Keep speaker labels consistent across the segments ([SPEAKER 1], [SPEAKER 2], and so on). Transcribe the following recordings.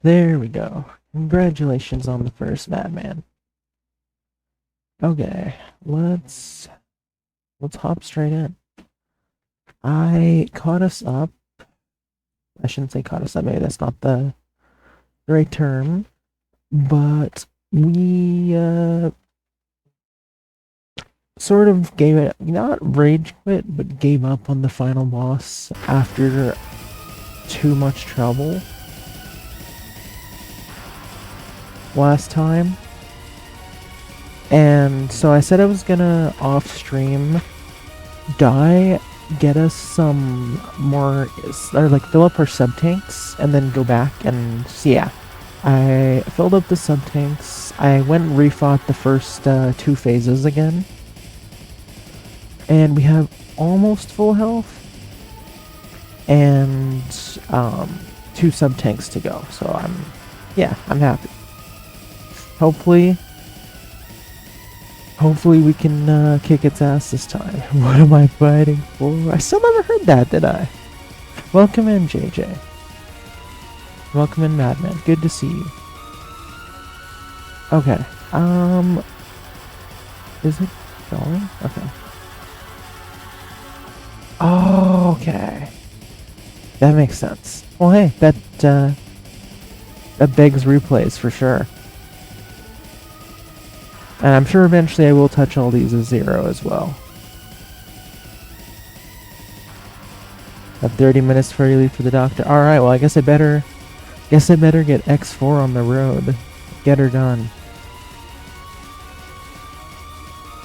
[SPEAKER 1] There we go. Congratulations on the first Madman. Okay, let's hop straight in. I caught us up. I shouldn't say caught us up, maybe that's not the right term. But we sort of gave it, not rage quit, but gave up on the final boss after too much trouble last time. And so I said I was gonna off stream get us some more, or like fill up our sub tanks and then go back and yeah. I filled up the sub tanks. I went and refought the first 2 phases again. And we have almost full health. And 2 sub tanks to go. So I'm happy. Hopefully we can kick its ass this time. What am I fighting for? I still never heard that, did I? Welcome in, JJ. Welcome in, Madman. Good to see you. Okay. Is it going? Okay. Oh, okay. That makes sense. Well, hey, that begs replays for sure. And I'm sure eventually I will touch all these as 0 as well. Have 30 minutes before you leave for the doctor. Alright, well I guess I better get X4 on the road. Get her done.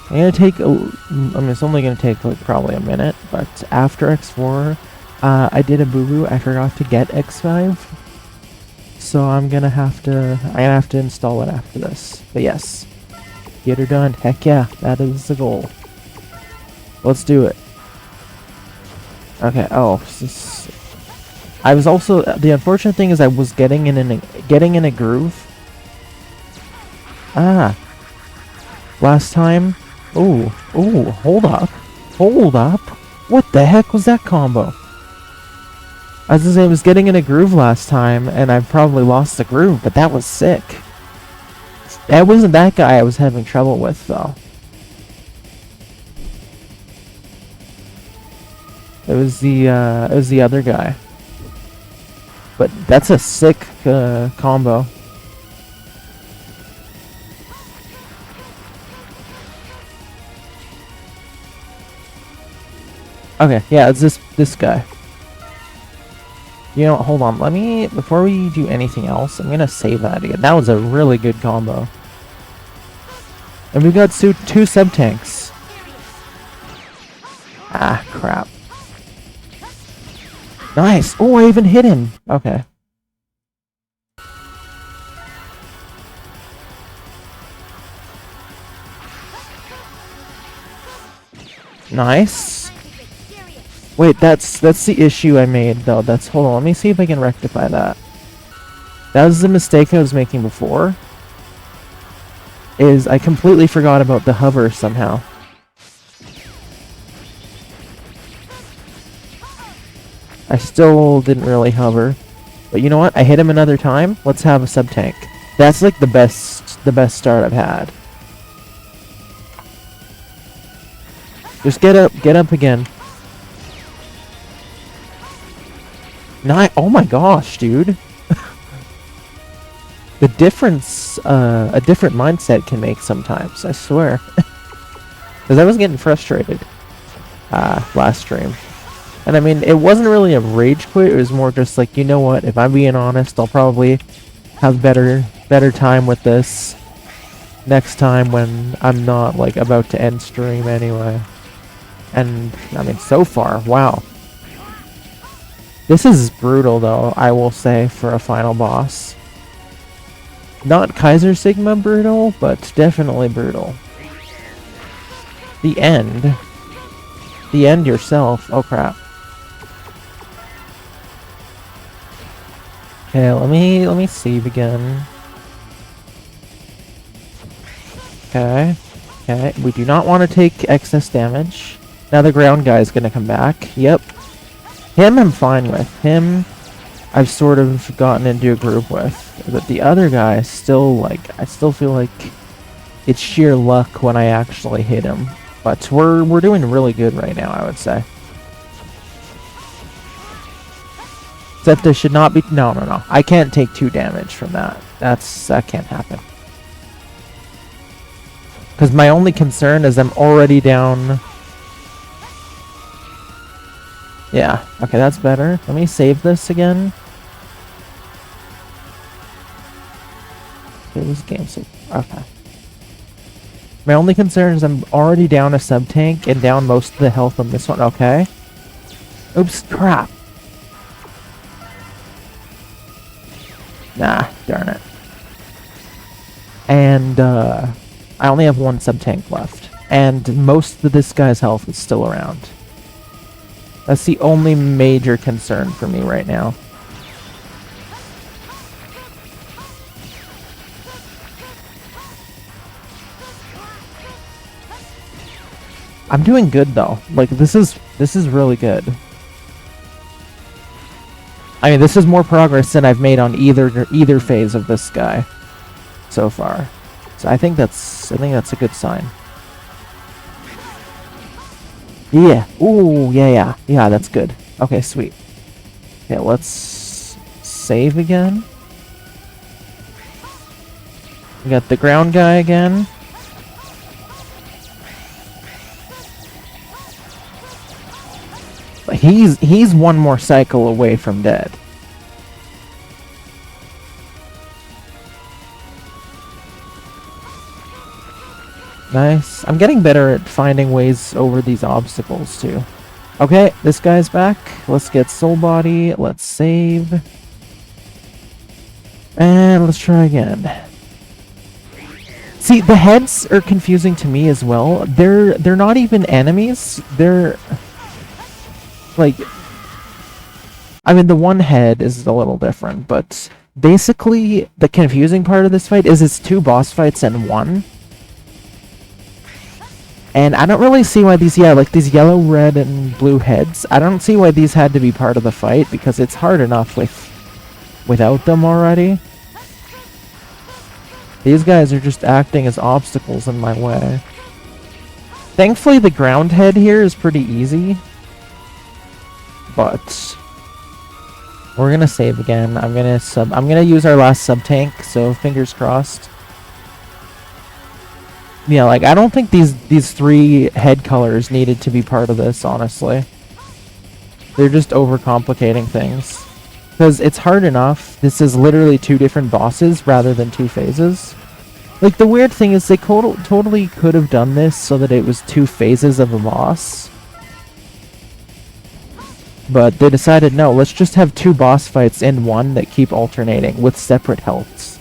[SPEAKER 1] I'm gonna take it's only gonna take like probably a minute, but after X4, I did a boo-boo. I forgot to get X5. So I'm gonna have to install it after this. But yes. Get her done. Heck yeah, that is the goal. Let's do it. Okay. Oh, I was also, the unfortunate thing is I was getting in a groove. Last time. Ooh, hold up. What the heck was that combo? I was gonna say I was getting in a groove last time, and I probably lost the groove, but that was sick. That wasn't that guy I was having trouble with, though. It was the other guy. But that's a sick combo. Okay, yeah, it's this guy. You know, hold on. Let me, before we do anything else, I'm gonna save that again. That was a really good combo. And we've got 2 sub tanks. Ah, crap. Nice. Oh, I even hit him. Okay. Nice. Wait, that's the issue I made, though. Hold on, let me see if I can rectify that. That was the mistake I was making before. Is I completely forgot about the hover somehow. I still didn't really hover. But you know what? I hit him another time. Let's have a sub-tank. That's like the best start I've had. Just get up again. Oh my gosh, dude. The difference a different mindset can make sometimes, I swear. Because I was getting frustrated last stream. And I mean, it wasn't really a rage quit, it was more just like, you know what, if I'm being honest, I'll probably have better time with this next time when I'm not like about to end stream anyway. And I mean, so far, wow. This is brutal, though, I will say, for a final boss. Not Kaiser Sigma brutal, but definitely brutal. The end. The end yourself. Oh, crap. Okay, let me save again. Okay. Okay, we do not want to take excess damage. Now the ground guy is gonna come back. Yep. Him I'm fine with. Him, I've sort of gotten into a groove with. But the other guy still, like, I still feel like it's sheer luck when I actually hit him. But we're doing really good right now, I would say. Except there should not be... No. I can't take 2 damage from that. That can't happen. Because my only concern is I'm already down... Yeah, okay, that's better. Let me save this again. Okay, this game so... Okay. My only concern is I'm already down a sub-tank and down most of the health on this one. Okay. Oops, crap. Nah, darn it. And, I only have 1 sub-tank left. And most of this guy's health is still around. That's the only major concern for me right now. I'm doing good though. Like this is really good. I mean, this is more progress than I've made on either phase of this guy so far. So I think that's a good sign. Yeah. Ooh, yeah, that's good. Okay, sweet. Okay, let's save again. We got the ground guy again. He's 1 more cycle away from dead. Nice. I'm getting better at finding ways over these obstacles too. Okay, this guy's back. Let's get soul body. Let's save. And let's try again. See, the heads are confusing to me as well. They're not even enemies. They're like, I mean, the one head is a little different, but basically the confusing part of this fight is it's 2 boss fights in 1. And I don't really see why these, like these yellow, red, and blue heads, I don't see why these had to be part of the fight, because it's hard enough without them already. These guys are just acting as obstacles in my way. Thankfully, the ground head here is pretty easy. But we're gonna save again. I'm gonna use our last sub tank, so fingers crossed. Yeah, like I don't think these 3 head colors needed to be part of this, honestly. They're just overcomplicating things. Because it's hard enough. This is literally 2 different bosses rather than 2 phases. Like the weird thing is they totally could have done this so that it was 2 phases of a boss. But they decided, no, let's just have 2 boss fights in 1 that keep alternating with separate healths.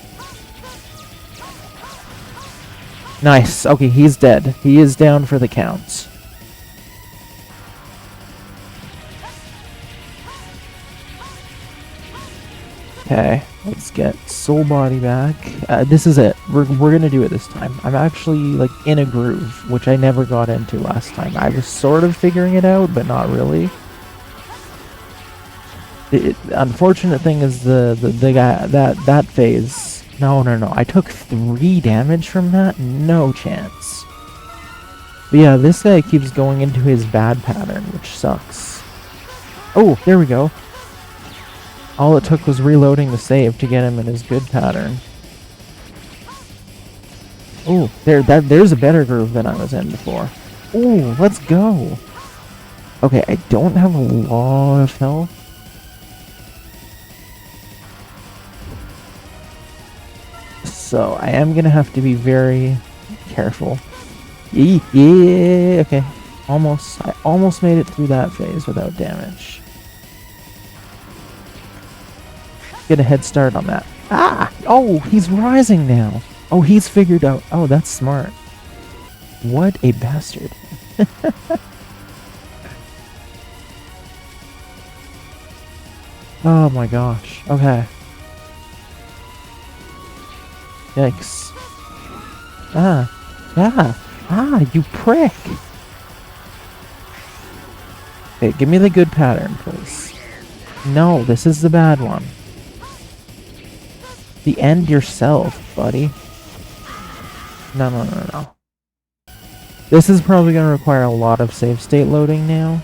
[SPEAKER 1] Nice. Okay, he's dead. He is down for the count. Okay, let's get soul body back. This is it. We're gonna do it this time. I'm actually like in a groove, which I never got into last time. I was sort of figuring it out, but not really. The unfortunate thing is the guy that phase. No. I took 3 damage from that. No chance. But yeah, this guy keeps going into his bad pattern, which sucks. Oh, there we go. All it took was reloading the save to get him in his good pattern. Oh, there's a better groove than I was in before. Oh, let's go. Okay, I don't have a lot of health. So I am gonna have to be very careful. Yeah, okay. I almost made it through that phase without damage. Get a head start on that. Ah! Oh, he's rising now. Oh, he's figured out. Oh, that's smart. What a bastard. Oh my gosh. Okay. Yikes. You prick! Okay, give me the good pattern, please. No, this is the bad one. The end yourself, buddy. No, no, no, no. This is probably going to require a lot of save state loading now.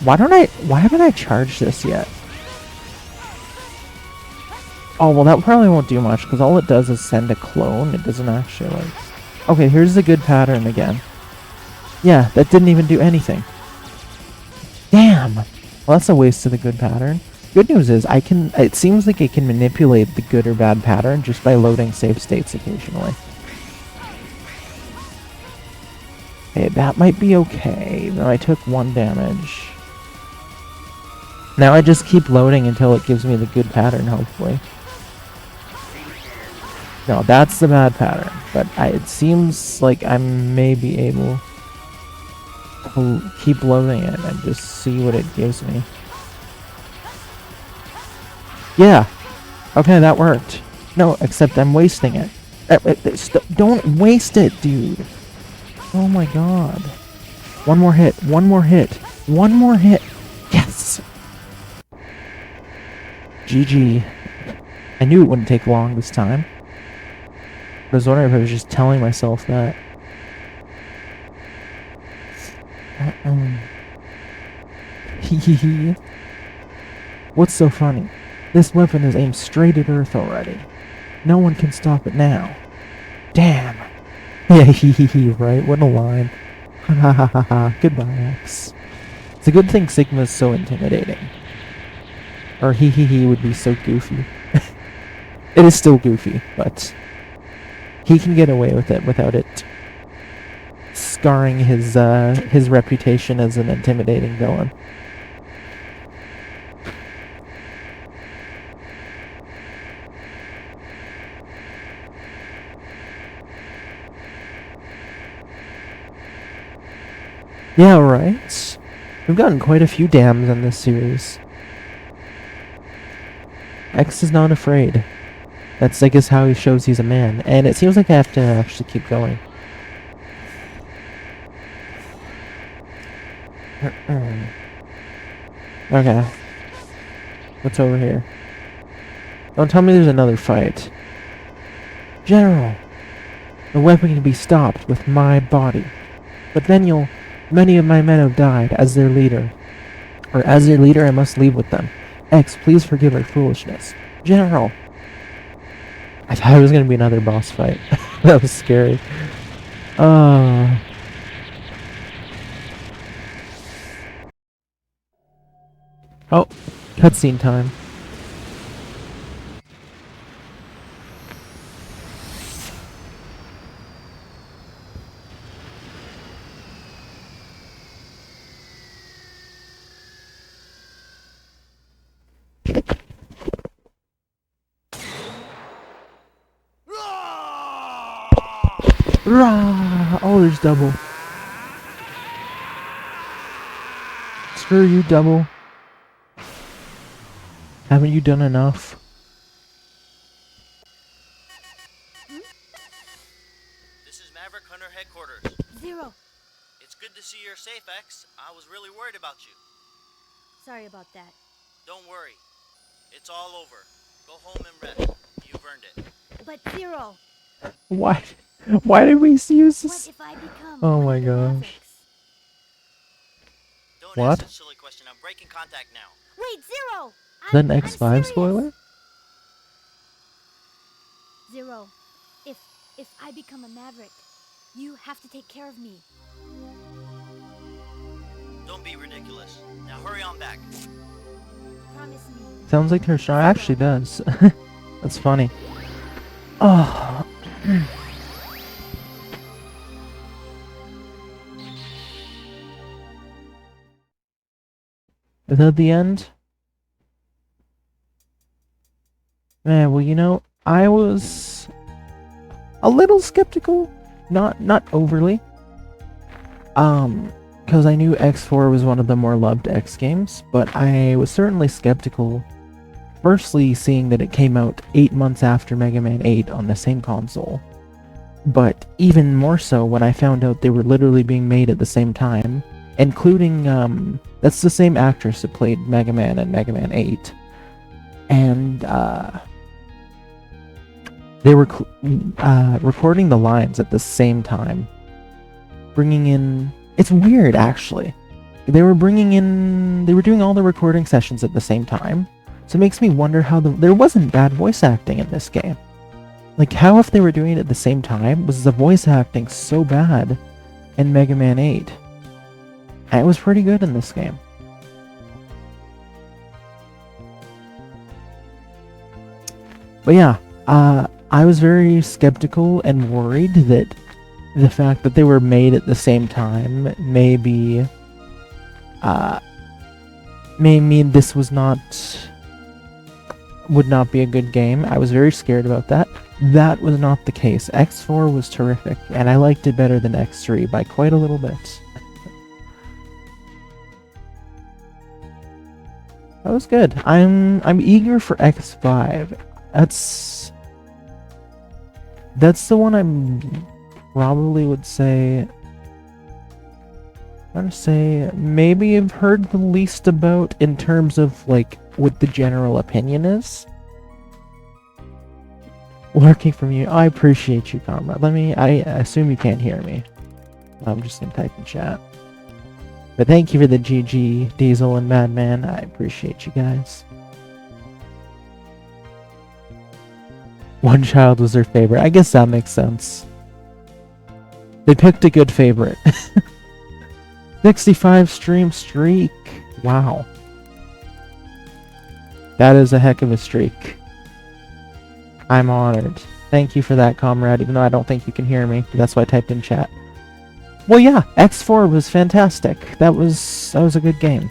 [SPEAKER 1] Why haven't I charged this yet? Oh, well that probably won't do much, because all it does is send a clone. It doesn't actually, like... Okay, here's the good pattern again. Yeah, that didn't even do anything. Damn! Well, that's a waste of the good pattern. Good news is, it seems like I can manipulate the good or bad pattern just by loading save states occasionally. Okay, that might be okay, even though I took 1 damage. Now I just keep loading until it gives me the good pattern, hopefully. No, that's the bad pattern, but it seems like I may be able to keep loading it and just see what it gives me. Yeah! Okay, that worked. No, except I'm wasting it. Don't waste it, dude! Oh my god. One more hit, one more hit, one more hit! Yes! GG. I knew it wouldn't take long this time. I was wondering if I was just telling myself that. Hehehe. What's so funny? This weapon is aimed straight at Earth already. No one can stop it now. Damn. Yeah, hehehe, right? What a line. Ha ha ha ha ha. Goodbye, X. It's a good thing Sigma's so intimidating. Or he would be so goofy. It is still goofy, but he can get away with it without it scarring his reputation as an intimidating villain. Yeah, right? We've gotten quite a few dams in this series. X is not afraid. That's, I guess, how he shows he's a man. And it seems like I have to actually keep going. Okay. What's over here? Don't tell me there's another fight. General! The weapon can be stopped with my body. But then many of my men have died as their leader. Or as their leader, I must leave with them. X, please forgive our foolishness. General! I thought it was going to be another boss fight. That was scary. Oh, cutscene time. Rah! Oh, there's double. Screw you, double. Haven't you done enough?
[SPEAKER 2] This is Maverick Hunter headquarters.
[SPEAKER 3] Zero.
[SPEAKER 2] It's good to see you're safe, X. I was really worried about you.
[SPEAKER 3] Sorry about that.
[SPEAKER 2] Don't worry. It's all over. Go home and rest. You've earned it.
[SPEAKER 3] But Zero.
[SPEAKER 1] Why? Why did we use this?
[SPEAKER 3] What if I become
[SPEAKER 1] Oh
[SPEAKER 3] one
[SPEAKER 1] my
[SPEAKER 3] of the
[SPEAKER 1] gosh.
[SPEAKER 3] Mavericks?
[SPEAKER 2] Don't
[SPEAKER 1] What?
[SPEAKER 2] ask a silly question. I'm breaking contact now.
[SPEAKER 3] Wait, Zero!
[SPEAKER 1] Is that an
[SPEAKER 3] I'm
[SPEAKER 1] X5
[SPEAKER 3] serious.
[SPEAKER 1] spoiler?
[SPEAKER 3] Zero, if I become a Maverick, you have to take care of me.
[SPEAKER 2] Don't be ridiculous. Now hurry on back.
[SPEAKER 3] Promise me.
[SPEAKER 1] Sounds like her star actually does. That's funny. Oh. Is that the end? Man, well, you know, I was a little skeptical, not overly. Because I knew X4 was one of the more loved X games, but I was certainly skeptical. Firstly, seeing that it came out 8 months after Mega Man 8 on the same console. But even more so when I found out they were literally being made at the same time, including that's the same actress that played Mega Man and Mega Man 8, and they were recording the lines at the same time, bringing in. It's weird, actually. They were doing all the recording sessions at the same time, so it makes me wonder how there wasn't bad voice acting in this game. Like, how if they were doing it at the same time, was the voice acting so bad in Mega Man 8? And it was pretty good in this game. But yeah, I was very skeptical and worried that the fact that they were made at the same time may mean this would not be a good game. I was very scared about that. That was not the case. X4 was terrific, and I liked it better than X3 by quite a little bit. That was good. I'm eager for X5. That's the one I'm probably would say. I'm gonna say maybe I've heard the least about in terms of like what the general opinion is. Working from you. I appreciate you, comrade. I assume you can't hear me. I'm just gonna type in chat. But thank you for the GG, Diesel and Madman. I appreciate you guys. One child was their favorite. I guess that makes sense. They picked a good favorite. 65 stream streak. Wow. That is a heck of a streak. I'm honored. Thank you for that, comrade, even though I don't think you can hear me. That's why I typed in chat. Well, yeah, X4 was fantastic. That was a good game.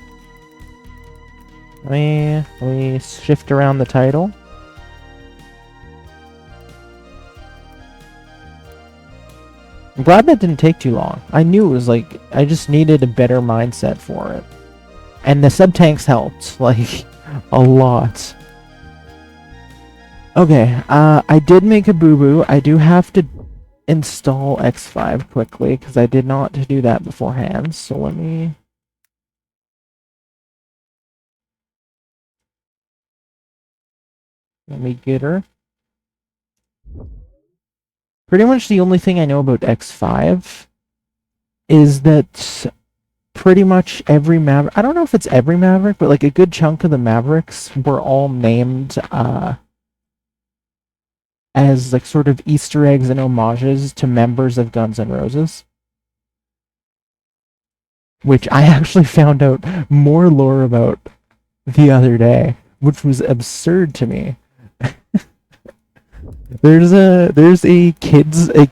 [SPEAKER 1] Let me shift around the title. I'm glad that didn't take too long. I knew it was like, I just needed a better mindset for it. And the sub-tanks helped, like, a lot. Okay, I did make a boo-boo. I do have to install X5 quickly, because I did not do that beforehand, so let me get her. Pretty much the only thing I know about X5 is that pretty much every Maverick, I don't know if it's every Maverick, but like a good chunk of the Mavericks were all named as like sort of Easter eggs and homages to members of Guns N' Roses. Which I actually found out more lore about the other day, which was absurd to me. There's a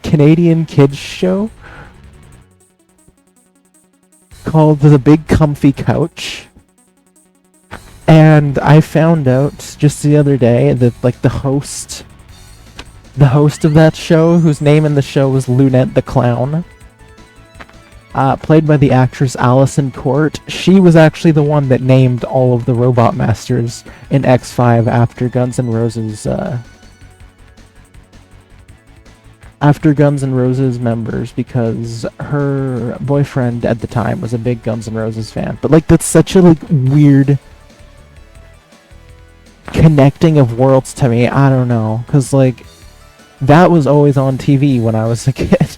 [SPEAKER 1] Canadian kids show called The Big Comfy Couch, and I found out just the other day that like the host of that show, whose name in the show was Lunette the Clown, played by the actress Allison Court, she was actually the one that named all of the Robot Masters in X5 after Guns N' Roses members, because her boyfriend at the time was a big Guns N' Roses fan. But like, that's such a like weird connecting of worlds to me. I don't know, because like that was always on TV when I was a kid.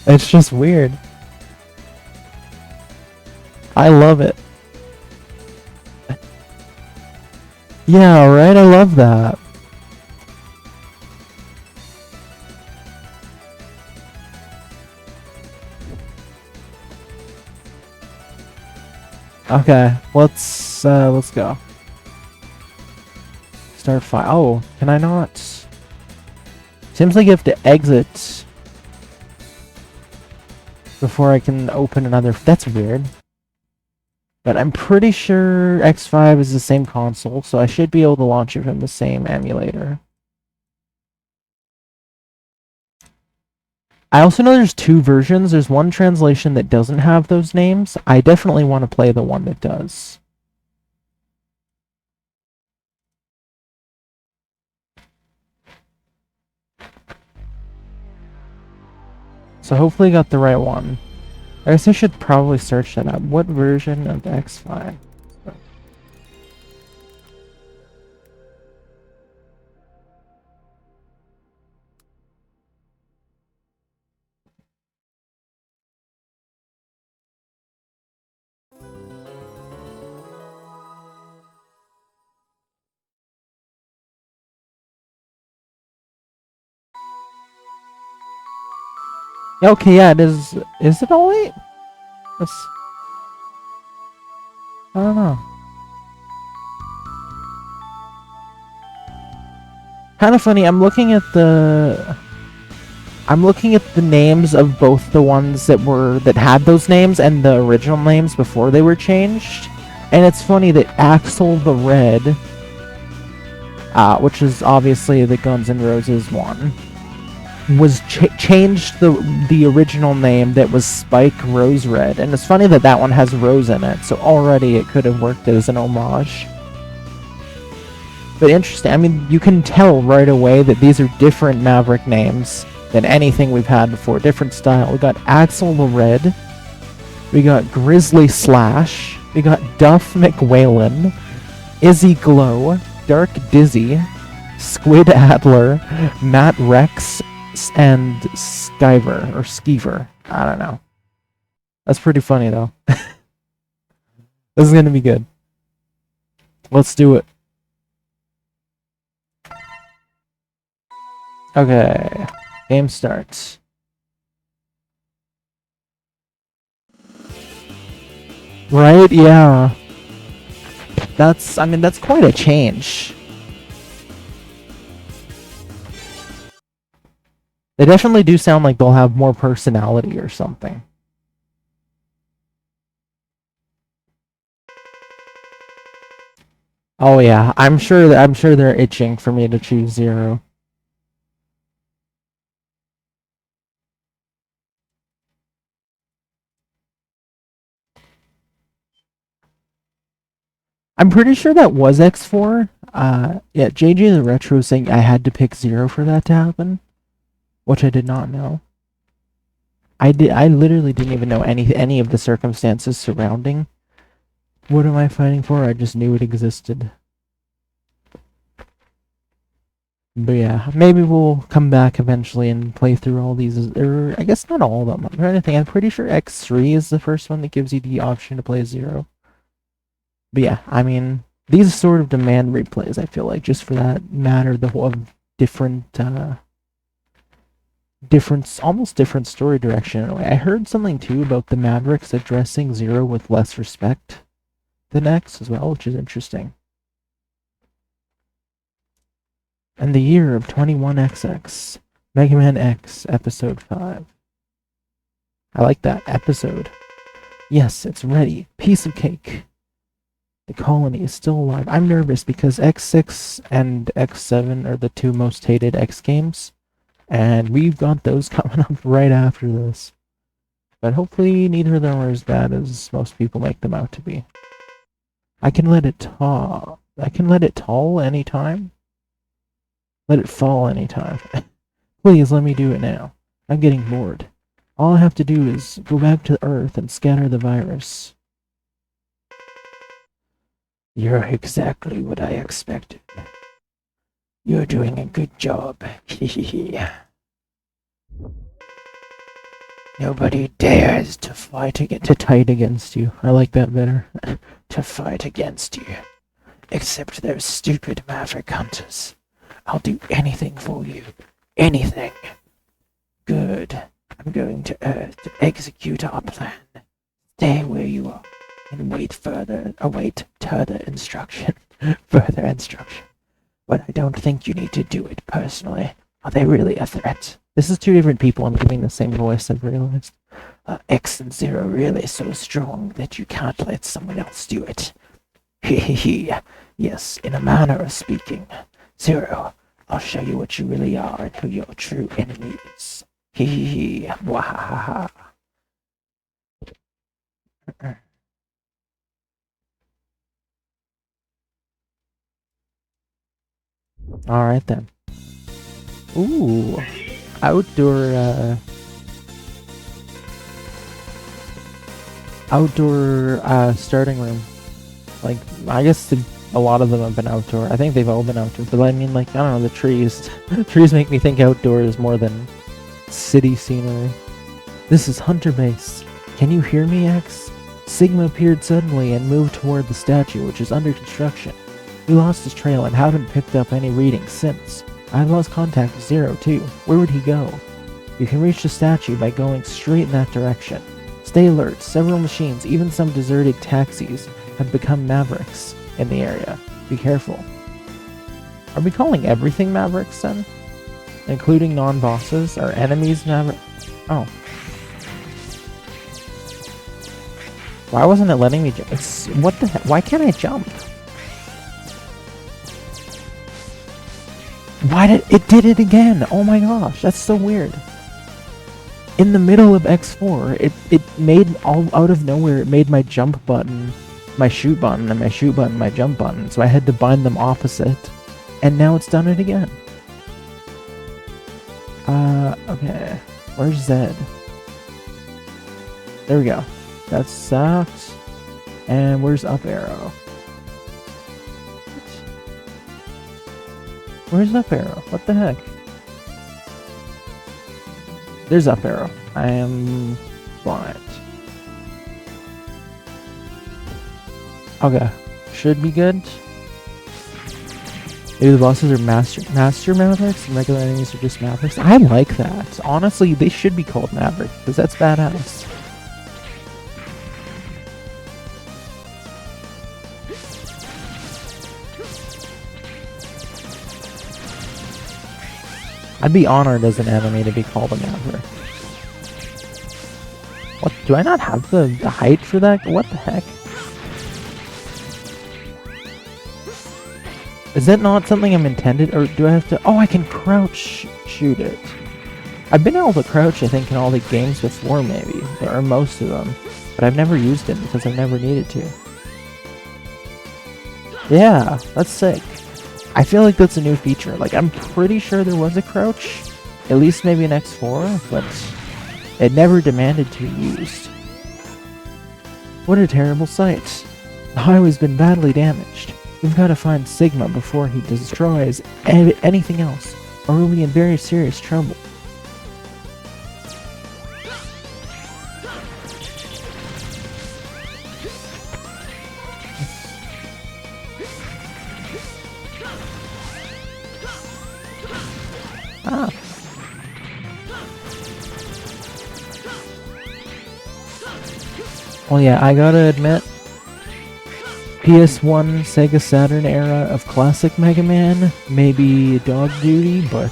[SPEAKER 1] It's just weird. I love it. Yeah, right? I love that. Okay, let's go. Start fire. Oh, can I not? Seems like you have to exit before I can open another. That's weird. But I'm pretty sure X5 is the same console, so I should be able to launch it from the same emulator. I also know there's two versions. There's one translation that doesn't have those names. I definitely want to play the one that does. So hopefully I got the right one. I guess I should probably search that up. What version of X5? Okay, yeah, it is. Is it all 8? That's, I don't know. Kind of funny. I'm looking at the names of both the ones that had those names and the original names before they were changed. And it's funny that Axel the Red, which is obviously the Guns N' Roses one, was changed the original name that was Spike Rose Red. And it's funny that that one has Rose in it, so already it could have worked as an homage. But interesting, I mean, you can tell right away that these are different Maverick names than anything we've had before. Different style. We got Axel the Red. We got Grizzly Slash. We got Duff McWhalen. Izzy Glow. Dark Dizzy. Squid Adler. Matt Rex. And Skyver. Or Skeever. I don't know. That's pretty funny, though. This is gonna be good. Let's do it. Okay. Game starts. Right? Yeah. I mean, that's quite a change. They definitely do sound like they'll have more personality or something. Oh yeah, I'm sure they're itching for me to choose 0. I'm pretty sure that was X4. Yeah, JJ the Retro saying I had to pick 0 for that to happen, which I did not know. I literally didn't even know any of the circumstances surrounding What Am I Fighting For? I just knew it existed. But yeah, maybe we'll come back eventually and play through all these, or I guess not all of them. I'm trying to think. I'm pretty sure X3 is the first one that gives you the option to play 0. But yeah, I mean, these sort of demand replays, I feel like, just for that matter, the whole of almost different story direction in a way. I heard something too about the Mavericks addressing 0 with less respect than X as well, which is interesting. And the year of 21XX, Mega Man X, Episode 5. I like that, episode. Yes, it's ready. Piece of cake. The colony is still alive. I'm nervous because X6 and X7 are the 2 most hated X games. And we've got those coming up right after this. But hopefully neither of them are as bad as most people make them out to be. I can let it tall. I can let it tall anytime. Let it fall anytime. Please let me do it now. I'm getting bored. All I have to do is go back to Earth and scatter the virus. You're exactly what I expected. You're doing a good job. Nobody dares to fight against you. I like that better. To fight against you. Except those stupid Maverick hunters. I'll do anything for you. Anything. Good. I'm going to Earth to execute our plan. Stay where you are and await further instruction. Further instruction. But I don't think you need to do it personally. Are they really a threat? This is 2 different people. I'm giving the same voice, I've realized. X and 0 really so strong that you can't let someone else do it. Hehehe. Yes, in a manner of speaking. 0, I'll show you what you really are and who your true enemy is. Hehehe. Wahahaha. Alright then. Ooh. Outdoor, outdoor starting room. Like, I guess a lot of them have been outdoor. I think they've all been outdoor. But I mean, like, I don't know, the trees. Trees make me think outdoors more than city scenery. This is Hunter Base. Can you hear me, X? Sigma appeared suddenly and moved toward the statue, which is under construction. We lost his trail and haven't picked up any readings since. I've lost contact with Zero, too. Where would he go? You can reach the statue by going straight in that direction. Stay alert. Several machines, even some deserted taxis, have become Mavericks in the area. Be careful. Are we calling everything Mavericks, then? Including non-bosses? Are enemies Mavericks? Oh. Why wasn't it letting me jump? What the heck? Why can't I jump? Why did it did it again? Oh my gosh, that's so weird. In the middle of X4, it made all out of nowhere. It made my jump button my shoot button, and my shoot button my jump button. So I had to bind them opposite, and now it's done it again. Okay, where's Zed? There we go. That sucks. And where's up arrow? Where's up arrow? What the heck? There's up arrow. I am blind. Okay. Should be good. Maybe the bosses are master Mavericks and regular enemies are just Mavericks. I like that. Honestly, they should be called Mavericks because that's badass. I'd be honored as an enemy to be called a Maverick. What? Do I not have the height for that? What the heck? Is that not something I'm intended, or do I have to? Oh, I can crouch shoot it. I've been able to crouch, I think, in all the games before, maybe, or most of them, but I've never used it because I've never needed to. Yeah, that's sick. I feel like that's a new feature. Like, I'm pretty sure there was a crouch, at least maybe in X4, but it never demanded to be used. What a terrible sight. The highway's been badly damaged. We've got to find Sigma before he destroys anything else, or we'll be in very serious trouble. Ah. Well, yeah, I gotta admit, PS1, Sega Saturn era of classic Mega Man, maybe dog duty, but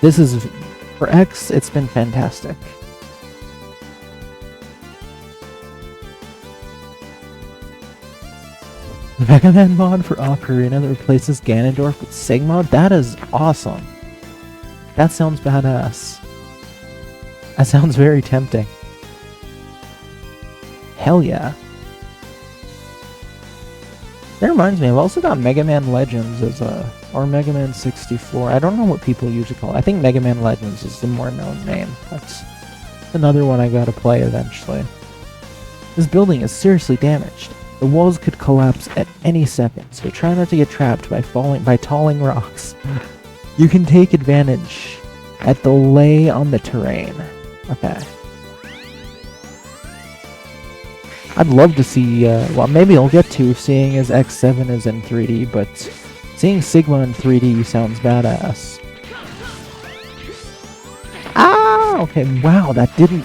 [SPEAKER 1] this is, for X, it's been fantastic. The Mega Man mod for Ocarina that replaces Ganondorf with Sigma? That is awesome. That sounds badass. That sounds very tempting. Hell yeah. That reminds me, I've also got Mega Man Legends as or Mega Man 64. I don't know what people usually call it. I think Mega Man Legends is the more known name. That's another one I gotta play eventually. This building is seriously damaged. The walls could collapse at any second, so try not to get trapped by tolling rocks. You can take advantage at the lay on the terrain. Okay. I'd love to see, well, maybe I'll get to seeing as X7 is in 3D, but seeing Sigma in 3D sounds badass. Ah! Okay, wow, that didn't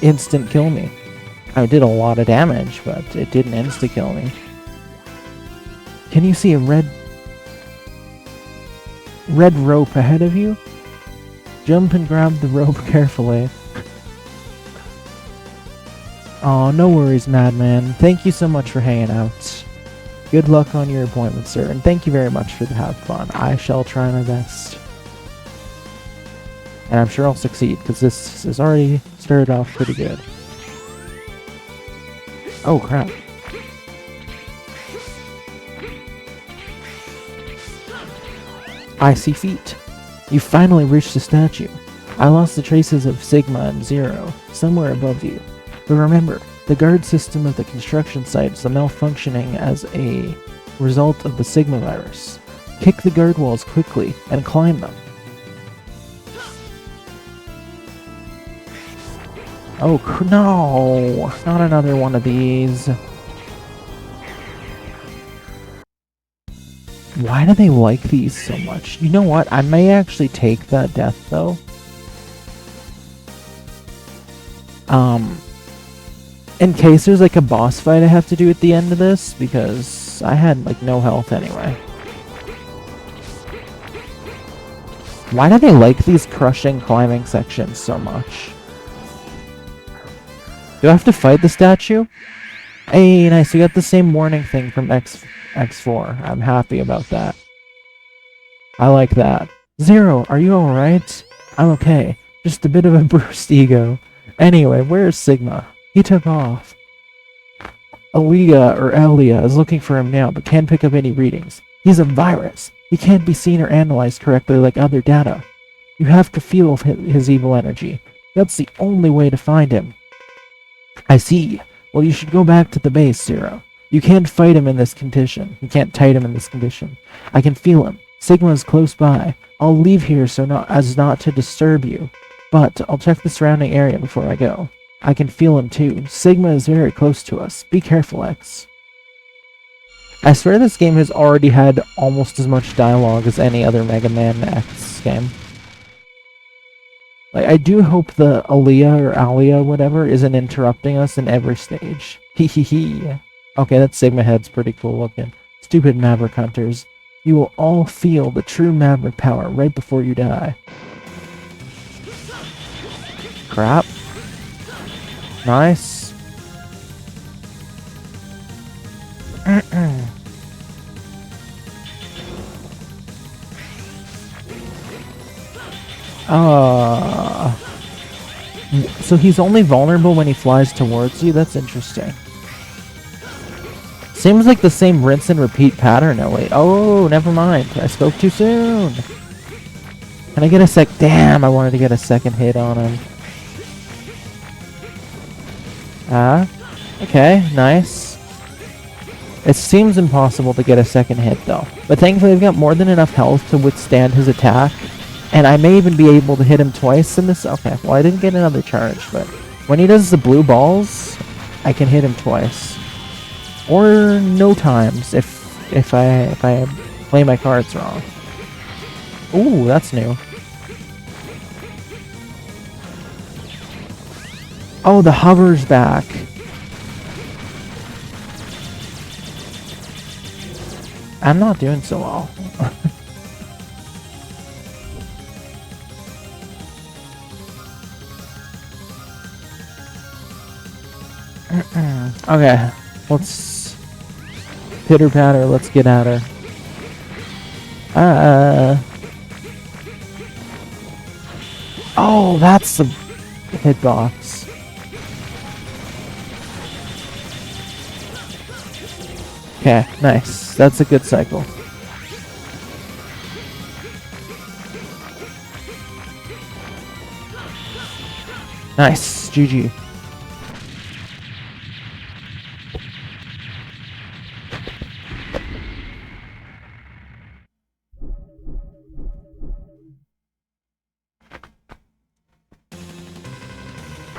[SPEAKER 1] instant kill me. I did a lot of damage, but it didn't insta kill me. Can you see a red rope ahead of you? Jump and grab the rope carefully. Oh, no worries, Madman. Thank you so much for hanging out. Good luck on your appointment, sir, and thank you very much for the have fun. I shall try my best. And I'm sure I'll succeed, because this has already started off pretty good. Oh, crap. I see feet. You finally reached the statue. I lost the traces of Sigma and Zero, somewhere above you. But remember, the guard system of the construction site is malfunctioning as a result of the Sigma virus. Kick the guard walls quickly and climb them. Oh, no! Not another one of these. Why do they like these so much? You know what? I may actually take that death, though. In case there's like a boss fight I have to do at the end of this, because I had like no health anyway. Why do they like these crushing climbing sections so much? Do I have to fight the statue? Hey, nice, we got the same warning thing from X4. I'm happy about that. I like that. Zero, are you alright? I'm okay. Just a bit of a bruised ego. Anyway, where's Sigma? He took off. Alia is looking for him now, but can't pick up any readings. He's a virus. He can't be seen or analyzed correctly like other data. You have to feel his evil energy. That's the only way to find him. I see. Well, you should go back to the base, Zero. You can't fight him in this condition. You can't fight him in this condition. I can feel him. Sigma is close by. I'll leave here as not to disturb you. But I'll check the surrounding area before I go. I can feel him too. Sigma is very close to us. Be careful, X. I swear this game has already had almost as much dialogue as any other Mega Man X game. Like, I do hope the Alia, whatever, isn't interrupting us in every stage. Hee hee hee. Okay, that Sigma head's pretty cool looking. Stupid Maverick Hunters. You will all feel the true Maverick power right before you die. Crap. Nice. So he's only vulnerable when he flies towards you? That's interesting. Seems like the same rinse and repeat pattern. No, wait. Oh, never mind. I spoke too soon. Can I get a sec? Damn, I wanted to get a second hit on him. Okay, nice. It seems impossible to get a second hit, though. But thankfully, I've got more than enough health to withstand his attack. And I may even be able to hit him twice in this. Okay, well, I didn't get another charge, but when he does the blue balls, I can hit him twice. Or no times if I play my cards wrong. Ooh, that's new. Oh, the hover's back. I'm not doing so well. Okay, let's pitter patter, let's get at her. Oh, that's the hitbox. Okay, nice. That's a good cycle. Nice, GG.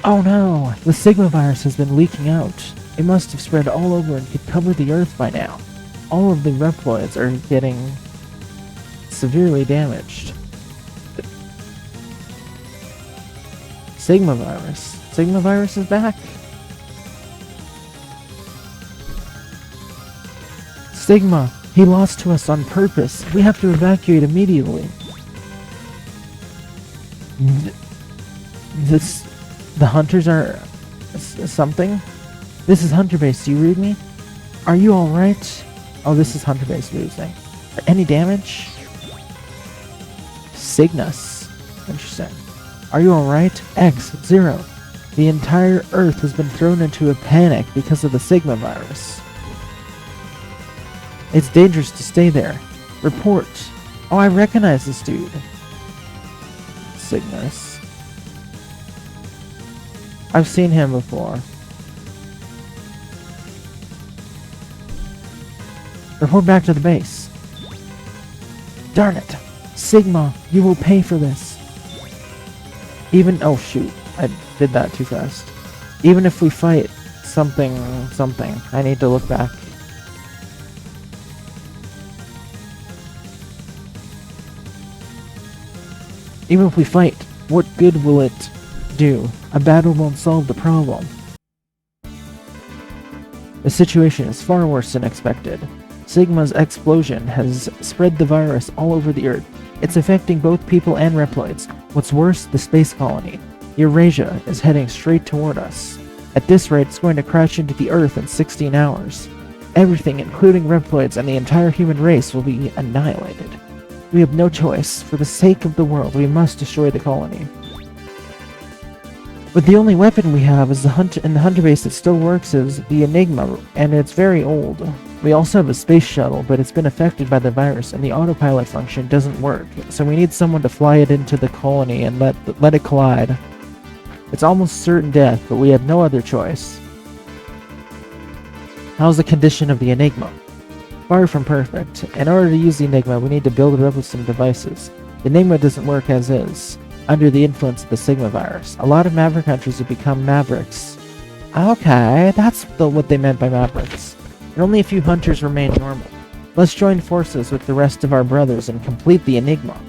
[SPEAKER 1] Oh no! The Sigma virus has been leaking out. It must have spread all over and could cover the Earth by now. All of the Reploids are getting severely damaged. Sigma virus. Sigma virus is back. Sigma! He lost to us on purpose. We have to evacuate immediately. The hunters are something? This is Hunter Base, do you read me? Are you alright? Oh, this is Hunter Base losing. Any damage? Cygnus. Interesting. Are you alright? X, Zero. The entire Earth has been thrown into a panic because of the Sigma virus. It's dangerous to stay there. Report. Oh, I recognize this dude. Cygnus. I've seen him before. Report back to the base. Darn it! Sigma, you will pay for this. Even- oh shoot, I did that too fast. Even if we fight something, I need to look back. Even if we fight, what good will it do? A battle won't solve the problem. The situation is far worse than expected. Sigma's explosion has spread the virus all over the Earth. It's affecting both people and Reploids. What's worse, the space colony, Eurasia, is heading straight toward us. At this rate, it's going to crash into the Earth in 16 hours. Everything, including Reploids and the entire human race, will be annihilated. We have no choice. For the sake of the world, we must destroy the colony. But the only weapon we have is the hunter base that still works is the Enigma, and it's very old. We also have a space shuttle, but it's been affected by the virus, and the autopilot function doesn't work. So we need someone to fly it into the colony and let it collide. It's almost certain death, but we have no other choice. How's the condition of the Enigma? Far from perfect. In order to use the Enigma, we need to build it up with some devices. The Enigma doesn't work as is, under the influence of the Sigma virus. A lot of Maverick hunters have become Mavericks. Okay, that's what they meant by Mavericks. And only a few hunters remain normal. Let's join forces with the rest of our brothers and complete the Enigma.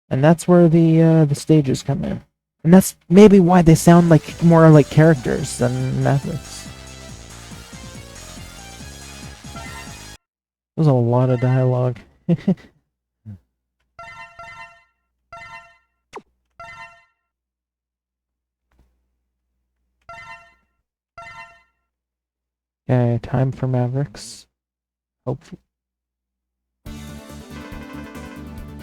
[SPEAKER 1] And that's where the stages come in. And that's maybe why they sound like more like characters than Mavericks. There's a lot of dialogue. Okay, time for Mavericks. Hopefully.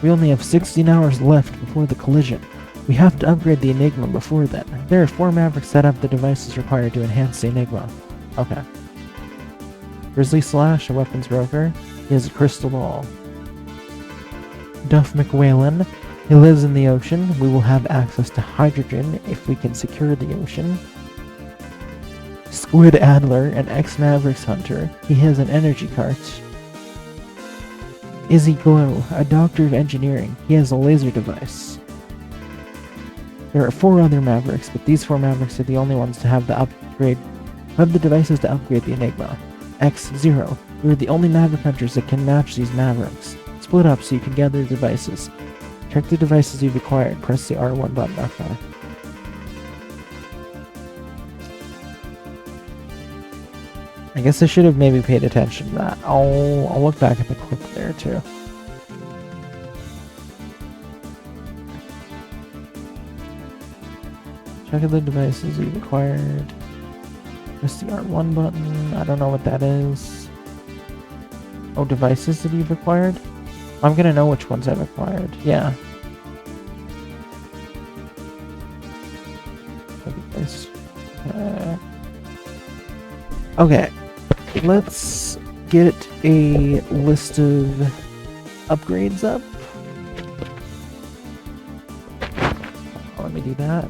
[SPEAKER 1] We only have 16 hours left before the collision. We have to upgrade the Enigma before then. There are 4 Mavericks that have the devices required to enhance the Enigma. Okay. Grizzly Slash, a weapons broker. He has a crystal ball. Duff McWhalen. He lives in the ocean. We will have access to hydrogen if we can secure the ocean. Squid Adler, an ex-Mavericks hunter. He has an energy cart. Izzy Glow, a doctor of engineering. He has a laser device. There are 4 other Mavericks, but these 4 Mavericks are the only ones to have the devices to upgrade the Enigma. X0, we are the only Maverick hunters that can match these Mavericks. Split up so you can gather the devices. Check the devices you've acquired. Press the R1 button. Okay. I guess I should have maybe paid attention to that. I'll look back at the clip there too. Check the devices you've acquired. Press the R1 button. I don't know what that is. Oh, devices that you've acquired? I'm gonna know which ones I've acquired. Yeah. Okay. Let's get a list of upgrades up. Let me do that.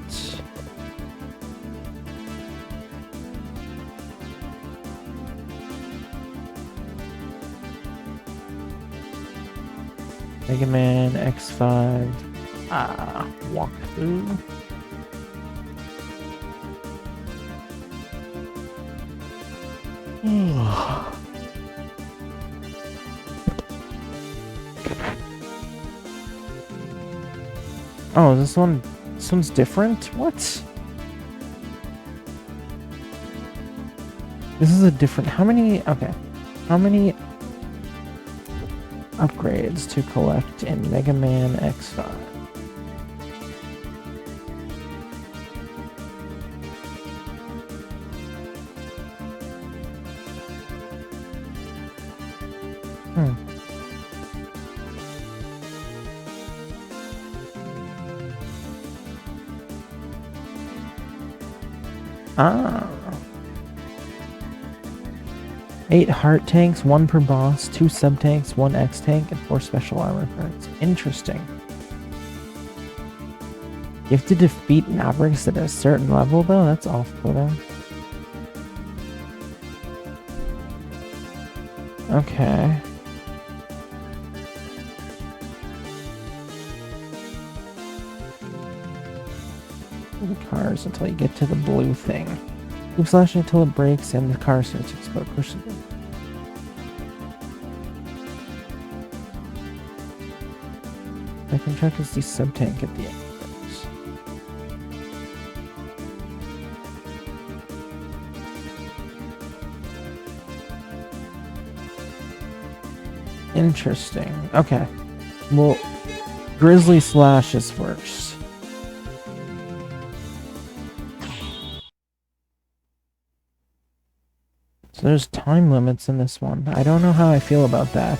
[SPEAKER 1] Mega Man X5 walkthrough. Oh, this one's different? What? This is a different, how many upgrades to collect in Mega Man X5? Ah. 8 heart tanks, 1 per boss, 2 sub-tanks, 1 X-tank, and 4 special armor parts. Interesting. You have to defeat Mavericks at a certain level, though? That's awful, though. Okay. The cars until you get to the blue thing. Keep slashing until it breaks and the car starts to explode. Push it. I can check as the sub-tank at the end. Interesting. Okay. Well, Grizzly Slash is first. So there's time limits in this one. I don't know how I feel about that.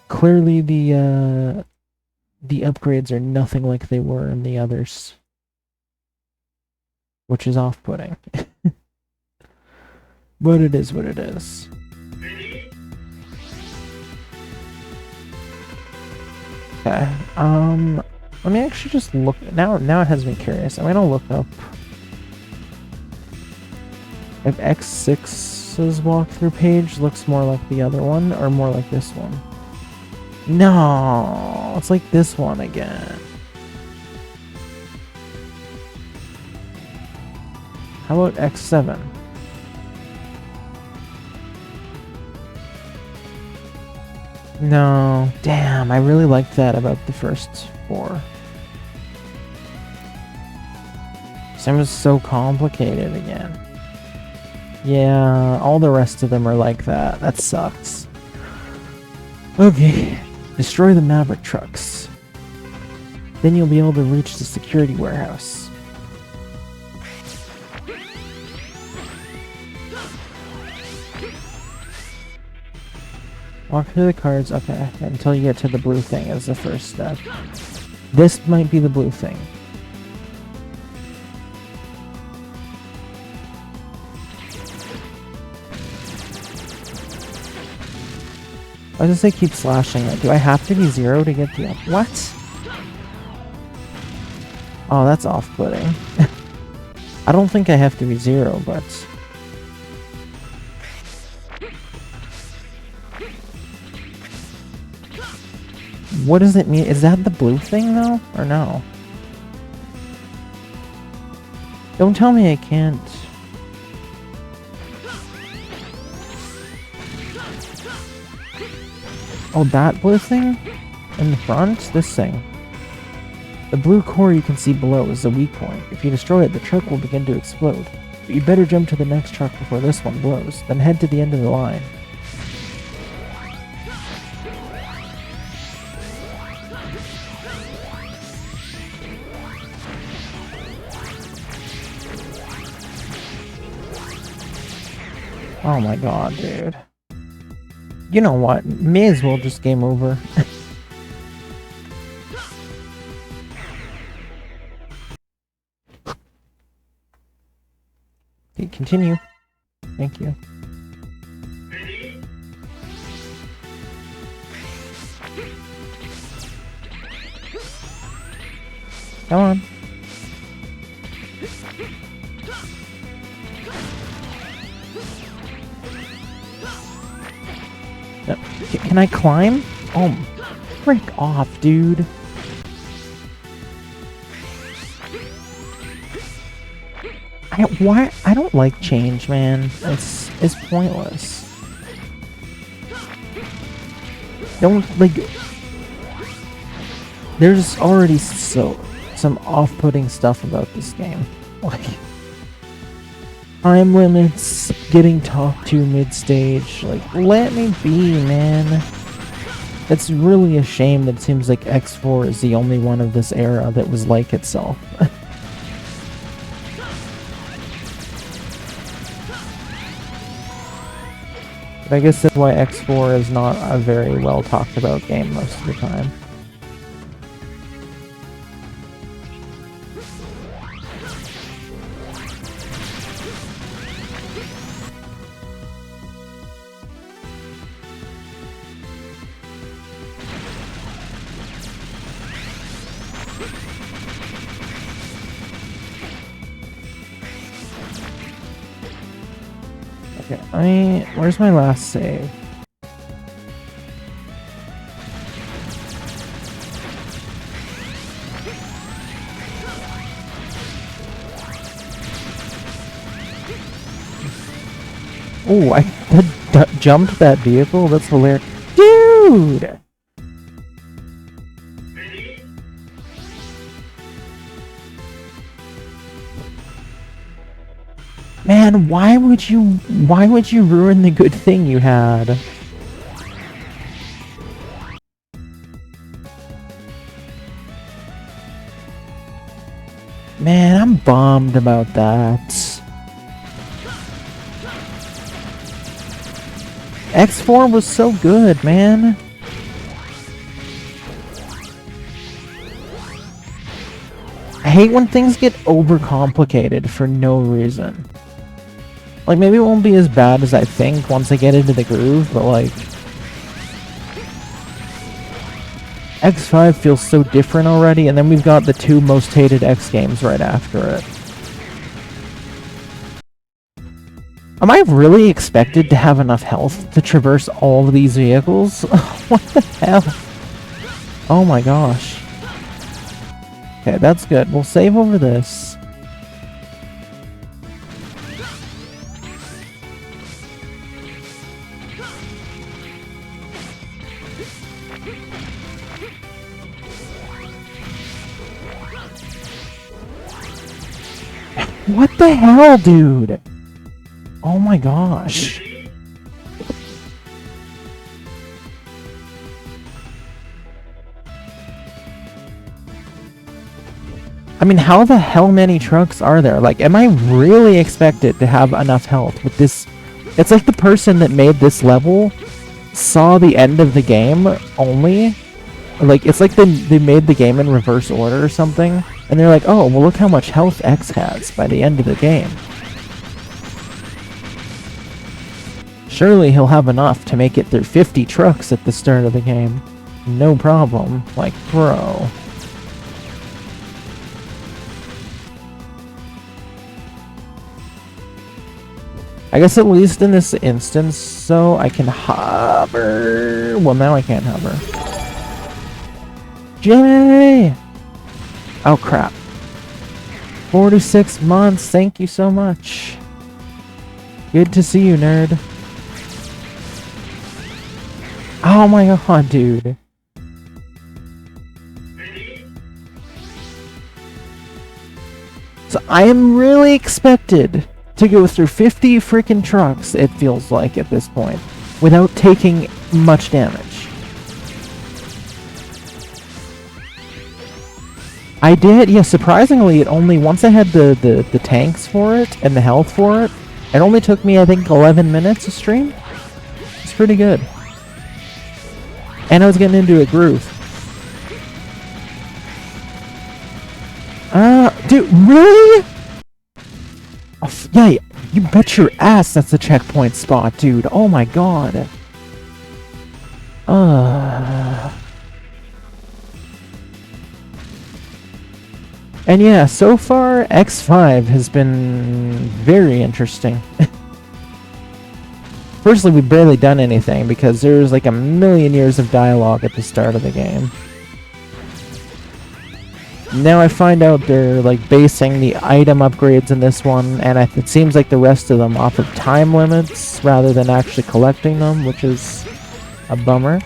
[SPEAKER 1] Clearly the upgrades are nothing like they were in the others, which is off-putting. But it is what it is. Okay, let me actually just look, now it has me curious. I'm gonna look up if X6's walkthrough page looks more like the other one, or more like this one. No, it's like this one again. How about X7? No, damn, I really liked that about the first 4. Same was so complicated again. Yeah, all the rest of them are like that. That sucks. Okay, destroy the Maverick trucks. Then you'll be able to reach the security warehouse. Walk through the cards, okay, until you get to the blue thing as the first step. This might be the blue thing. Why does it keep slashing it? Do I have to be 0 to get the up? What? Oh, that's off-putting. I don't think I have to be 0, but... What does it mean? Is that the blue thing, though? Or no? Don't tell me I can't... Oh, that blue thing? In the front? This thing. The blue core you can see below is the weak point. If you destroy it, the truck will begin to explode. But you better jump to the next truck before this one blows, then head to the end of the line. Oh my god, dude. You know what? May as well just game over. Okay, continue. Thank you. Come on. Can I climb? Oh, frick off, dude. Why? I don't like change, man. It's pointless. Don't, like... There's already some off-putting stuff about this game. Like... Time limits, getting talked to mid-stage, like, let me be, man. It's really a shame that it seems like X4 is the only one of this era that was like itself. But I guess that's why X4 is not a very well talked about game most of the time. Okay, where's my last save? Oh, I jumped that vehicle? That's hilarious. Dude! Man, why would you ruin the good thing you had? Man, I'm bummed about that. X4 was so good, man. I hate when things get overcomplicated for no reason. Like, maybe it won't be as bad as I think once I get into the groove, but like... X5 feels so different already, and then we've got the two most hated X games right after it. Am I really expected to have enough health to traverse all of these vehicles? What the hell? Oh my gosh. Okay, that's good. We'll save over this. What the hell, dude? Oh my gosh. I mean, how the hell many trucks are there? Like, am I really expected to have enough health with this? It's like the person that made this level saw the end of the game only. Like, it's like they made the game in reverse order or something. And they're like, oh, well, look how much health X has by the end of the game. Surely he'll have enough to make it through 50 trucks at the start of the game. No problem. Like, bro. I guess at least in this instance, so I can hover. Well, now I can't hover. Jimmy! Oh, crap. 46 months. Thank you so much. Good to see you, nerd. Oh my god, dude. So I am really expected to go through 50 freaking trucks, it feels like at this point, without taking much damage. I did, yeah, surprisingly, it only, once I had the tanks for it, and the health for it, it only took me, I think, 11 minutes to stream. It's pretty good. And I was getting into a groove. Dude, really? Oh, yeah, you bet your ass that's the checkpoint spot, dude. Oh my god. And yeah, so far, X5 has been very interesting. Firstly, we've barely done anything because there's like a million years of dialogue at the start of the game. Now I find out they're like basing the item upgrades in this one, and it seems like the rest of them off of time limits rather than actually collecting them, which is a bummer.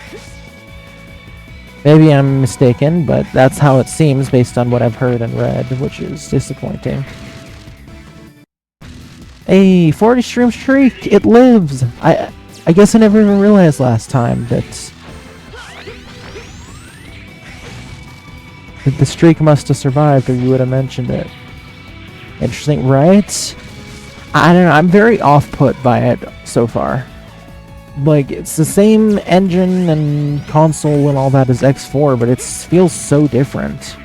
[SPEAKER 1] Maybe I'm mistaken, but that's how it seems based on what I've heard and read, which is disappointing. Hey, 40 stream streak! It lives! I guess I never even realized last time that the streak must have survived, or you would have mentioned it. Interesting, right? I don't know, I'm very off-put by it so far. Like, it's the same engine and console and all that as X4, but it feels so different.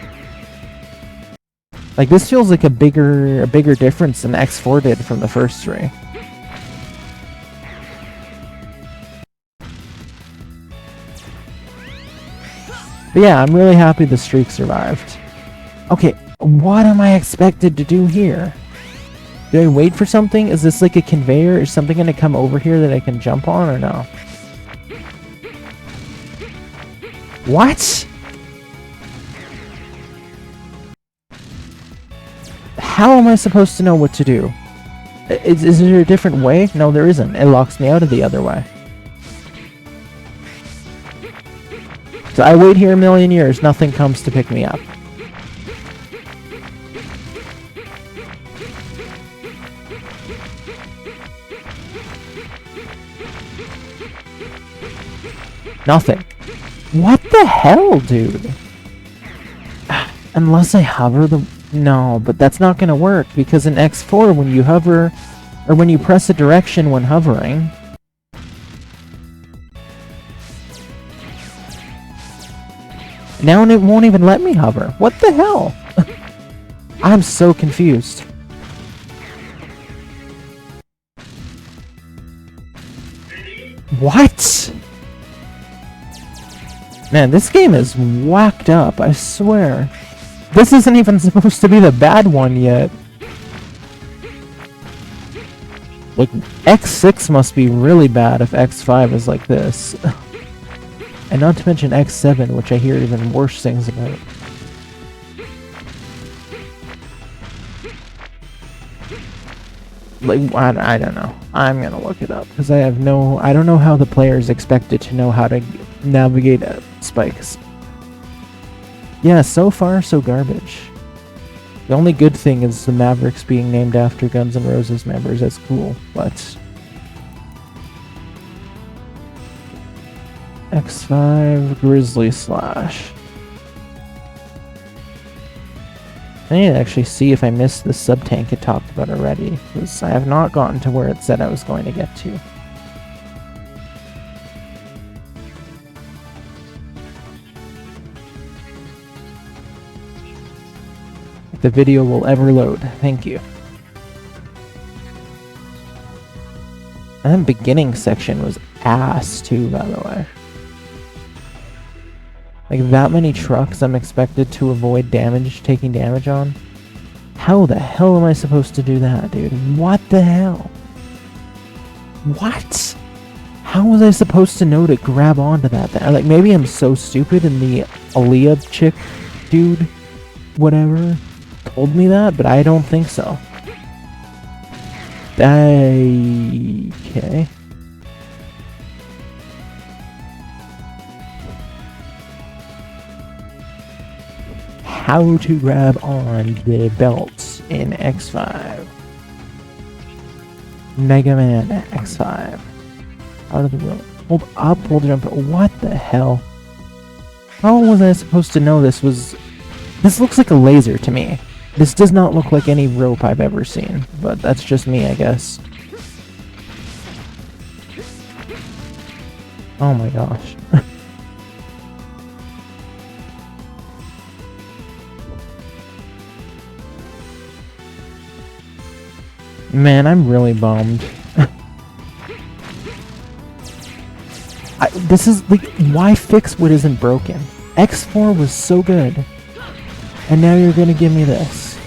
[SPEAKER 1] Like, this feels like a bigger difference than X4 did from the first three. But yeah, I'm really happy the streak survived. Okay, what am I expected to do here? Do I wait for something? Is this like a conveyor? Is something gonna come over here that I can jump on or no? What? How am I supposed to know what to do? Is there a different way? No, there isn't. It locks me out of the other way. So I wait here a million years, nothing comes to pick me up. Nothing. What the hell, dude? Unless I hover the... No, but that's not gonna work, because in X4, when you hover... Or when you press a direction when hovering... Now it won't even let me hover. What the hell? I'm so confused. What? Man, this game is whacked up, I swear. This isn't even supposed to be the bad one yet. Like, X6 must be really bad if X5 is like this. And not to mention X7, which I hear even worse things about. Like, I don't know. I'm gonna look it up, because I don't know how the player is expected to know how to navigate spikes. Yeah, so far, so garbage. The only good thing is the Mavericks being named after Guns N' Roses members. That's cool, but... X5 Grizzly Slash. I need to actually see if I missed the sub-tank it talked about already, because I have not gotten to where it said I was going to get to. If the video will ever load, thank you. And the beginning section was ass too, by the way. Like, that many trucks I'm expected to avoid taking damage on? How the hell am I supposed to do that, dude? What the hell? What? How was I supposed to know to grab onto that thing? Like, maybe I'm so stupid and the Alia chick dude, whatever, told me that, but I don't think so. Okay. How to grab on the belts in X5. Mega Man X5. Out of the road. Hold up, hold jump. What the hell? How was I supposed to know this was... This looks like a laser to me. This does not look like any rope I've ever seen, but that's just me, I guess. Oh my gosh. Man, I'm really bummed. This is, like, why fix what isn't broken? X4 was so good. And now you're gonna give me this.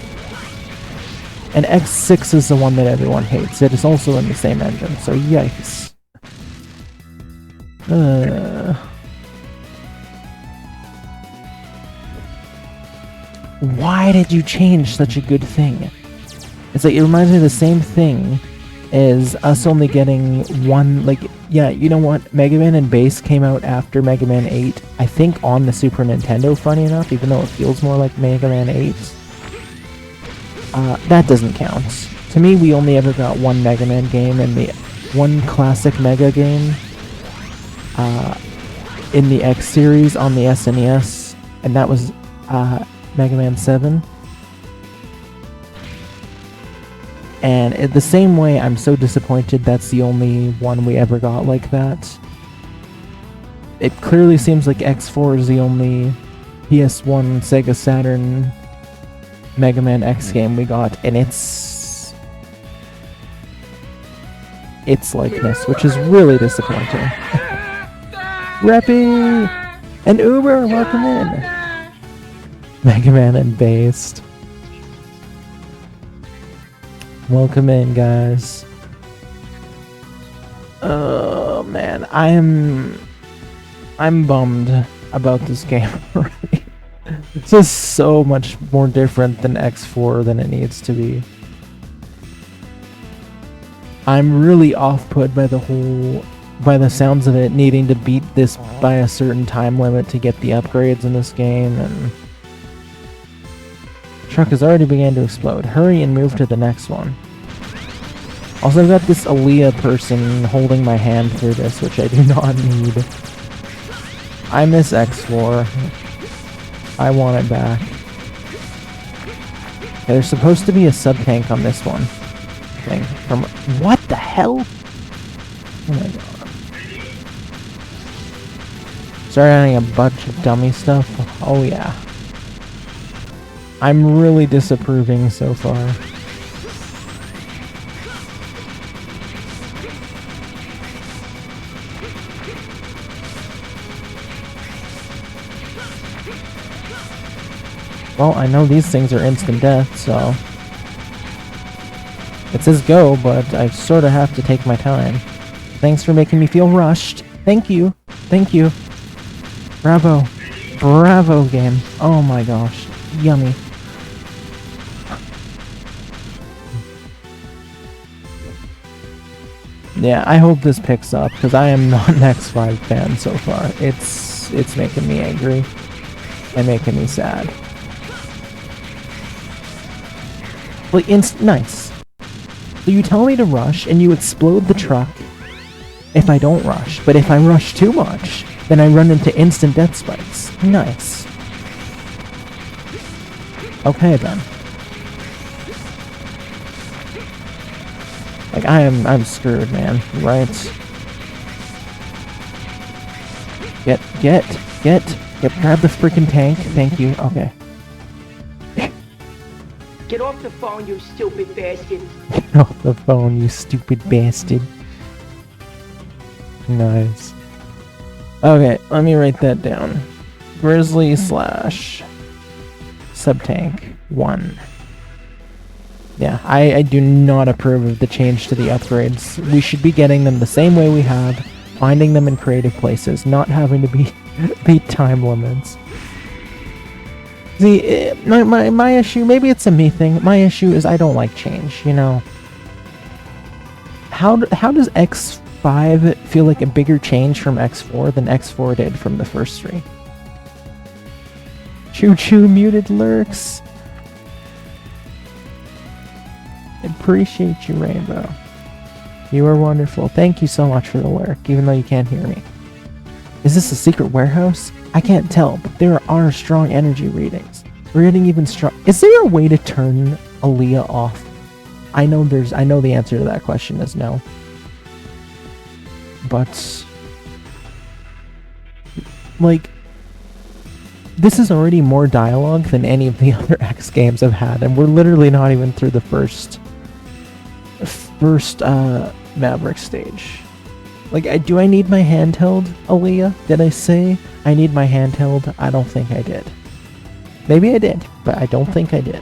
[SPEAKER 1] And X6 is the one that everyone hates. It is also in the same engine, so yikes. Why did you change such a good thing? It's like, it reminds me of the same thing as us only getting one, like, yeah, you know what? Mega Man and Bass came out after Mega Man 8, I think on the Super Nintendo, funny enough, even though it feels more like Mega Man 8. That doesn't count. To me, we only ever got one Mega Man game, and the one classic Mega game in the X series on the SNES, and that was Mega Man 7. And in the same way, I'm so disappointed that's the only one we ever got like that. It clearly seems like X4 is the only PS1 Sega Saturn Mega Man X game we got, and it's likeness, which is really disappointing. Reppy! And Uber, welcome in! Mega Man and Based. Welcome in, guys. Oh man, I'm bummed about this game already. This is so much more different than X4 than it needs to be. I'm really off-put by by the sounds of it needing to beat this by a certain time limit to get the upgrades in this game, and truck has already began to explode. Hurry and move to the next one. Also, I've got this Alia person holding my hand through this, which I do not need. I miss X4. I want it back. Okay, there's supposed to be a sub-tank on this one. Thing. From what the hell? Oh my god. Started adding a bunch of dummy stuff. Oh yeah. I'm really disapproving so far. Well, I know these things are instant death, so it says go, but I sort of have to take my time. Thanks for making me feel rushed. Thank you. Thank you. Bravo. Bravo, game. Oh my gosh. Yummy. Yeah, I hope this picks up, because I am not an X5 fan so far. It's making me angry. And making me sad. Like, nice. So you tell me to rush, and you explode the truck if I don't rush. But if I rush too much, then I run into instant death spikes. Nice. Okay, then. Like, I'm screwed, man. Right? Grab the freaking tank. Thank you. Okay.
[SPEAKER 4] Get off the phone, you stupid bastard.
[SPEAKER 1] Get off the phone, you stupid bastard. Nice. Okay, let me write that down. Grizzly Slash Sub-Tank 1. Yeah, I do not approve of the change to the upgrades. We should be getting them the same way we have, finding them in creative places, not having to beat time limits. See, my issue, maybe it's a me thing, my issue is I don't like change, you know? How does X5 feel like a bigger change from X4 than X4 did from the first three? Choo-choo muted lurks. Appreciate you, Rainbow. You are wonderful. Thank you so much for the lurk, even though you can't hear me. Is this a secret warehouse? I can't tell, but there are strong energy readings. We're getting even strong. Is there a way to turn Alia off? I know the answer to that question is no. But like, this is already more dialogue than any of the other X games I've had, and we're literally not even through the first Maverick stage. Like, do I need my handheld, Alia? Did I say I need my handheld? I don't think I did. Maybe I did, but I don't think I did.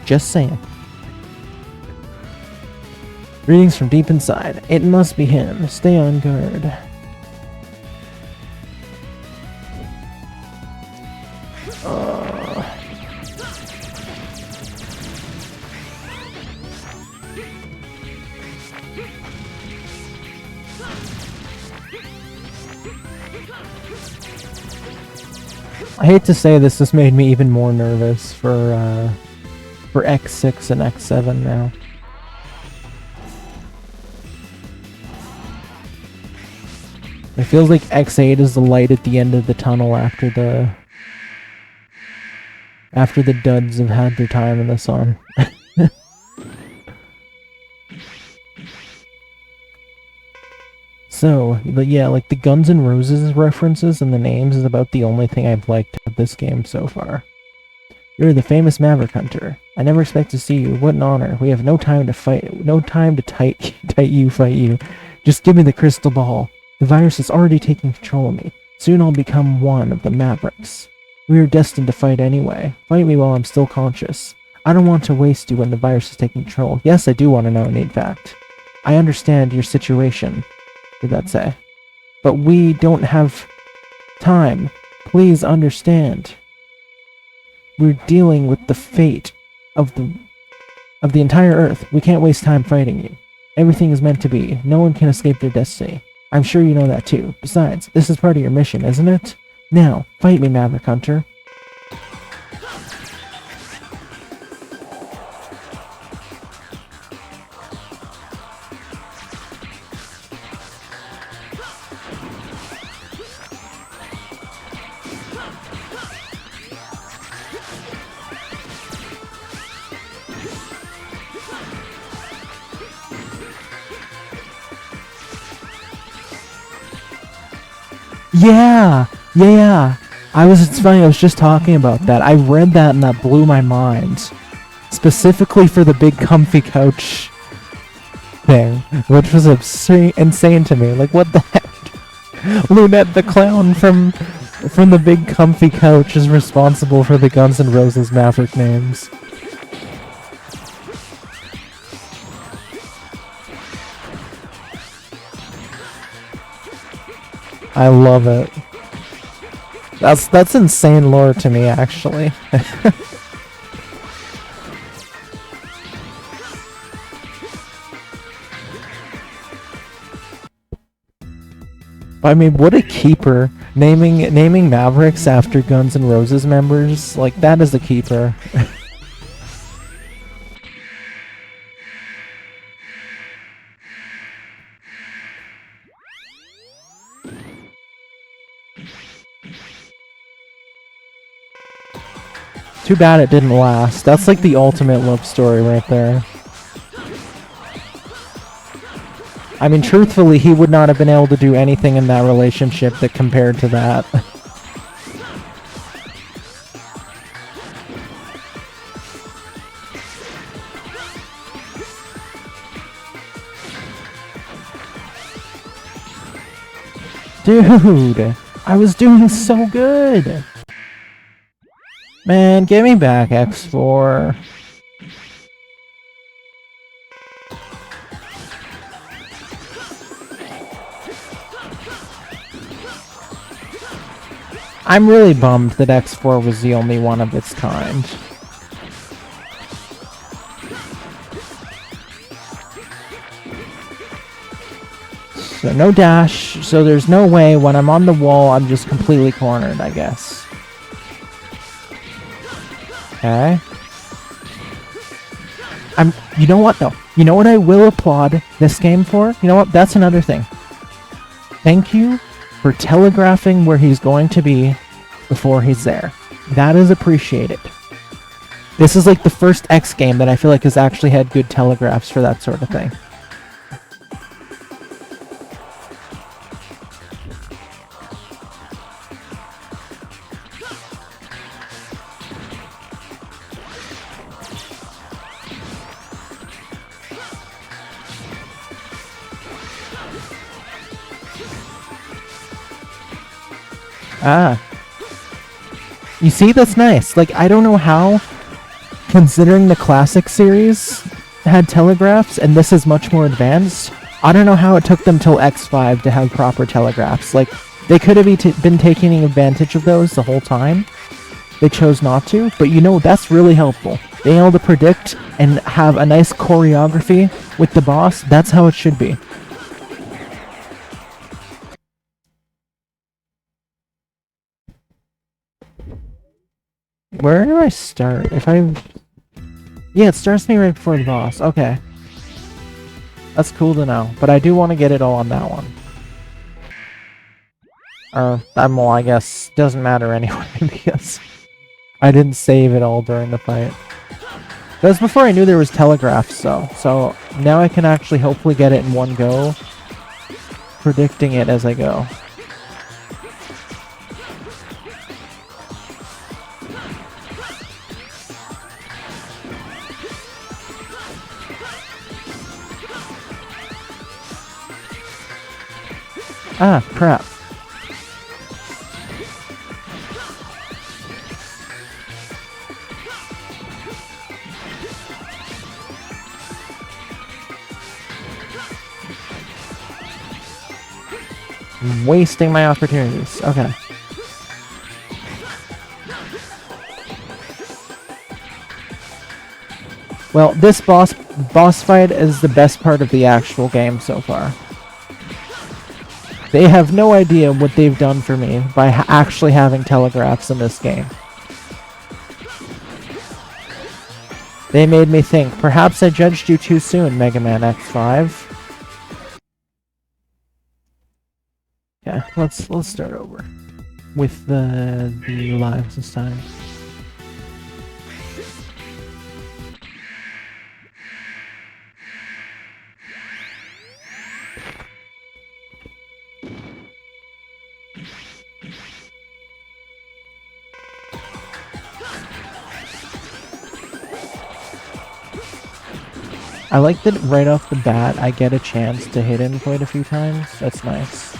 [SPEAKER 1] Just saying. Greetings from deep inside. It must be him. Stay on guard. I hate to say this, this made me even more nervous for X6 and X7 now. It feels like X8 is the light at the end of the tunnel after the duds have had their time in the sun. So, but yeah, like the Guns N' Roses references and the names is about the only thing I've liked of this game so far. You're the famous Maverick Hunter. I never expect to see you. What an honor. We have no time to fight. No time to fight you. Just give me the crystal ball. The virus is already taking control of me. Soon I'll become one of the Mavericks. We are destined to fight anyway. Fight me while I'm still conscious. I don't want to waste you when the virus is taking control. Yes, I do want to know, in fact. I understand your situation, did that say. But we don't have time. Please understand. We're dealing with the fate of the entire Earth. We can't waste time fighting you. Everything is meant to be. No one can escape their destiny. I'm sure you know that too. Besides, this is part of your mission, isn't it? Now, fight me, Maverick Hunter. Yeah. It's funny, I was just talking about that. I read that and that blew my mind. Specifically for the big comfy couch thing, which was insane to me. Like, what the heck? Lunette the clown from the big comfy couch is responsible for the Guns N' Roses Maverick names. I love it. That's insane lore to me, actually. I mean, what a keeper. Naming Mavericks after Guns N' Roses members, like, that is a keeper. Too bad it didn't last. That's like the ultimate love story right there. I mean, truthfully, he would not have been able to do anything in that relationship that compared to that. Dude, I was doing so good. Man, give me back X4. I'm really bummed that X4 was the only one of its kind. So no dash, so there's no way when I'm on the wall I'm just completely cornered, I guess. Okay. You know what though? You know what I will applaud this game for? You know what? That's another thing. Thank you for telegraphing where he's going to be before he's there. That is appreciated. This is like the first X game that I feel like has actually had good telegraphs for that sort of thing. Ah. You see, that's nice. Like, I don't know how, considering the classic series had telegraphs, and this is much more advanced, I don't know how it took them till X5 to have proper telegraphs. Like, they could have been taking advantage of those the whole time. They chose not to, but you know, that's really helpful. Being able to predict and have a nice choreography with the boss, that's how it should be. Where do I start? Yeah, it starts me right before the boss. Okay. That's cool to know. But I do want to get it all on that one. Well, I guess doesn't matter anyway, because I didn't save it all during the fight. That was before I knew there was telegraphs, though. So now I can actually hopefully get it in one go, predicting it as I go. Ah, crap. I'm wasting my opportunities. Okay. Well, this boss fight is the best part of the actual game so far. They have no idea what they've done for me by actually having telegraphs in this game. They made me think, perhaps I judged you too soon, Mega Man X5. Yeah, let's start over with the lives this time. I like that right off the bat I get a chance to hit him quite a few times. That's nice.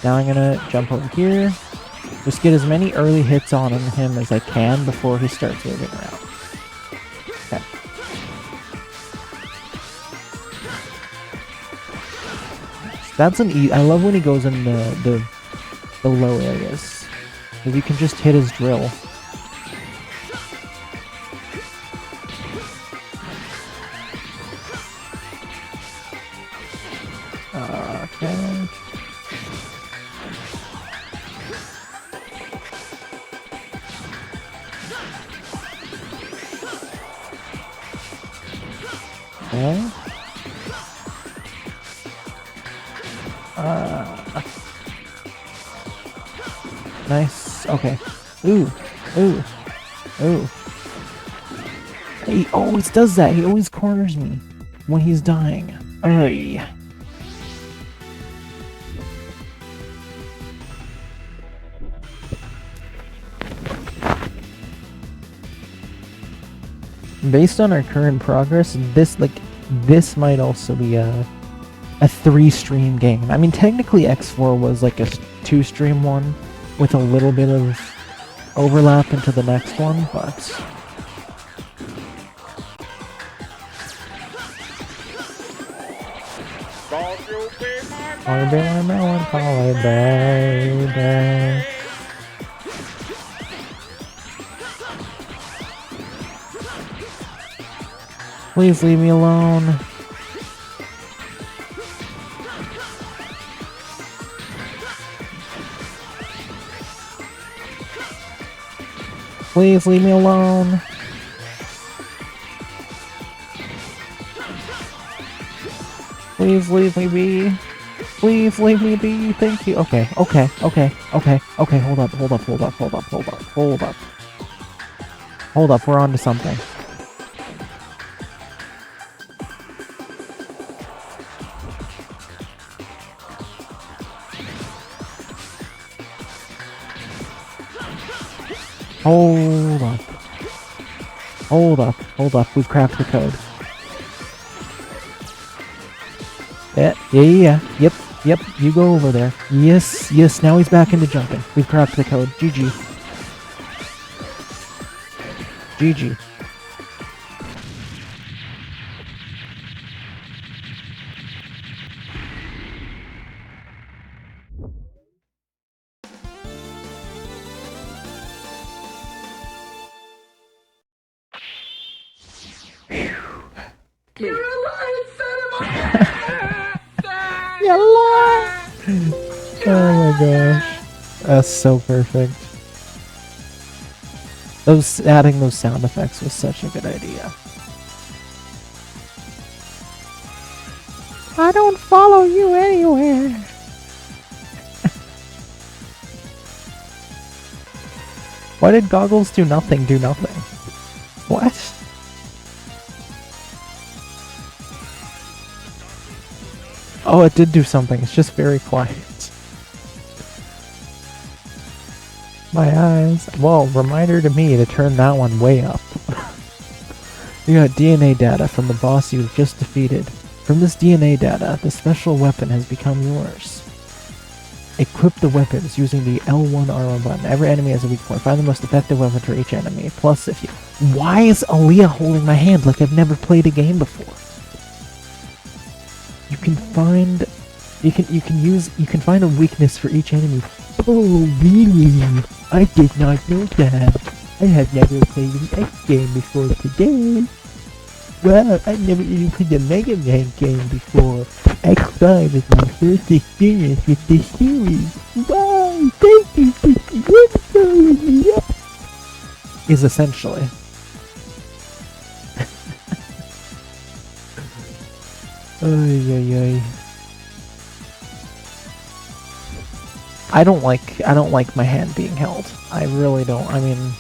[SPEAKER 1] Now I'm gonna jump over here. Just get as many early hits on him as I can before he starts moving around. Okay. That's an I love when he goes in the low areas. Because you can just hit his drill. Okay. Okay. Nice. Okay. Ooh. Ooh. Ooh. He always does that. He always corners me when he's dying. Ay. Based on our current progress, this might also be a 3-stream game. I mean, technically X4 was like a 2-stream one with a little bit of overlap into the next one, but I'll be my melancholy baby. Please leave me alone. Please leave me alone. Please leave me be. Please leave me be. Thank you. Okay. Hold up. We're on to something. Hold up. We've cracked the code. Yeah. Yep. You go over there. Yes. Now he's back into jumping. We've cracked the code. GG.
[SPEAKER 4] You're alive, son of
[SPEAKER 1] You're alive! Oh my gosh. That's so perfect. Adding those sound effects was such a good idea. I don't follow you anywhere. Why did Goggles do nothing? What? Oh, it did do something. It's just very quiet. My eyes. Well, reminder to me to turn that one way up. You got DNA data from the boss you've just defeated. From this DNA data, the special weapon has become yours. Equip the weapons using the L1 armor button. Every enemy has a weak point. Find the most effective weapon for each enemy. Plus, if you... Why is Alia holding my hand like I've never played a game before? You can find You can find a weakness for each enemy. Oh, really? I did not know that. I have never played an X game before today. Wow, I've never even played a Mega Man game before. X5 is my first experience with this series. Wow, thank you for showing me up. Is essentially. Ay, ay, ay. I don't like my hand being held. I really don't. I mean,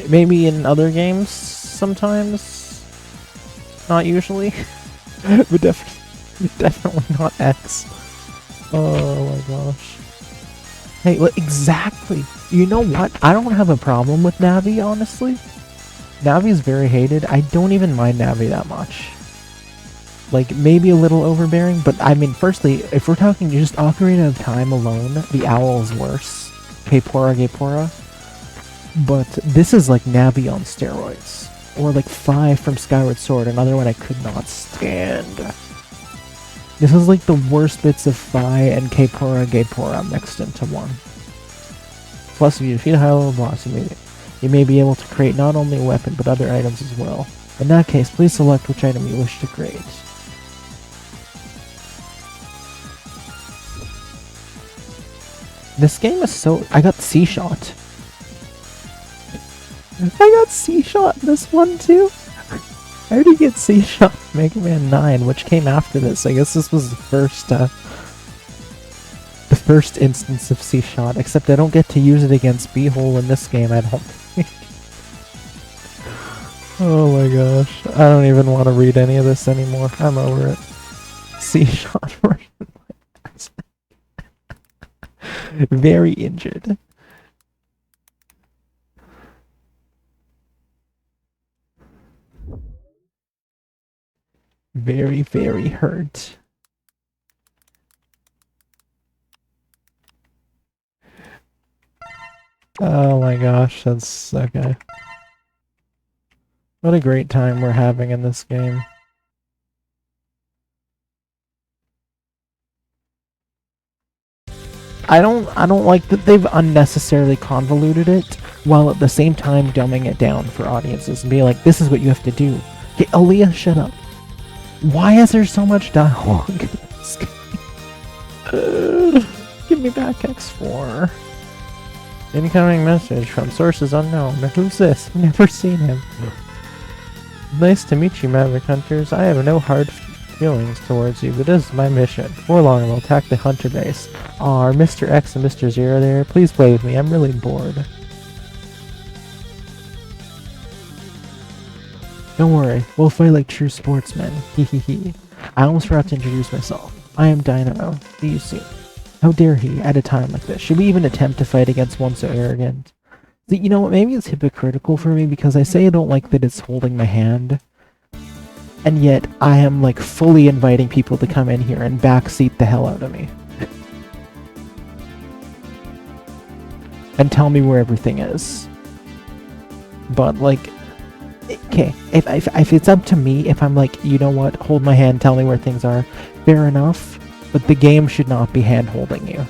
[SPEAKER 1] maybe in other games sometimes, not usually, but definitely not X. Oh my gosh. Hey, exactly. You know what? I don't have a problem with Navi, honestly. Navi is very hated. I don't even mind Navi that much. Like, maybe a little overbearing, but I mean, firstly, if we're talking just Ocarina of Time alone, the owl is worse. Gepora. But this is like Navi on steroids. Or like 5 from Skyward Sword, another one I could not stand. This is like the worst bits of Phi and Gepora mixed into one. Plus, if you defeat a high-level boss, you may be able to create not only a weapon, but other items as well. In that case, please select which item you wish to create. This game is so... I got C-shot. I got C-shot in this one too? How did you get C-shot in Mega Man 9, which came after this? I guess this was the first instance of C-shot, except I don't get to use it against B-hole in this game, I don't think. Oh my gosh. I don't even want to read any of this anymore. I'm over it. C-shot version. Very injured. Very, very hurt. Oh my gosh, that's okay. What a great time we're having in this game. I don't like that they've unnecessarily convoluted it, while at the same time dumbing it down for audiences and being like, this is what you have to do. Hey, Alia, shut up. Why is there so much dialogue in this game? Give me back X4. Incoming message from sources unknown. Who's this? Never seen him. Nice to meet you, Maverick Hunters. I have no hard feelings towards you, but this is my mission. Before long, we'll attack the Hunter base. Aw, are Mr. X and Mr. Zero there? Please play with me. I'm really bored. Don't worry. We'll fight like true sportsmen. Hehehe. I almost forgot to introduce myself. I am Dynamo. See you soon. How dare he, at a time like this? Should we even attempt to fight against one so arrogant? See, you know what? Maybe it's hypocritical for me because I say I don't like that it's holding my hand. And yet, I am like fully inviting people to come in here and backseat the hell out of me. And tell me where everything is. But like, okay, if it's up to me, if I'm like, you know what, hold my hand, tell me where things are, fair enough. But the game should not be hand-holding you.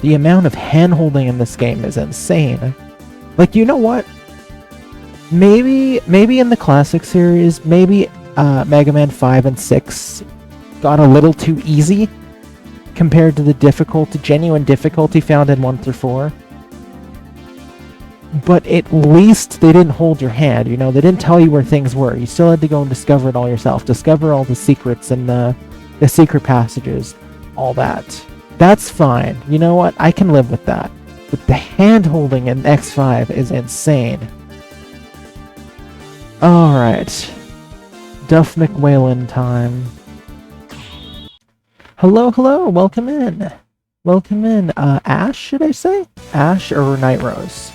[SPEAKER 1] The amount of hand-holding in this game is insane. Like, you know what? Maybe in the classic series, maybe Mega Man 5 and 6 got a little too easy compared to the genuine difficulty found in 1 through 4. But at least they didn't hold your hand, you know? They didn't tell you where things were. You still had to go and discover it all yourself. Discover all the secrets and the secret passages. All that. That's fine. You know what? I can live with that. But the hand-holding in X5 is insane. Alright. Duff McWhalen time. Hello, hello, welcome in. Welcome in. Ash, should I say? Ash or Night Rose?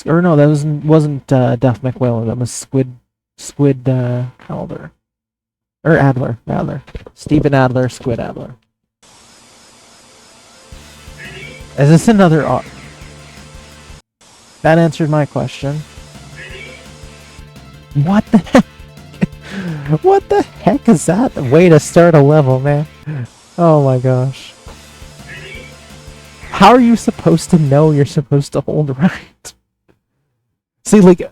[SPEAKER 1] Or no, that wasn't Duff McWhalen, that was Squid Adler. Or Adler. Stephen Adler, Squid Adler. Is this another... That answered my question. What the heck? What the heck is that? Way to start a level, man. Oh my gosh. How are you supposed to know you're supposed to hold right? See, like,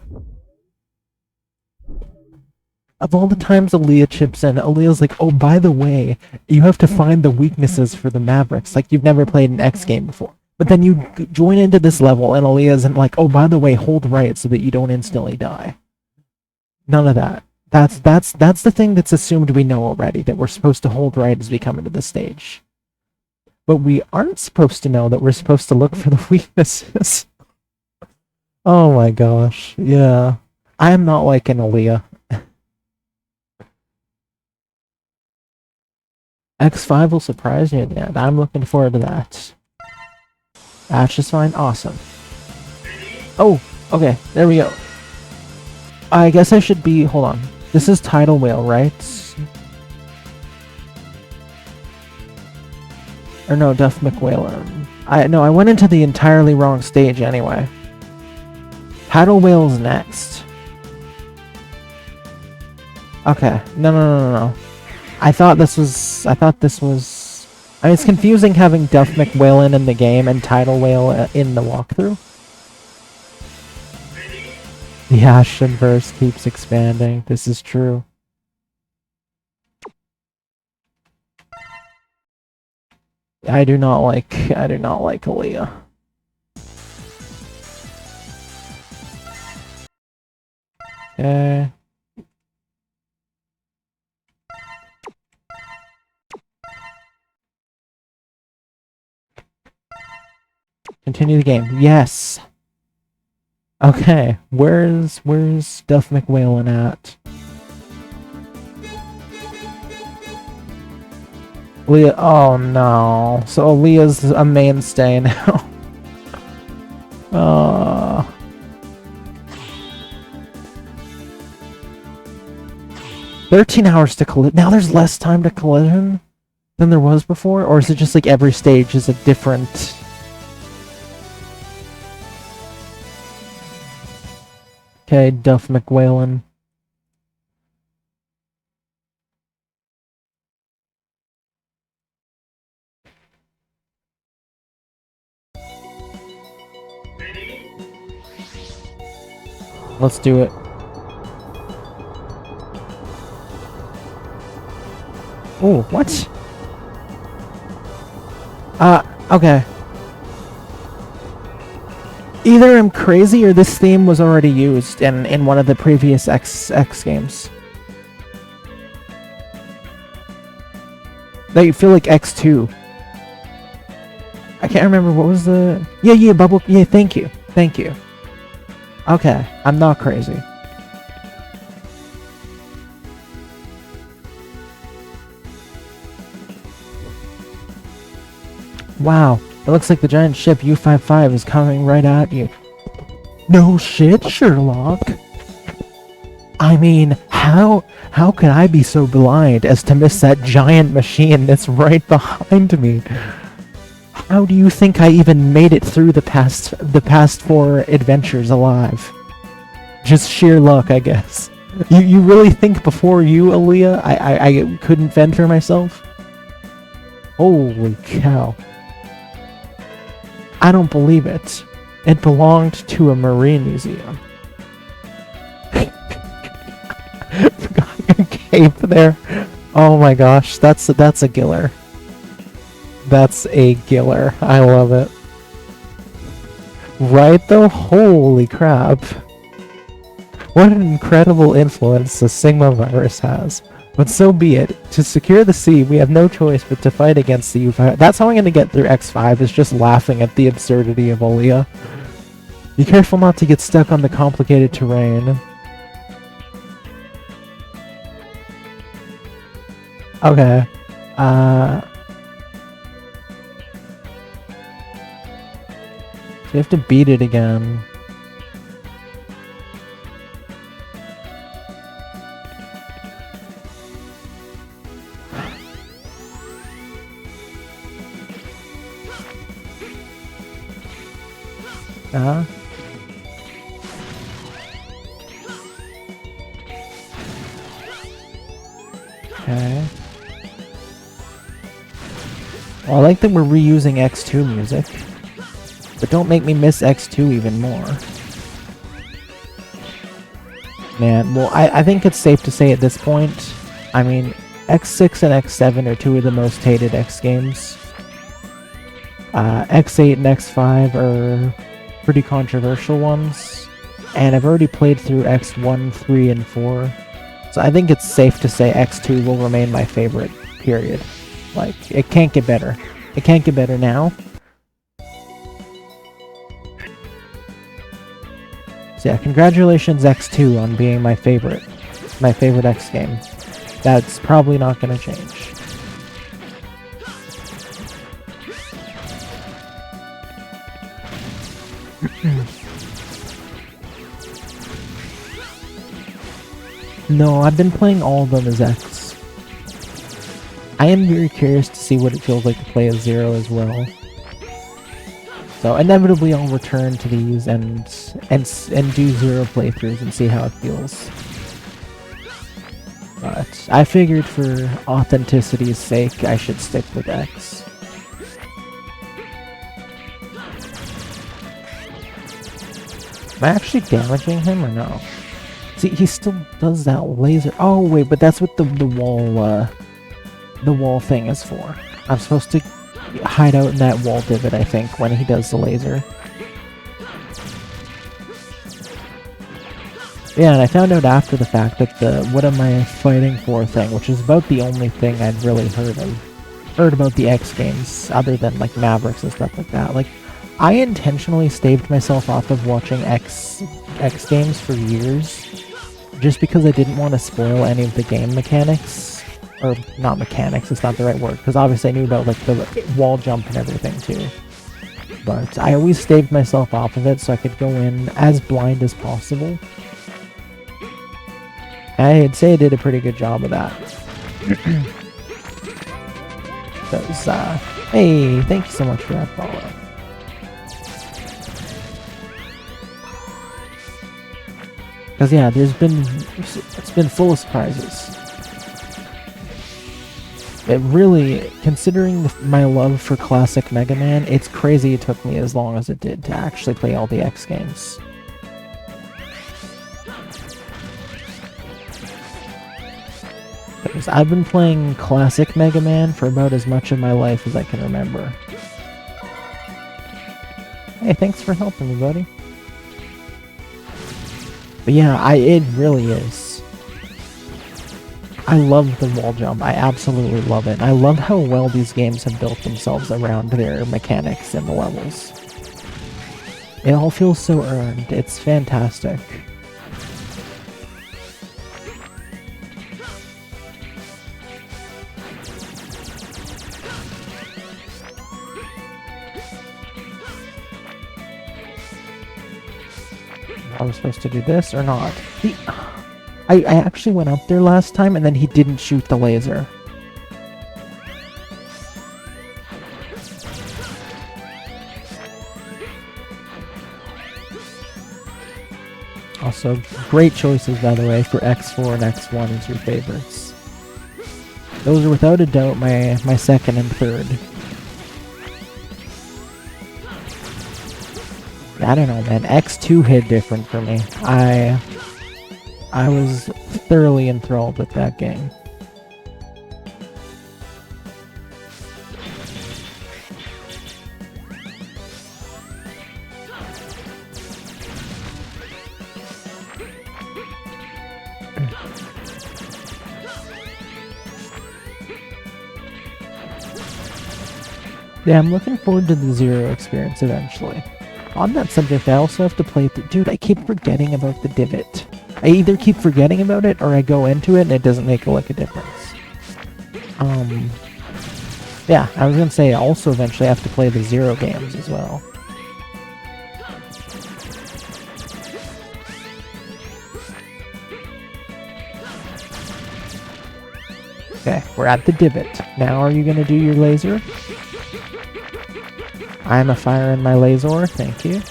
[SPEAKER 1] of all the times Alia chips in, Alia's like, oh, by the way, you have to find the weaknesses for the Mavericks. Like, you've never played an X game before. But then you join into this level, and Alia's like, oh, by the way, hold right so that you don't instantly die. None of that. That's the thing that's assumed we know already, that we're supposed to hold right as we come into the stage. But we aren't supposed to know that we're supposed to look for the weaknesses. Oh my gosh, yeah. I am not like an Alia. X5 will surprise you at the end. I'm looking forward to that. That's just fine. Awesome. Oh, okay. There we go. I guess I should be... Hold on. This is Tidal Whale, right? Or no, Duff McWhalen. I went into the entirely wrong stage anyway. Tidal Whale's next. Okay. No. I thought this was... I mean, it's confusing having Duff McWhalen in the game and Tidal Whale in the walkthrough. The Ashen verse keeps expanding. This is true. I do not like Alia. Okay. Continue the game. Yes. Okay. Where's Duff McWhalen at? Alia. Oh no. So Alia's a mainstay now. 13 hours to collision. Now there's less time to collision than there was before? Or is it just like every stage is a different... Okay, Duff McWhalen. Let's do it. Oh, what? Okay. Either I'm crazy or this theme was already used in one of the previous X games. They feel like X2. I can't remember what was the... Yeah, bubble... Yeah, thank you. Okay, I'm not crazy. Wow, it looks like the giant ship U-55 is coming right at you. No shit, Sherlock. I mean, how could I be so blind as to miss that giant machine that's right behind me? How do you think I even made it through the past 4 adventures alive? Just sheer luck, I guess. You really think before you, Alia, I couldn't fend for myself? Holy cow. I don't believe it. It belonged to a marine museum. Cape there. Oh my gosh, that's a giller. That's a giller. I love it. Right though? Holy crap. What an incredible influence the Sigma virus has. But so be it. To secure the sea, we have no choice but to fight against the U-5. That's how I'm going to get through X5, is just laughing at the absurdity of Alia. Be careful not to get stuck on the complicated terrain. Okay. So you have to beat it again. Okay. Well, I like that we're reusing X2 music. But don't make me miss X2 even more. Man, well, I think it's safe to say at this point, I mean, X6 and X7 are two of the most hated X games. X8 and X5 are pretty controversial ones. And I've already played through X1, 3, and 4. So I think it's safe to say X2 will remain my favorite, period. Like, it can't get better. It can't get better now. So yeah, congratulations X2 on being my favorite X game. That's probably not gonna change. No, I've been playing all of them as X. I am very curious to see what it feels like to play as Zero as well. So inevitably I'll return to these and do Zero playthroughs and see how it feels. But I figured for authenticity's sake I should stick with X. Am I actually damaging him or no? See, he still does that laser. Oh wait, but that's what the wall thing is for. I'm supposed to hide out in that wall divot, I think, when he does the laser. Yeah, and I found out after the fact that the "what am I fighting for" thing, which is about the only thing I'd really heard about the X games, other than like Mavericks and stuff like that. Like, I intentionally staved myself off of watching X games for years, just because I didn't want to spoil any of the game mechanics. Or, not mechanics, it's not the right word, because obviously I knew about like the wall jump and everything too. But I always staved myself off of it so I could go in as blind as possible. I'd say I did a pretty good job of that. Because, hey, thank you so much for that follow. Because yeah, it's been full of surprises. It really, considering my love for classic Mega Man, it's crazy it took me as long as it did to actually play all the X games. Because I've been playing classic Mega Man for about as much of my life as I can remember. Hey, thanks for helping me, buddy. But yeah, it really is. I love the wall jump. I absolutely love it. I love how well these games have built themselves around their mechanics and the levels. It all feels so earned. It's fantastic. I was supposed to do this or not? I actually went up there last time and then he didn't shoot the laser. Also, great choices by the way for X4 and X1 as your favorites. Those are without a doubt my second and third. I don't know, man. X2 hit different for me. I was thoroughly enthralled with that game. Yeah, I'm looking forward to the Zero experience eventually. On that subject, I also have to play... Dude, I keep forgetting about the divot. I either keep forgetting about it, or I go into it and it doesn't make a difference. Yeah, I was gonna say, I also eventually have to play the Zero games as well. Okay, we're at the divot. Now are you gonna do your laser? I'm a fire in my laser, thank you.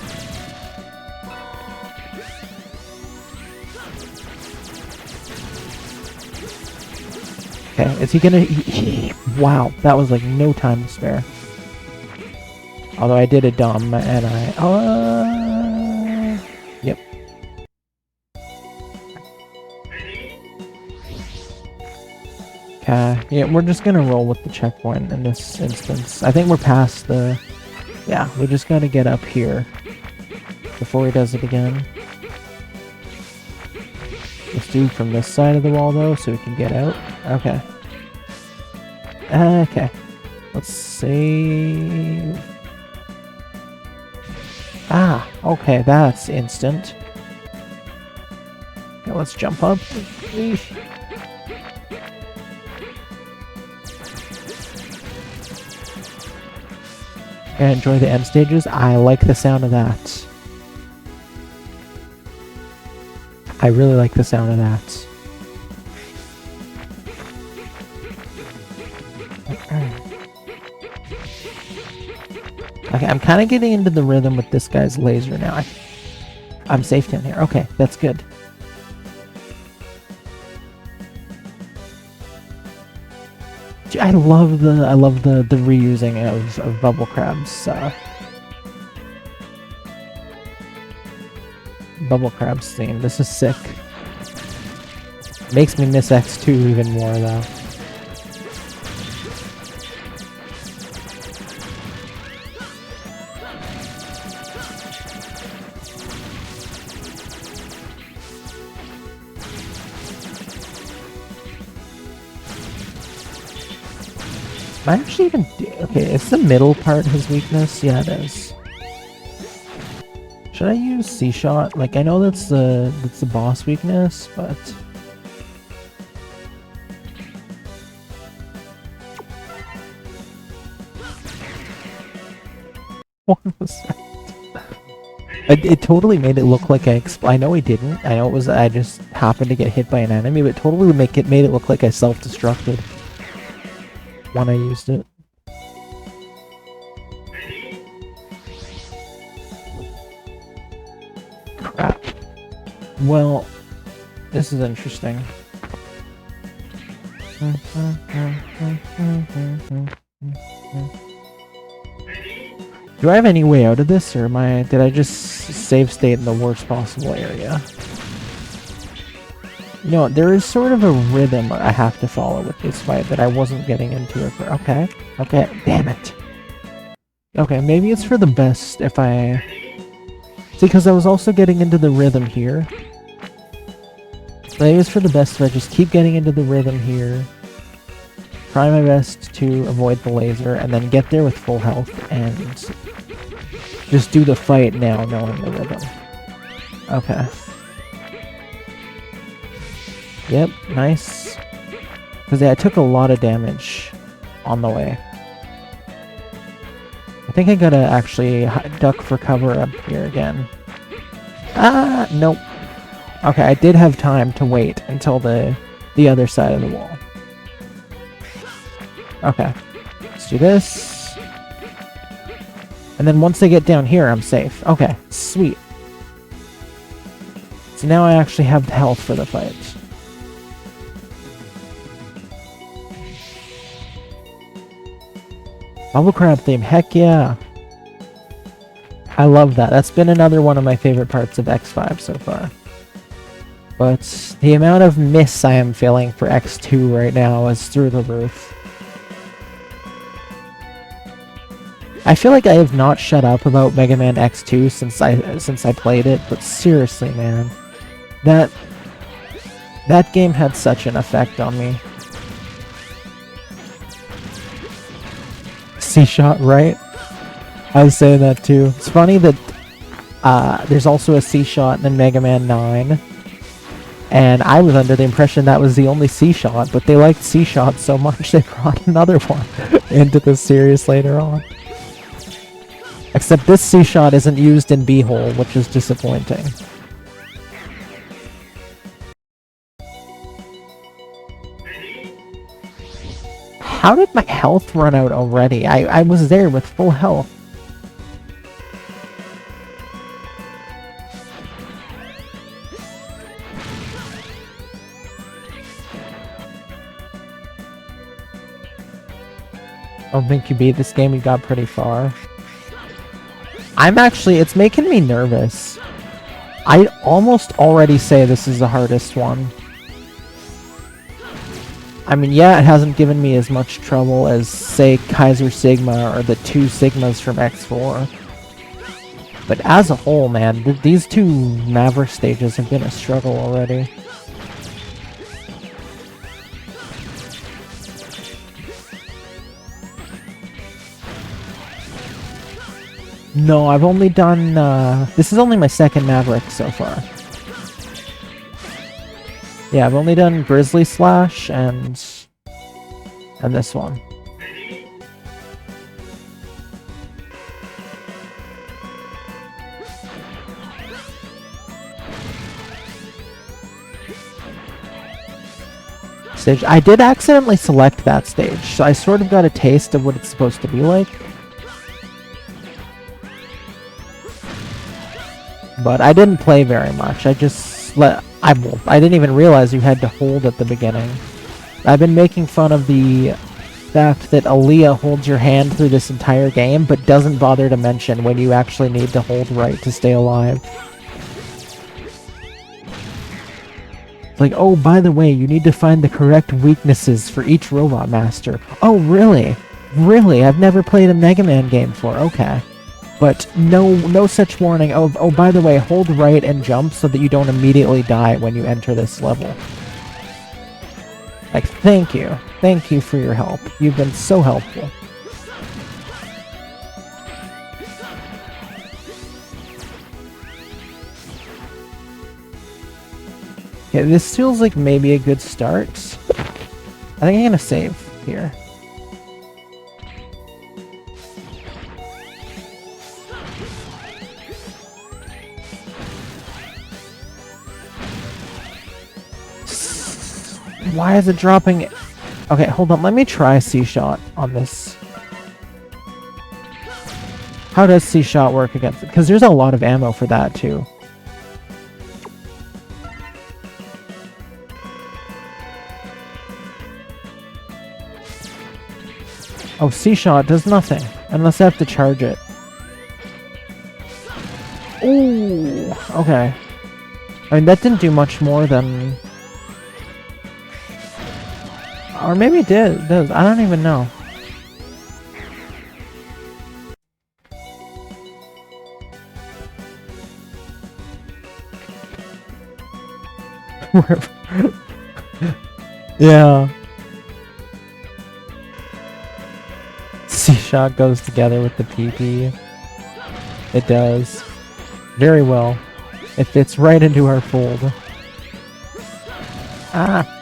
[SPEAKER 1] Okay, is he gonna... Wow, that was like no time to spare. Although I did a dumb and I... Yep. Okay, yeah, we're just gonna roll with the checkpoint in this instance. I think we're past the... Yeah, we just gotta get up here before he does it again. Let's do from this side of the wall though, so we can get out. Okay. Okay. Let's save... Ah, okay, that's instant. Okay, let's jump up. Eesh. And enjoy the end stages. I like the sound of that. I really like the sound of that. Okay, I'm kind of getting into the rhythm with this guy's laser now. I'm safe down here. Okay, that's good. I love the reusing of Bubble Crab's Bubble Crab's theme. This is sick. Makes me miss X2 even more though. Might actually even do... Okay, is the middle part his weakness? Yeah, it is. Should I use C-Shot? Like, I know that's the boss weakness, but... What was that? It totally made it look like I know he didn't. I know it was... I just happened to get hit by an enemy, but it totally made it look like I self-destructed when I used it. Crap. Well, this is interesting. Do I have any way out of this, or did I just save state in the worst possible area? You know, there is sort of a rhythm I have to follow with this fight that I wasn't getting into it for. Okay. Okay. Damn it. Okay, maybe it's for the best if I... See, because I was also getting into the rhythm here. Maybe it's for the best if I just keep getting into the rhythm here. Try my best to avoid the laser, and then get there with full health, and just do the fight now knowing the rhythm. Okay. Yep, nice. Because yeah, I took a lot of damage on the way. I think I gotta actually duck for cover up here again. Ah, nope. Okay, I did have time to wait until the other side of the wall. Okay, let's do this. And then once they get down here, I'm safe. Okay, sweet. So now I actually have the health for the fight. Bubble Crab theme, heck yeah! I love that. That's been another one of my favorite parts of X5 so far. But the amount of miss I am feeling for X2 right now is through the roof. I feel like I have not shut up about Mega Man X2 since I played it, but seriously, man, that game had such an effect on me. C-Shot, right? I was saying that too. It's funny that there's also a C-Shot in Mega Man 9, and I was under the impression that was the only C-Shot, but they liked C-Shot so much they brought another one into the series later on. Except this C-Shot isn't used in B-Hole, which is disappointing. How did my health run out already? I was there with full health. I don't think you beat this game, you got pretty far. It's making me nervous. I'd almost already say this is the hardest one. I mean, yeah, it hasn't given me as much trouble as, say, Kaiser Sigma or the 2 Sigmas from X4. But as a whole, man, these 2 Maverick stages have been a struggle already. No, I've only done, this is only my 2nd Maverick so far. Yeah, I've only done Grizzly Slash and this one. Stage. I did accidentally select that stage, so I sort of got a taste of what it's supposed to be like. But I didn't play very much. I just I didn't even realize you had to hold at the beginning. I've been making fun of the fact that Alia holds your hand through this entire game, but doesn't bother to mention when you actually need to hold right to stay alive. It's like, oh, by the way, you need to find the correct weaknesses for each Robot Master. Oh, really? Really? I've never played a Mega Man game before. Okay. But no such warning. Oh, by the way, hold right and jump so that you don't immediately die when you enter this level. Like, thank you. Thank you for your help. You've been so helpful. Okay, this feels like maybe a good start. I think I'm gonna save here. Why is it dropping it? Okay, hold on. Let me try C-Shot on this. How does C-Shot work against it? Because there's a lot of ammo for that, too. Oh, C-Shot does nothing. Unless I have to charge it. Ooh, okay. I mean, that didn't do much more than... Or maybe it did. Does. I don't even know. Yeah. C-Shot goes together with the PP. It does. Very well. It fits right into our fold. Ah!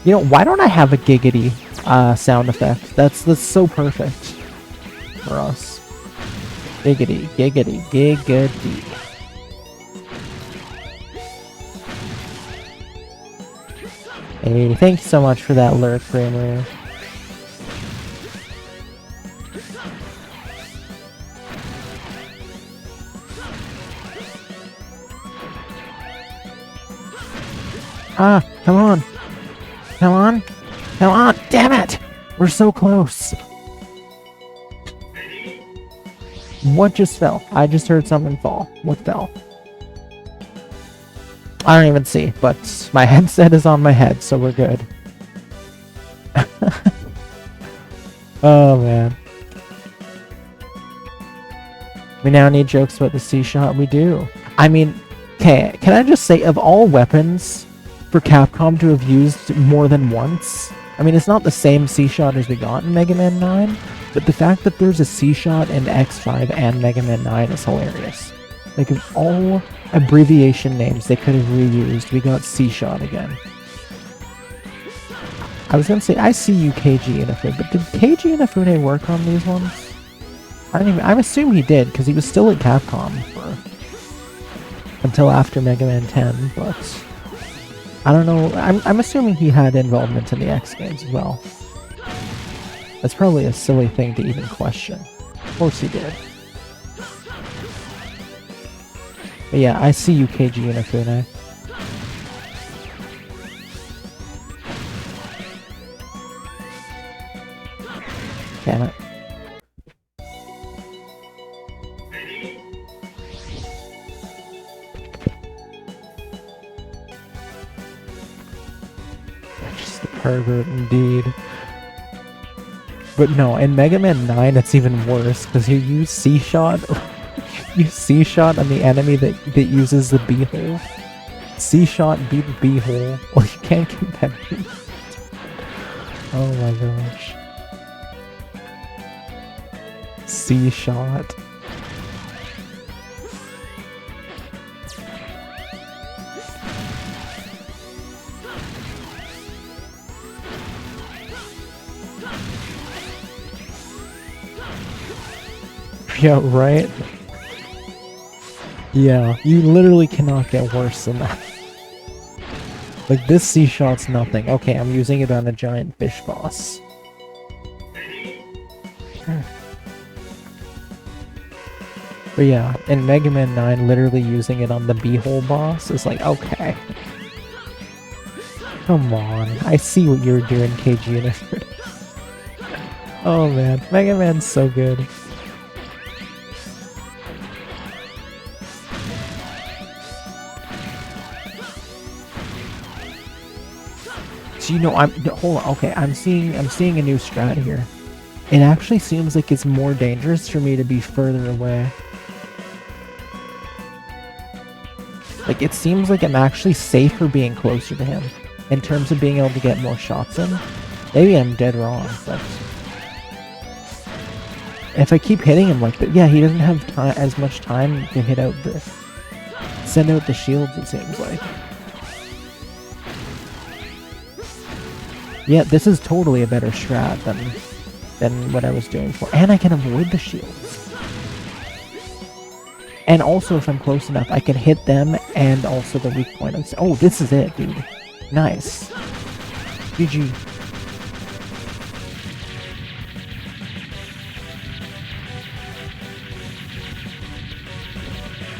[SPEAKER 1] You know, why don't I have a giggity sound effect? That's so perfect for us. Giggity, giggity, giggity. Hey, thank you so much for that lurk, Kramer. Ah, come on. Come on. Come on. Damn it. We're so close. What just fell? I just heard something fall. What fell? I don't even see, but my headset is on my head, so we're good. Oh, man. We now need jokes about the C-Shot. We do. I mean, okay, can I just say, of all weapons for Capcom to have used more than once, I mean, it's not the same C-Shot as we got in Mega Man 9, but the fact that there's a C-Shot in X5 and Mega Man 9 is hilarious. Like, of all abbreviation names they could have reused, we got C-Shot again. I was gonna say, I see you, KG Inafune, but did KG Inafune work on these ones? I assume he did, because he was still at Capcom until after Mega Man 10, but... I don't know, I'm assuming he had involvement in the X games as well. That's probably a silly thing to even question. Of course he did. But yeah, I see you, KG Inafune. Pervert indeed. But no, in Mega Man 9 it's even worse, because you use C-Shot. You C-Shot on the enemy that uses the B-hole. C-Shot beat B-hole. Well, you can't compare it. Oh my gosh. C-Shot. Yeah, right? Yeah, you literally cannot get worse than that. Like, this C-Shot's nothing. Okay, I'm using it on a giant fish boss. But yeah, in Mega Man 9, literally using it on the B-hole boss is like, okay. Come on, I see what you're doing, KG Universe. Oh man, Mega Man's so good. So, you know, hold on, okay, I'm seeing a new strat here. It actually seems like it's more dangerous for me to be further away. Like, it seems like I'm actually safer being closer to him in terms of being able to get more shots in. Maybe I'm dead wrong, but if I keep hitting him like that, yeah, he doesn't have as much time to send out the shields, it seems like. Yeah, this is totally a better strat than what I was doing before. And I can avoid the shields. And also, if I'm close enough, I can hit them and also the weak point. Oh, this is it, dude. Nice. GG.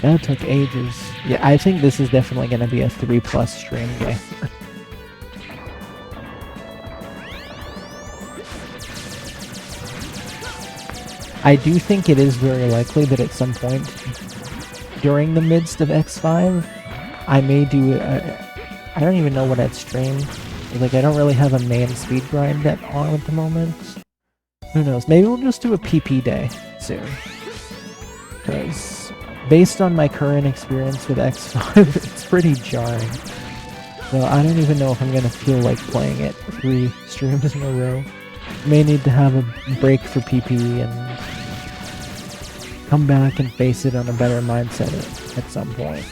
[SPEAKER 1] That took ages. Yeah, I think this is definitely going to be a 3+ stream game. I do think it is very likely that at some point during the midst of X5, I may do I don't even know what I'd stream. Like, I don't really have a main speed grind on at the moment. Who knows? Maybe we'll just do a PP day soon. Because based on my current experience with X5, it's pretty jarring. So I don't even know if I'm gonna feel like playing it 3 streams in a row. May need to have a break for PP and come back and face it on a better mindset at some point.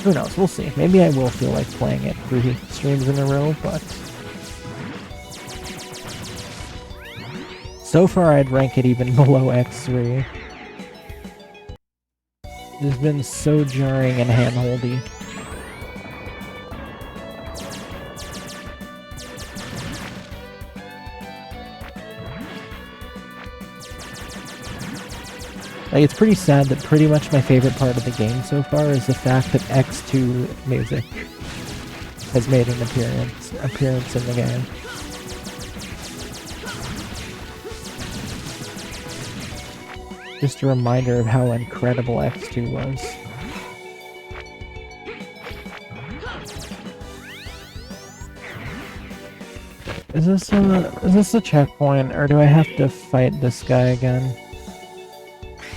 [SPEAKER 1] Who knows? We'll see. Maybe I will feel like playing it 3 streams in a row, but so far I'd rank it even below X3. It's been so jarring and handholdy. Like, it's pretty sad that pretty much my favorite part of the game so far is the fact that X2 music has made an appearance in the game. Just a reminder of how incredible X2 was. Is this a checkpoint, or do I have to fight this guy again?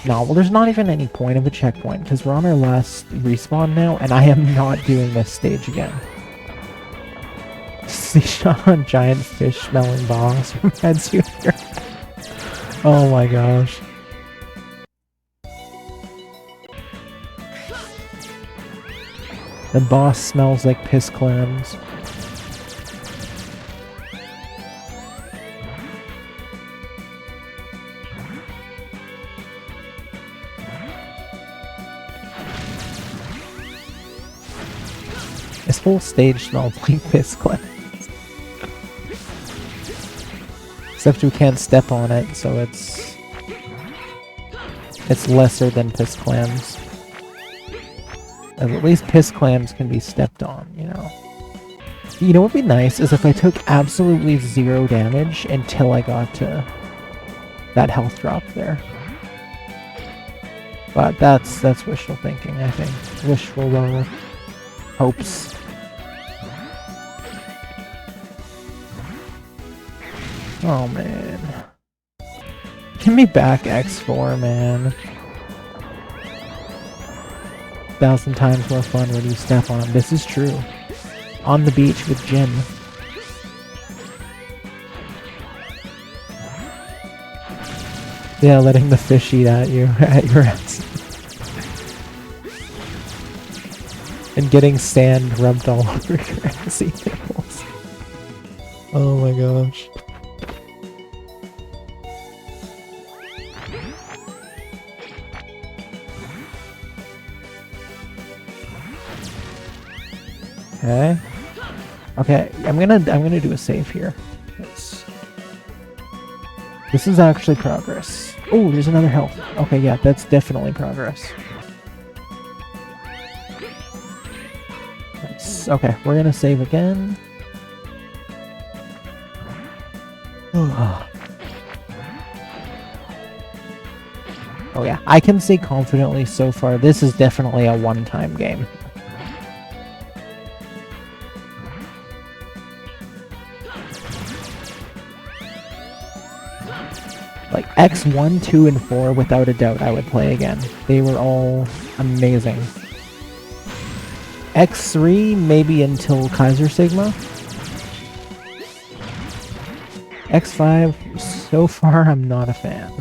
[SPEAKER 1] No, well, there's not even any point of a checkpoint, because we're on our last respawn now, and I am not doing this stage again. C-Shot giant fish smelling boss reminds you of your... Oh my gosh. The boss smells like piss clams. This whole stage smells like piss clams. Except we can't step on it, so it's lesser than piss clams. At least piss clams can be stepped on, you know. You know what would be nice is if I took absolutely 0 damage until I got to that health drop there. But that's wishful thinking, I think. Wishful hopes. Oh man. Give me back X4, man. 1,000 times more fun when you step on him. This is true. On the beach with Jin. Yeah, letting the fish eat at you, at your ass. And getting sand rubbed all over your assy nipples. Oh my gosh. Okay. Okay, I'm gonna do a save here. This is actually progress. Oh, there's another health. Okay, yeah, that's definitely progress. Okay, we're gonna save again. Oh yeah, I can say confidently so far, this is definitely a one-time game. Like, X1, 2, and 4, without a doubt, I would play again. They were all amazing. X3, maybe until Kaiser Sigma. X5, so far, I'm not a fan.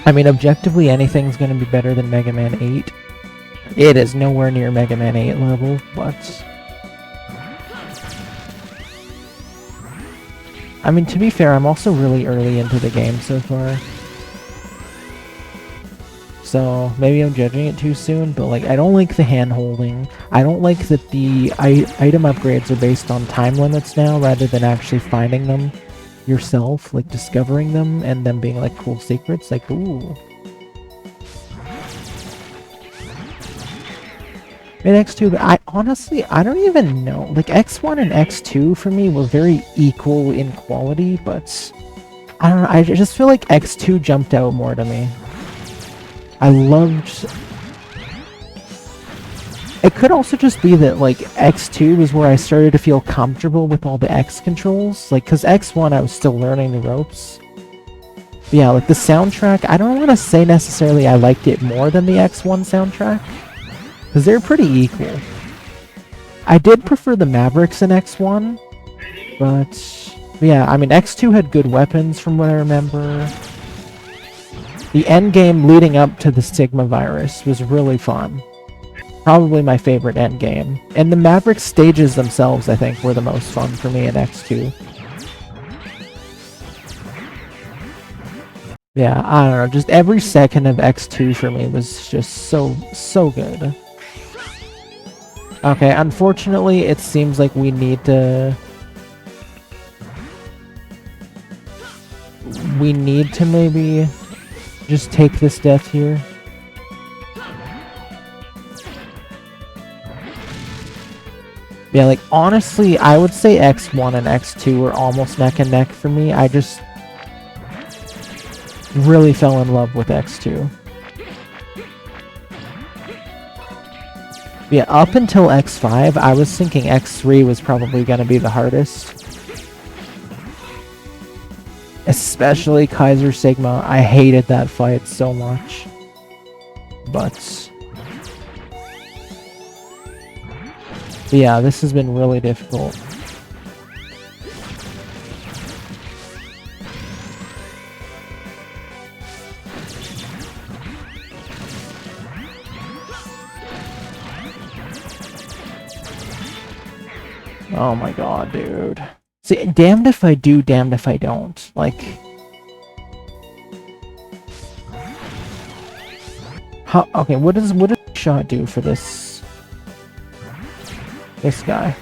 [SPEAKER 1] I mean, objectively, anything's gonna be better than Mega Man 8. It is nowhere near Mega Man 8 level, but... I mean, to be fair, I'm also really early into the game so far. So, maybe I'm judging it too soon, but like, I don't like the hand-holding. I don't like that the item upgrades are based on time limits now, rather than actually finding them yourself, like discovering them, and them being like cool secrets, like, ooh. In X2, I honestly, I don't even know. Like, X1 and X2 for me were very equal in quality, but I don't know, I just feel like X2 jumped out more to me. I loved... It could also just be that, like, X2 was where I started to feel comfortable with all the X controls. Like, because X1 I was still learning the ropes. But yeah, like, the soundtrack, I don't want to say necessarily I liked it more than the X1 soundtrack. Because they're pretty equal. I did prefer the Mavericks in X1, but yeah, I mean, X2 had good weapons from what I remember. The endgame leading up to the Sigma virus was really fun. Probably my favorite endgame. And the Mavericks stages themselves, I think, were the most fun for me in X2. Yeah, I don't know, just every second of X2 for me was just so good. Okay, unfortunately, it seems like we need to... We need to maybe just take this death here. Yeah, like, honestly, I would say X1 and X2 were almost neck and neck for me. I just really fell in love with X2. Yeah, up until X5, I was thinking X3 was probably going to be the hardest. Especially Kaiser Sigma. I hated that fight so much. But yeah, this has been really difficult. Oh my god, dude. See, damned if I do, damned if I don't. Like... How, okay, what does shot do for this guy?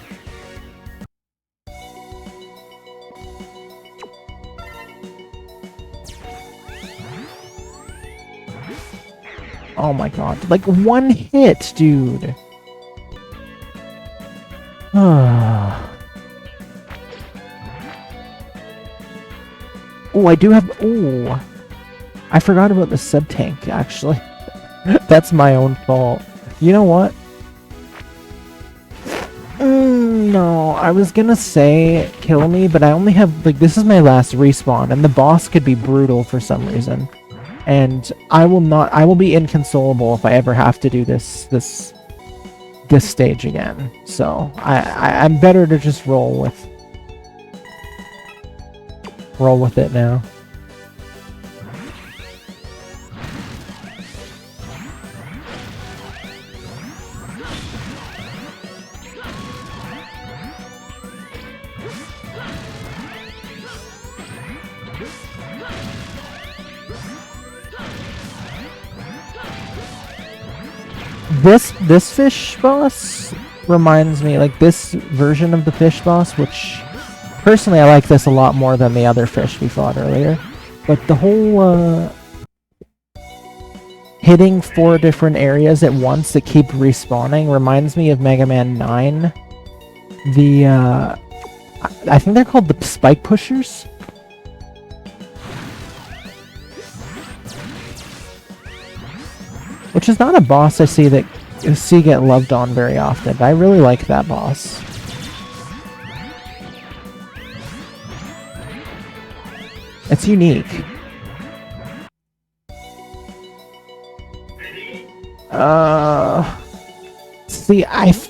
[SPEAKER 1] Oh my god, like one hit, dude. Oh, I do have... Oh, I forgot about the sub-tank, actually. That's my own fault. You know what? No, I was gonna say kill me, but I only have, like, this is my last respawn, and the boss could be brutal for some reason. And I will be inconsolable if I ever have to do this stage again. So I'm better to just roll with it now. This fish boss reminds me, like, this version of the fish boss, which personally I like this a lot more than the other fish we fought earlier. But the whole hitting 4 different areas at once that keep respawning reminds me of Mega Man 9. I think they're called the spike pushers. Which is not a boss I see get loved on very often, but I really like that boss. It's unique. See,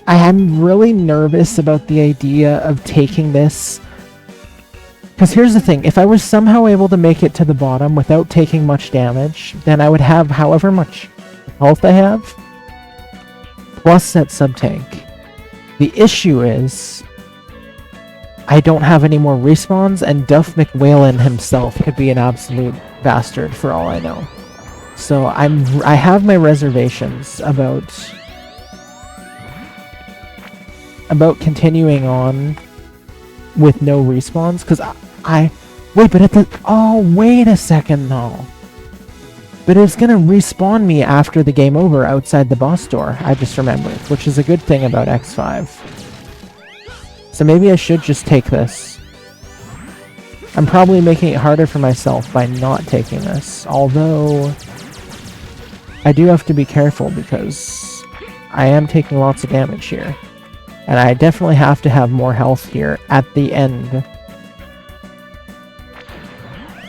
[SPEAKER 1] I'm really nervous about the idea of taking this. Because here's the thing, if I was somehow able to make it to the bottom without taking much damage, then I would have however much health I have, plus that sub-tank. The issue is, I don't have any more respawns, and Duff McWhalen himself could be an absolute bastard for all I know. So I have my reservations about continuing on with no respawns, because wait, but oh, wait a second though. But it's gonna respawn me after the game over outside the boss door, I just remembered, which is a good thing about X5. So maybe I should just take this. I'm probably making it harder for myself by not taking this, although I do have to be careful because I am taking lots of damage here. And I definitely have to have more health here at the end.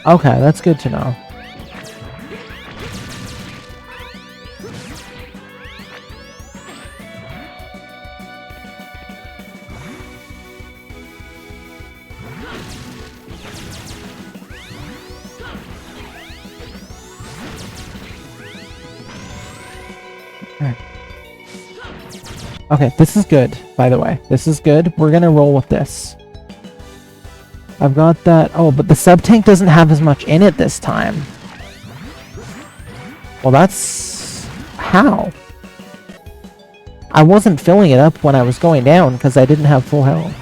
[SPEAKER 1] Okay, that's good to know. Okay, this is good, by the way. This is good. We're gonna roll with this. I've got that. Oh, but the sub-tank doesn't have as much in it this time. Well, that's... how? I wasn't filling it up when I was going down because I didn't have full health.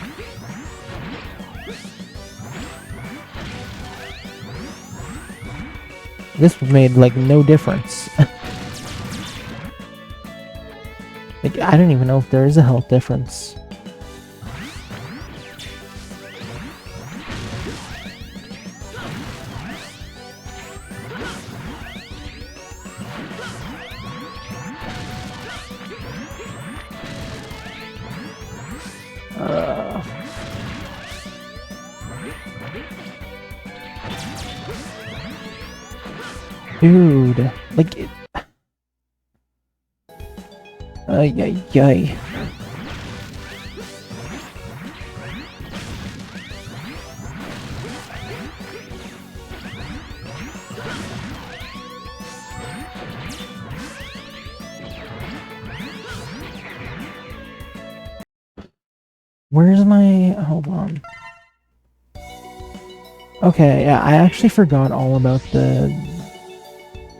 [SPEAKER 1] This made, like, no difference. Like, I don't even know if there is a health difference. Dude, like... Ay, ay, ay. Where's my... hold on. Okay, yeah, I actually forgot all about the...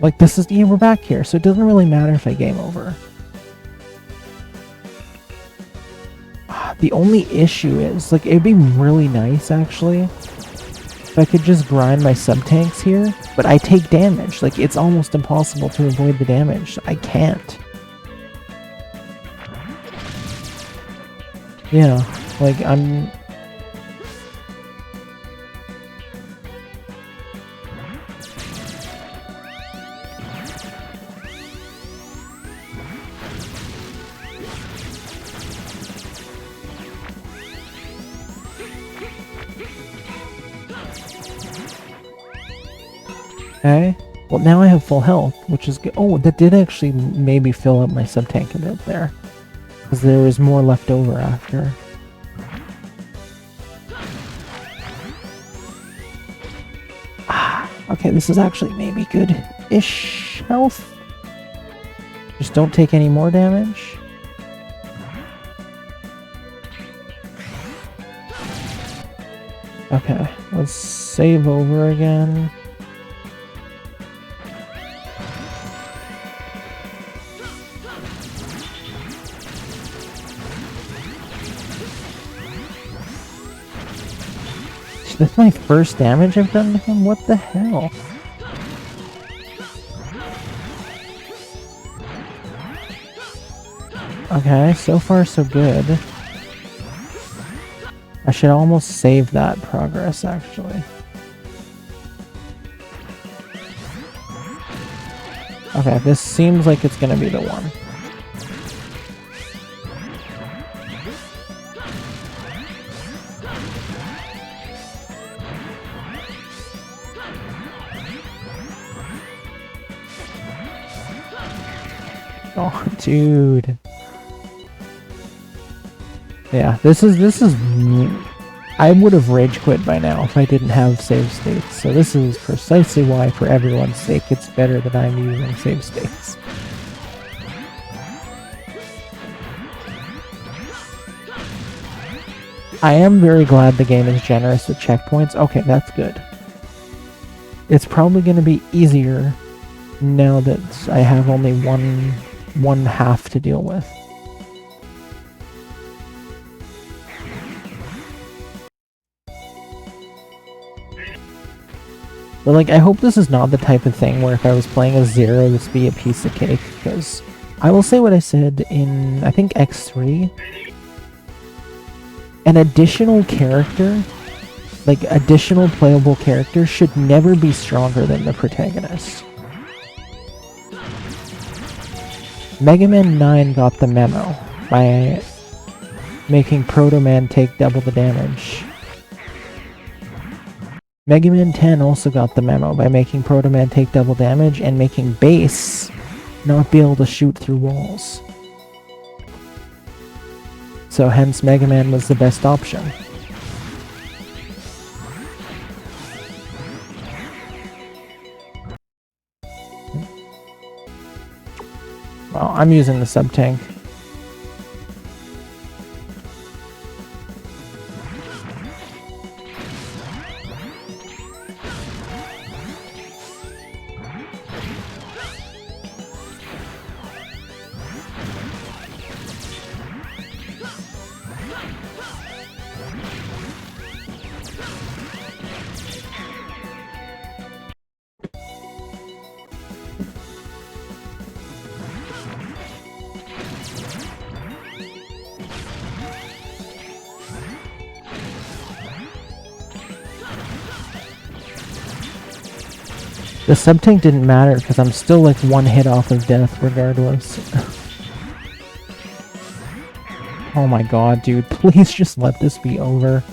[SPEAKER 1] like, this is... yeah, we're back here, so it doesn't really matter if I game over. The only issue is, like, it'd be really nice, actually, if I could just grind my sub-tanks here, but I take damage. Like, it's almost impossible to avoid the damage. I can't. Yeah, like, I'm... Okay. Well, now I have full health, which is good. Oh, that did actually maybe fill up my sub-tank a bit there. Because there was more left over after. Okay, this is actually maybe good-ish health. Just don't take any more damage. Okay, let's save over again. That's my first damage I've done to him? What the hell? Okay, so far so good. I should almost save that progress, actually. Okay, this seems like it's gonna be the one. Oh, dude. Yeah, this is I would have rage quit by now if I didn't have save states. So this is precisely why, for everyone's sake, it's better that I'm using save states. I am very glad the game is generous with checkpoints. Okay, that's good. It's probably going to be easier now that I have only one half to deal with. But like, I hope this is not the type of thing where if I was playing a Zero, this would be a piece of cake, because I will say what I said in, I think, X3. An additional character, like additional playable character, should never be stronger than the protagonist. Mega Man 9 got the memo by making Proto Man take double the damage. Mega Man 10 also got the memo by making Proto Man take double damage and making Bass not be able to shoot through walls. So hence Mega Man was the best option. Well, I'm using the sub-tank. The sub-tank didn't matter because I'm still like one hit off of death regardless. Oh my god, dude, please just let this be over.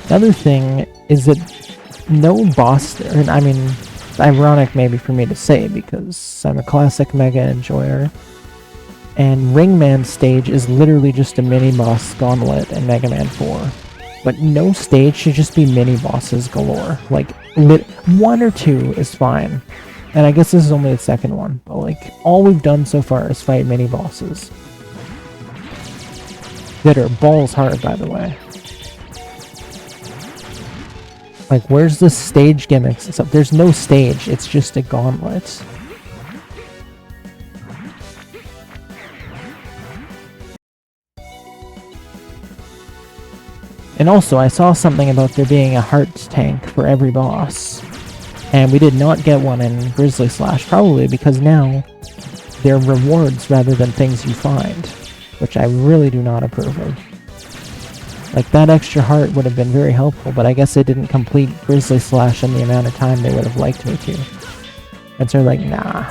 [SPEAKER 1] Another thing is that no boss, I mean, ironic maybe for me to say because I'm a classic Mega enjoyer, and Ringman stage is literally just a mini-boss gauntlet in Mega Man 4. But no stage should just be mini-bosses galore. Like, one or two is fine. And I guess this is only the second one, but like, all we've done so far is fight mini-bosses. That are balls hard, by the way. Like, where's the stage gimmicks and stuff? There's no stage, it's just a gauntlet. And also, I saw something about there being a heart tank for every boss. And we did not get one in Grizzly Slash, probably because now they're rewards rather than things you find, which I really do not approve of. Like, that extra heart would have been very helpful, but I guess they didn't complete Grizzly Slash in the amount of time they would have liked me to. And so they're like, nah.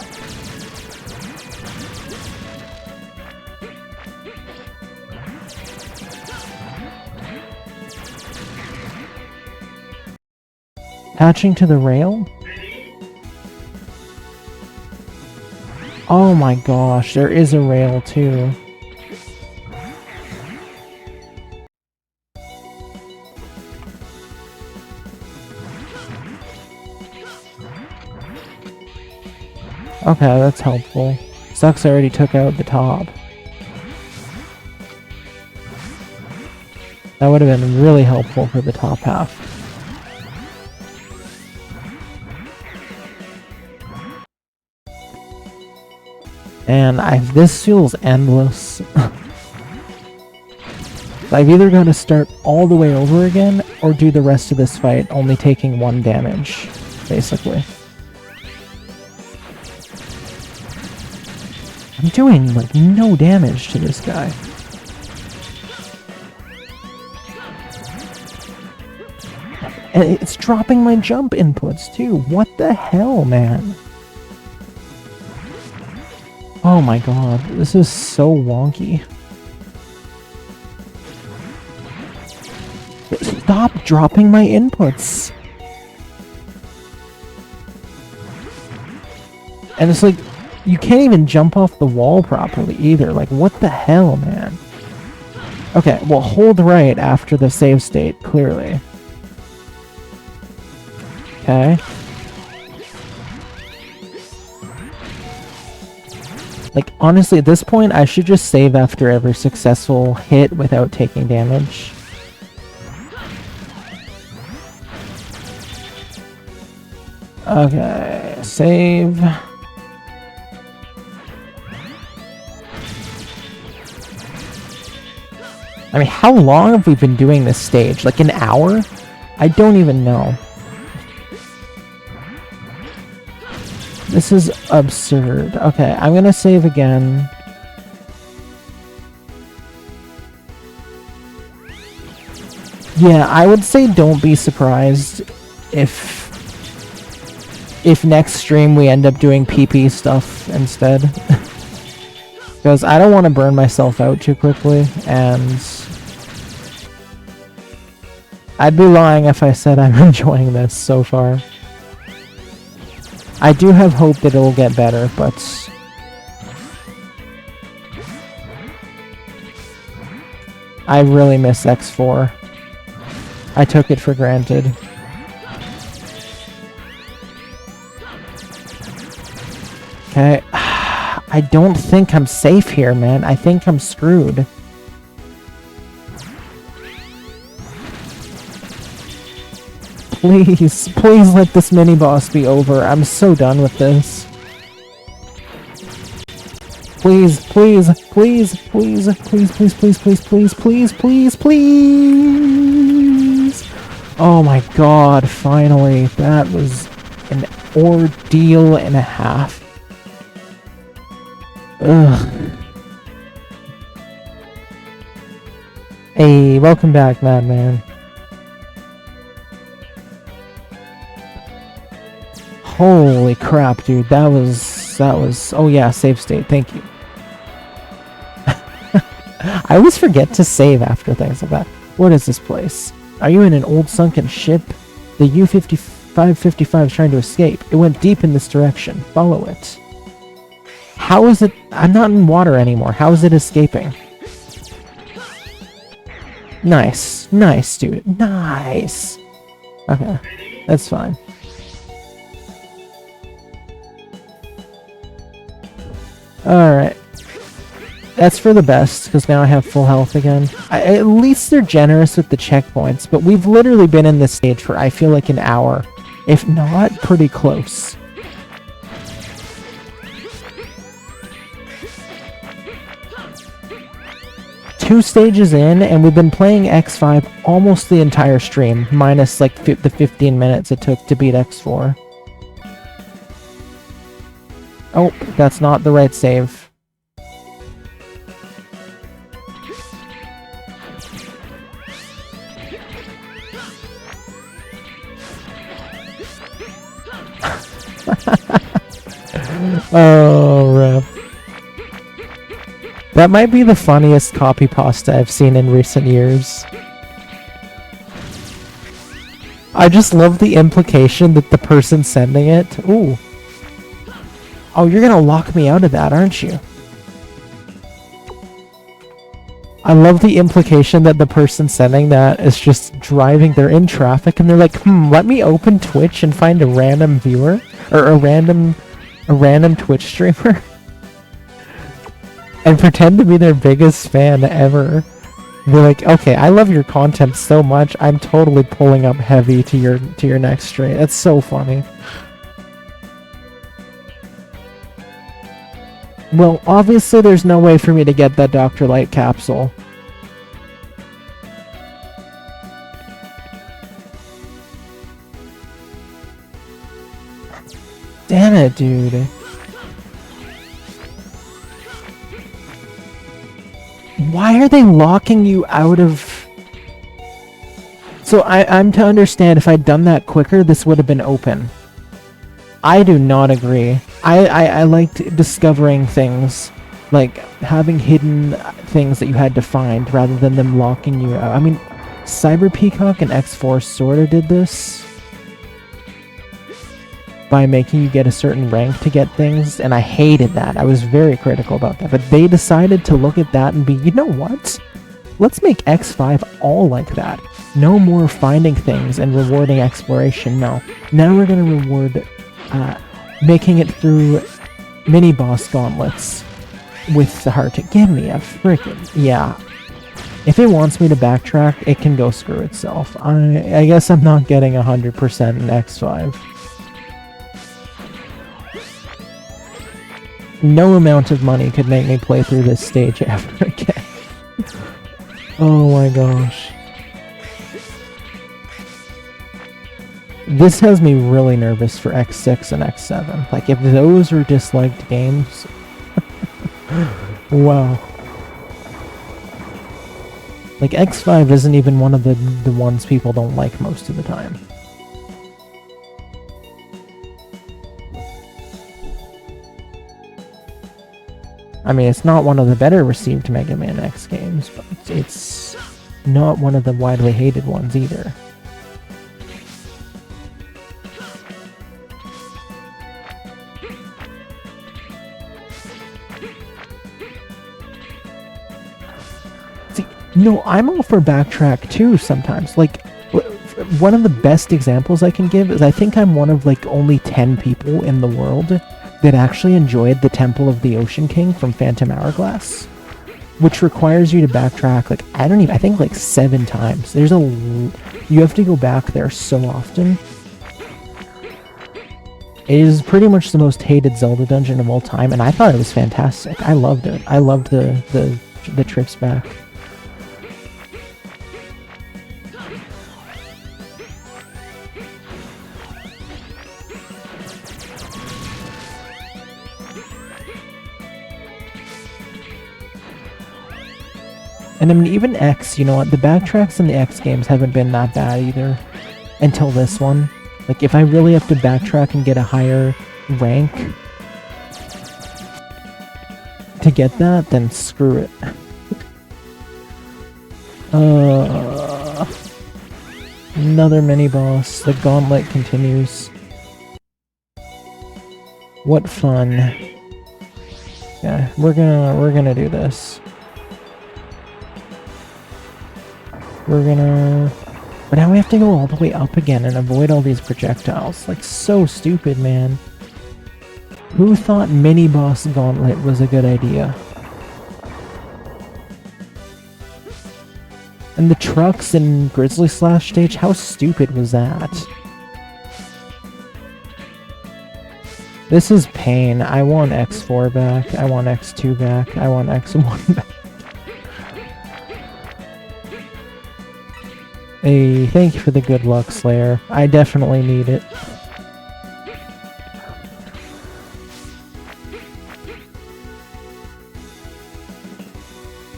[SPEAKER 1] Attaching to the rail? Oh my gosh, there is a rail too. Okay, that's helpful. Sucks I already took out the top. That would have been really helpful for the top half. And this feels endless. I've either got to start all the way over again, or do the rest of this fight only taking 1 damage, basically. I'm doing, like, no damage to this guy. And it's dropping my jump inputs, too. What the hell, man? Oh my god, this is so wonky. Stop dropping my inputs! And it's like, you can't even jump off the wall properly either. Like, what the hell, man? Okay, well, hold right after the save state, clearly. Okay. Like, honestly, at this point, I should just save after every successful hit without taking damage. Okay, save. I mean, how long have we been doing this stage? Like an hour? I don't even know. This is absurd. Okay, I'm gonna save again. Yeah, I would say don't be surprised if next stream we end up doing PP stuff instead. Because I don't want to burn myself out too quickly, and I'd be lying if I said I'm enjoying this so far. I do have hope that it'll get better, but I really miss X4. I took it for granted. Okay. I don't think I'm safe here, man. I think I'm screwed. Please, please let this mini-boss be over. I'm so done with this. Please, please, please, please, please, please, please, please, please, please, please, please. Oh my god, finally. That was an ordeal and a half. Ugh. Hey, welcome back, Madman. Holy crap, dude. That was, oh yeah, save state, thank you. I always forget to save after things like that. What is this place? Are you in an old sunken ship? The U-5555 is trying to escape. It went deep in this direction. Follow it. How is it? I'm not in water anymore. How is it escaping? Nice. Nice, dude. Nice. Okay. That's fine. Alright. That's for the best, because now I have full health again. At least they're generous with the checkpoints, but we've literally been in this stage for, I feel like, an hour. If not, pretty close. Two stages in, and we've been playing X5 almost the entire stream, minus like the 15 minutes it took to beat X4. Oh, that's not the right save. Oh, rip. That might be the funniest copy pasta I've seen in recent years. I just love the implication that the person sending it... Ooh. Oh, you're gonna lock me out of that, aren't you? I love the implication that the person sending that is just driving, they're in traffic, and they're like, let me open Twitch and find a random viewer, or a random Twitch streamer, and pretend to be their biggest fan ever. They're like, okay, I love your content so much, I'm totally pulling up heavy to your next stream. That's so funny. Well, obviously there's no way for me to get that Dr. Light capsule. Damn it, dude. Why are they locking you out of... So I'm to understand, if I'd done that quicker, this would have been open. I do not agree. I liked discovering things, like having hidden things that you had to find rather than them locking you out. I mean, Cyber Peacock and X4 sort of did this by making you get a certain rank to get things, and I hated that. I was very critical about that, but they decided to look at that and be, you know what? Let's make X5 all like that. No more finding things and rewarding exploration, no. Now we're gonna reward making it through mini-boss gauntlets with the heart. Give me a frickin'... Yeah. If it wants me to backtrack, it can go screw itself. I guess I'm not getting 100% in X5. No amount of money could make me play through this stage ever again. Oh my gosh. This has me really nervous for X6 and X7. Like, if those are disliked games... Wow. Like, X5 isn't even one of the ones people don't like most of the time. I mean, it's not one of the better received Mega Man X games, but it's not one of the widely hated ones either. See, no, I'm all for backtrack too sometimes. Like, one of the best examples I can give is I think I'm one of like only 10 people in the world that actually enjoyed the Temple of the Ocean King from Phantom Hourglass, which requires you to backtrack, like, I think like 7 times. You have to go back there so often. It is pretty much the most hated Zelda dungeon of all time, and I thought it was fantastic. I loved it. I loved the trips back. And I mean, even X, you know what, the backtracks in the X games haven't been that bad either. Until this one. Like, if I really have to backtrack and get a higher rank to get that, then screw it. Another mini-boss. The gauntlet continues. What fun. Yeah, we're gonna do this. But now we have to go all the way up again and avoid all these projectiles. Like, so stupid, man. Who thought mini-boss gauntlet was a good idea? And the trucks in Grizzly Slash stage, how stupid was that? This is pain. I want X4 back. I want X2 back. I want X1 back. Hey, thank you for the good luck, Slayer. I definitely need it.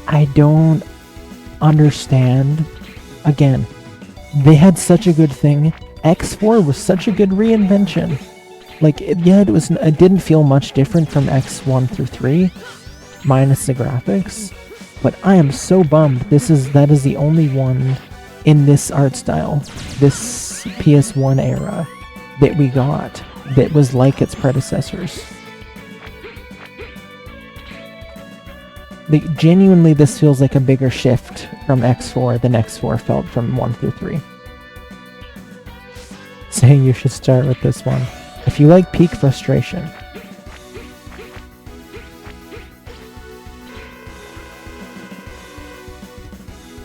[SPEAKER 1] I don't understand. Again, they had such a good thing. X4 was such a good reinvention. Like, yeah, it didn't feel much different from X1 through 3, minus the graphics. But I am so bummed that is the only one in this art style, this PS1 era that we got that was like its predecessors. Like, genuinely, this feels like a bigger shift from X4 than X4 felt from 1 through 3. Saying you should start with this one. If you like peak frustration.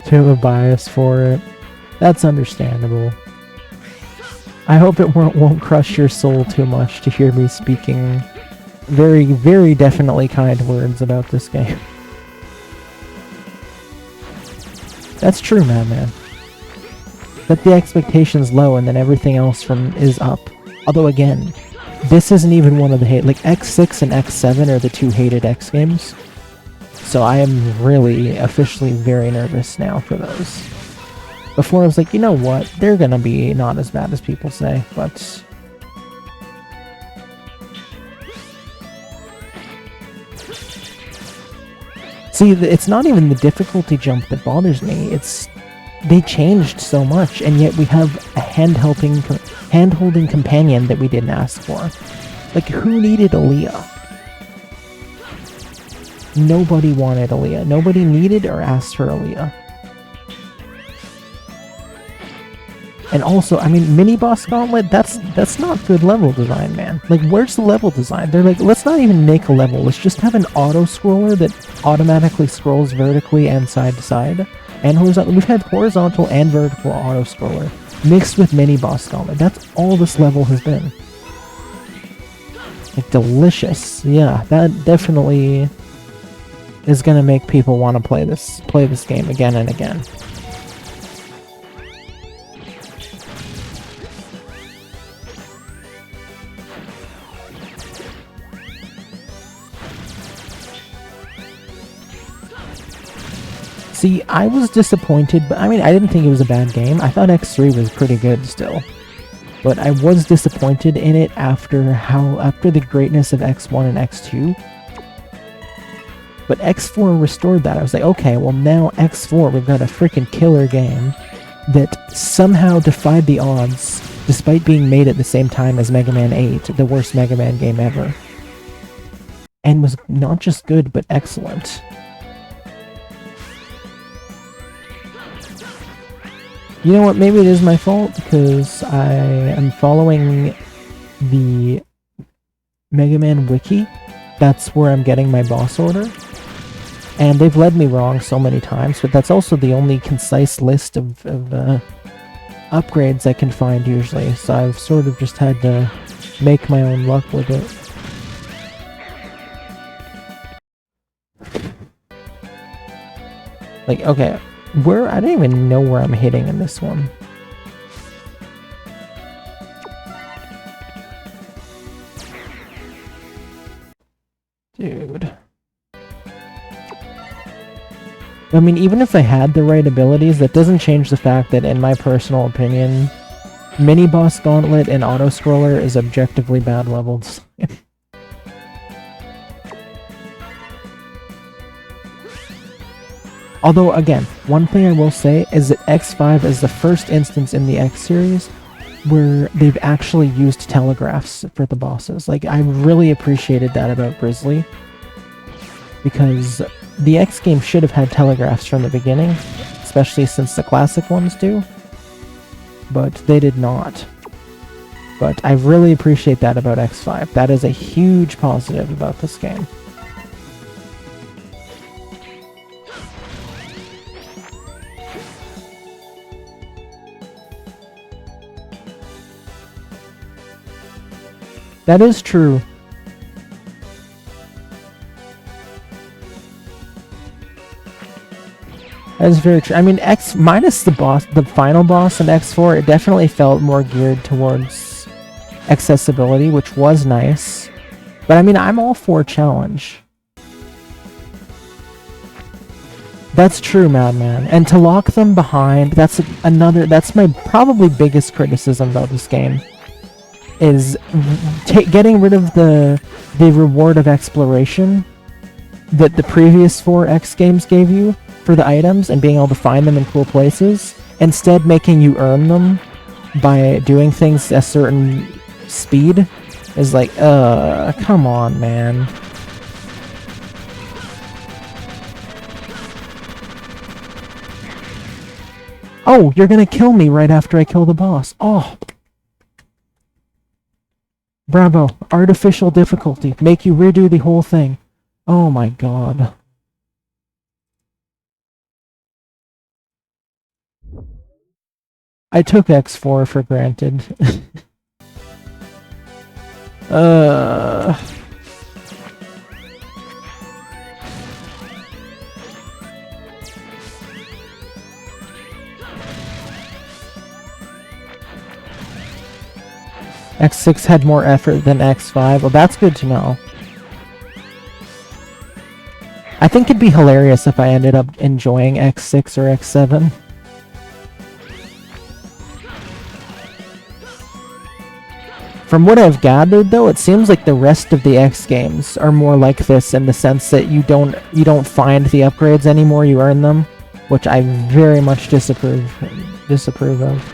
[SPEAKER 1] To have a bias for it. That's understandable. I hope it won't crush your soul too much to hear me speaking very, very definitely kind words about this game. That's true, man. Set the expectations low and then everything else is up. Although again, this isn't even one of the like X6 and X7 are the two hated X games. So I am really officially very nervous now for those. Before I was like, you know what, they're gonna be not as bad as people say, but... See, it's not even the difficulty jump that bothers me, it's... They changed so much, and yet we have a hand-holding companion that we didn't ask for. Like, who needed Alia? Nobody wanted Alia. Nobody needed or asked for Alia. And also, I mean, mini-boss gauntlet, that's not good level design, man. Like, where's the level design? They're like, let's not even make a level. Let's just have an auto-scroller that automatically scrolls vertically and side to side. And horizontal. We've had horizontal and vertical auto-scroller mixed with mini-boss gauntlet. That's all this level has been. Like, delicious. Yeah, that definitely is gonna make people want to play this game again and again. See, I was disappointed, but I mean, I didn't think it was a bad game. I thought X3 was pretty good still. But I was disappointed in it after the greatness of X1 and X2. But X4 restored that. I was like, okay, well now X4, we've got a freaking killer game that somehow defied the odds, despite being made at the same time as Mega Man 8, the worst Mega Man game ever. And was not just good, but excellent. You know what, maybe it is my fault, because I am following the Mega Man wiki. That's where I'm getting my boss order. And they've led me wrong so many times, but that's also the only concise list of upgrades I can find usually, so I've sort of just had to make my own luck with it. Like, okay, I don't even know where I'm hitting in this one. Dude. I mean, even if I had the right abilities, that doesn't change the fact that, in my personal opinion, Mini-Boss Gauntlet and Auto-Scroller is objectively bad levels. Although, again, one thing I will say is that X5 is the first instance in the X series where they've actually used telegraphs for the bosses. Like, I really appreciated that about Grizzly, because the X game should have had telegraphs from the beginning, especially since the classic ones do, but they did not. But I really appreciate that about X5. That is a huge positive about this game. That is true. That is very true. I mean, X minus the final boss in X4, it definitely felt more geared towards accessibility, which was nice. But I mean, I'm all for challenge. That's true, Madman. And to lock them behind, that's my probably biggest criticism about this game. Is getting rid of the reward of exploration that the previous 4 X games gave you for the items and being able to find them in cool places, instead making you earn them by doing things a certain speed is like, come on, man. Oh, you're gonna kill me right after I kill the boss. Oh. Bravo. Artificial difficulty. Make you redo the whole thing. Oh my god. I took X4 for granted. X6 had more effort than X5. Well, that's good to know. I think it'd be hilarious if I ended up enjoying X6 or X7. From what I've gathered, though, it seems like the rest of the X games are more like this in the sense that you don't find the upgrades anymore, you earn them, which I very much disapprove of.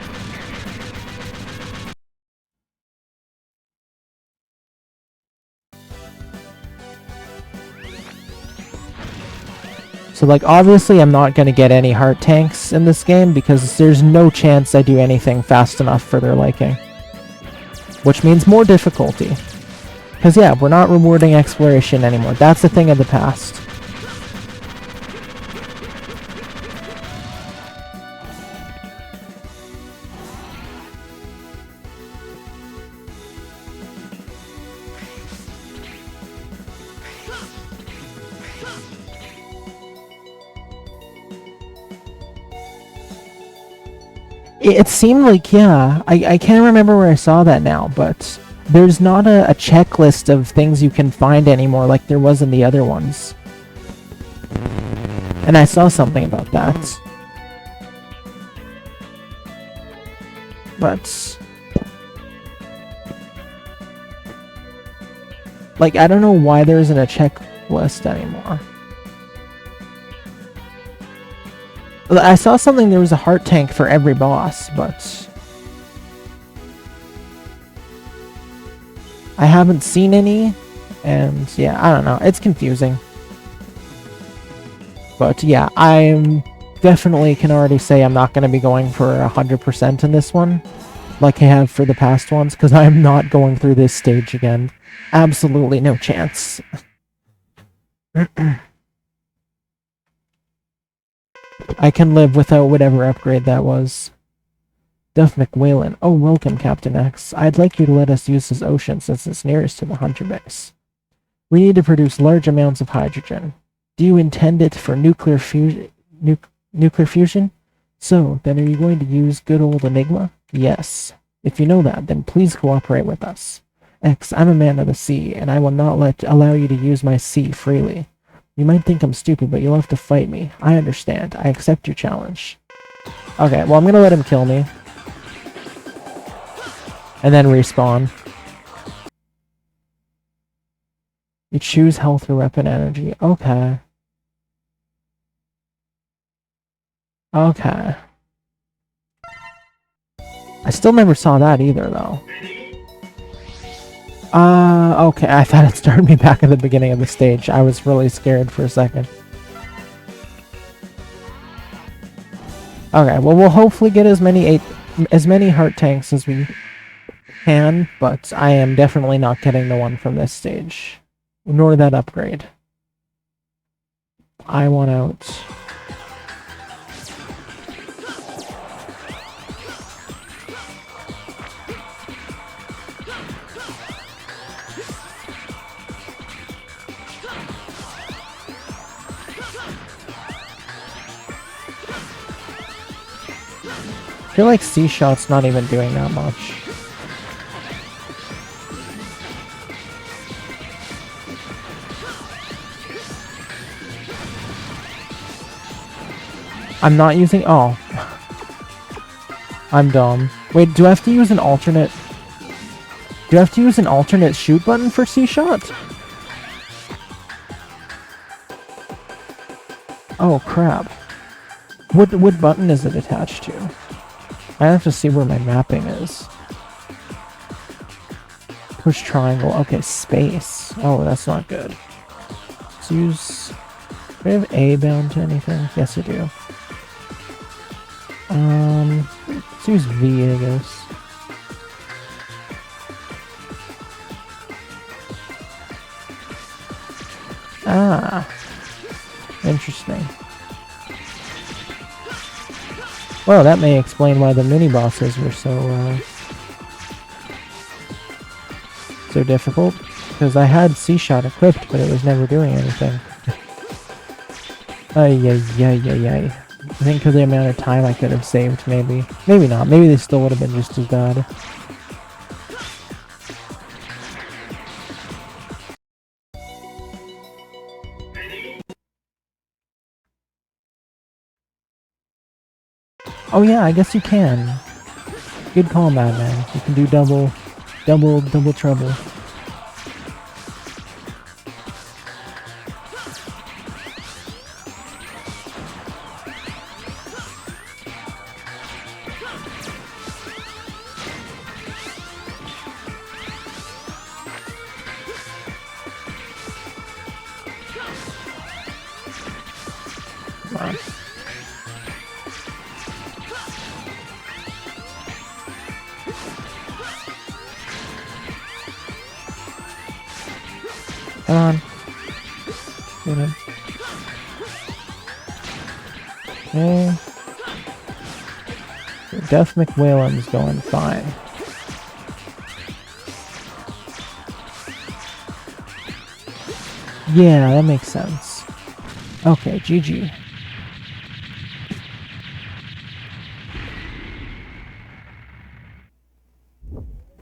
[SPEAKER 1] So, like, obviously I'm not going to get any heart tanks in this game because there's no chance I do anything fast enough for their liking. Which means more difficulty. Because, yeah, we're not rewarding exploration anymore. That's a thing of the past. It seemed like, yeah, I can't remember where I saw that now, but there's not a checklist of things you can find anymore like there was in the other ones. And I saw something about that. But, like, I don't know why there isn't a checklist anymore. I saw something, there was a heart tank for every boss, but I haven't seen any, and yeah, I don't know, it's confusing. But yeah, I definitely can already say I'm not going to be going for 100% in this one, like I have for the past ones, because I'm not going through this stage again. Absolutely no chance. I can live without whatever upgrade that was. Duff McWhalen. Oh, welcome, Captain X. I'd like you to let us use this ocean since it's nearest to the Hunter base. We need to produce large amounts of hydrogen. Do you intend it for nuclear fusion? Nuclear fusion? So, then are you going to use good old Enigma? Yes. If you know that, then please cooperate with us. X, I'm a man of the sea, and I will not allow you to use my sea freely. You might think I'm stupid, but you'll have to fight me. I understand. I accept your challenge. Okay, well, I'm gonna let him kill me. And then respawn. You choose health or weapon energy. Okay. Okay. I still never saw that either, though. Okay, I thought it started me back at the beginning of the stage. I was really scared for a second. Okay, well, we'll hopefully get as many heart tanks as we can, but I am definitely not getting the one from this stage. Nor that upgrade. I want out. I feel like C-Shot's not even doing that much. I'm not using... Oh. I'm dumb. Wait, do I have to use an alternate... Do I have to use an alternate shoot button for C-Shot? Oh, crap. What button is it attached to? I have to see where my mapping is. Push triangle. Okay, space. Oh, that's not good. Let's use... Do I have A bound to anything? Yes, I do. Let's use V, I guess. Ah, interesting. Well, that may explain why the mini-bosses were so difficult, because I had C-Shot equipped, but it was never doing anything. Ay. I think for the amount of time I could have saved, maybe. Maybe not. Maybe they still would have been just as bad. Oh yeah, I guess you can. Good call, Madman. You can do double trouble. Come on. Come on. Get him. Okay. Duff McWhalen's going fine. Yeah, that makes sense. Okay, GG.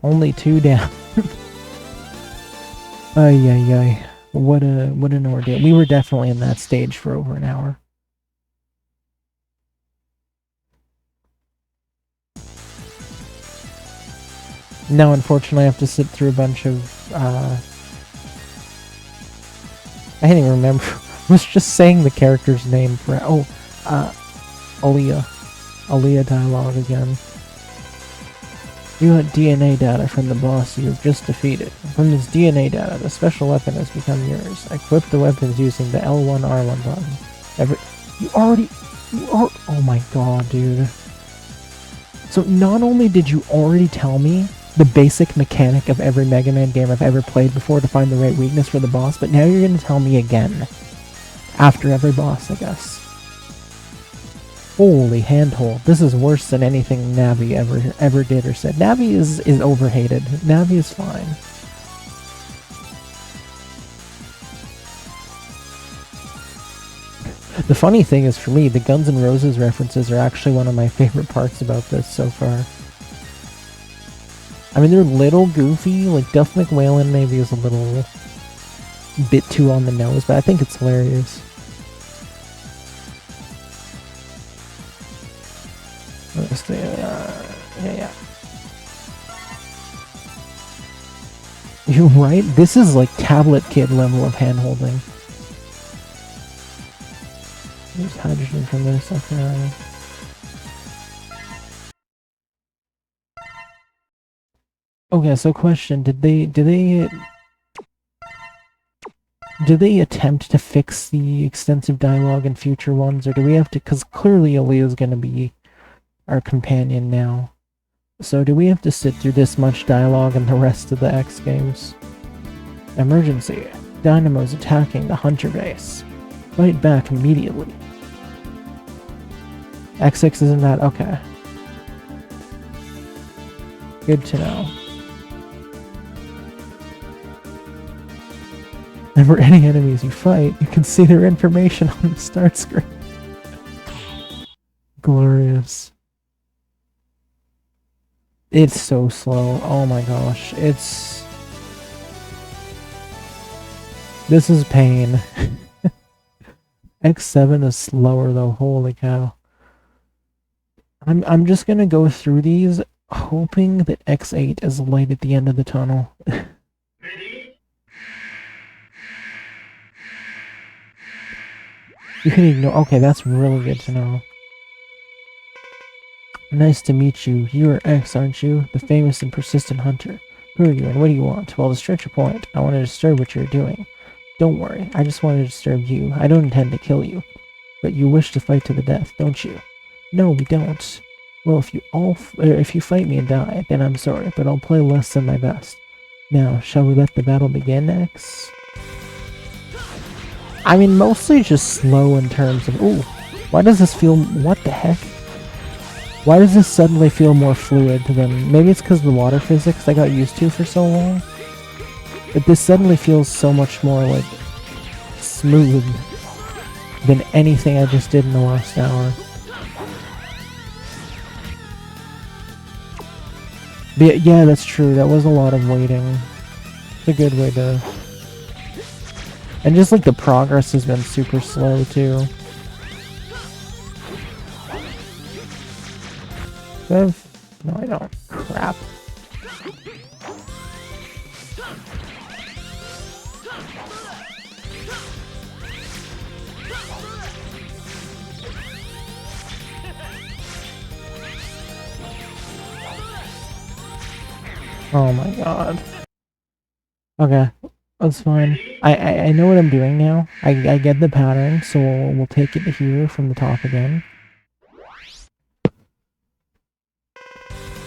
[SPEAKER 1] Only 2 down. Ay. What an ordeal. We were definitely in that stage for over an hour. Now, unfortunately, I have to sit through a bunch of, I can't even remember. I was just saying the character's name for... Oh, Alia. Alia dialogue again. You want DNA data from the boss you have just defeated. From this DNA data, the special weapon has become yours. Equip the weapons using the L1, R1 button. Oh my god, dude. So not only did you already tell me the basic mechanic of every Mega Man game I've ever played before to find the right weakness for the boss, but now you're going to tell me again. After every boss, I guess. Holy handhold. This is worse than anything Navi ever did or said. Navi is overhated. Navi is fine. The funny thing is, for me, the Guns N' Roses references are actually one of my favorite parts about this so far. I mean, they're a little goofy, like Duff McWhalen maybe is a little bit too on the nose, but I think it's hilarious. Yeah. You're right, this is like tablet kid level of hand-holding. There's hydrogen from this, okay. Okay, so question, did they attempt to fix the extensive dialogue in future ones, or do we have to, because clearly Alia's gonna be our companion now. So do we have to sit through this much dialogue in the rest of the X games? Emergency. Dynamo's attacking the Hunter base. Fight back immediately. X6 isn't that? Okay. Good to know. And for any enemies you fight, you can see their information on the start screen. Glorious. It's so slow. Oh my gosh. This is pain. X7 is slower though. Holy cow. I'm just gonna go through these hoping that X8 is light at the end of the tunnel. You can ignore. Okay, that's really good to know. Nice to meet you. You are X, aren't you? The famous and persistent hunter. Who are you and what do you want? Well, to stretch your point, I want to disturb what you're doing. Don't worry, I just want to disturb you. I don't intend to kill you. But you wish to fight to the death, don't you? No, we don't. Well, if you fight me and die, then I'm sorry, but I'll play less than my best. Now, shall we let the battle begin, X? I mean, mostly just slow in terms of... Ooh, why does this feel... What the heck? Why does this suddenly feel more fluid than... Maybe it's because of the water physics I got used to for so long? But this suddenly feels so much more, like, smooth than anything I just did in the last hour. But yeah, that's true. That was a lot of waiting. It's a good way to... And just, like, the progress has been super slow, too. No, I don't. Crap. Oh my god. Okay, that's fine. I know what I'm doing now. I get the pattern, so we'll take it here from the top again.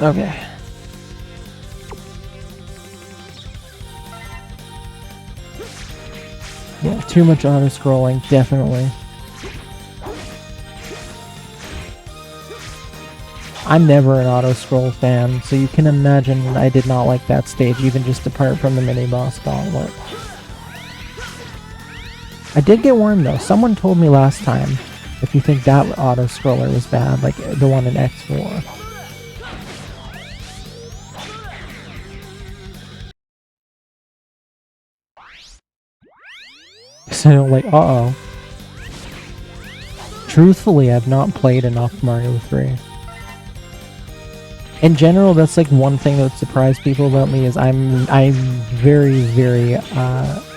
[SPEAKER 1] Okay. Yeah, too much auto-scrolling, definitely. I'm never an auto-scroll fan, so you can imagine I did not like that stage, even just apart from the mini-boss gauntlet. I did get warned though. Someone told me last time, if you think that auto-scroller was bad, like the one in X4. So, like, uh-oh. Truthfully, I've not played enough Mario 3. In general, that's like one thing that would surprise people about me is I'm very, very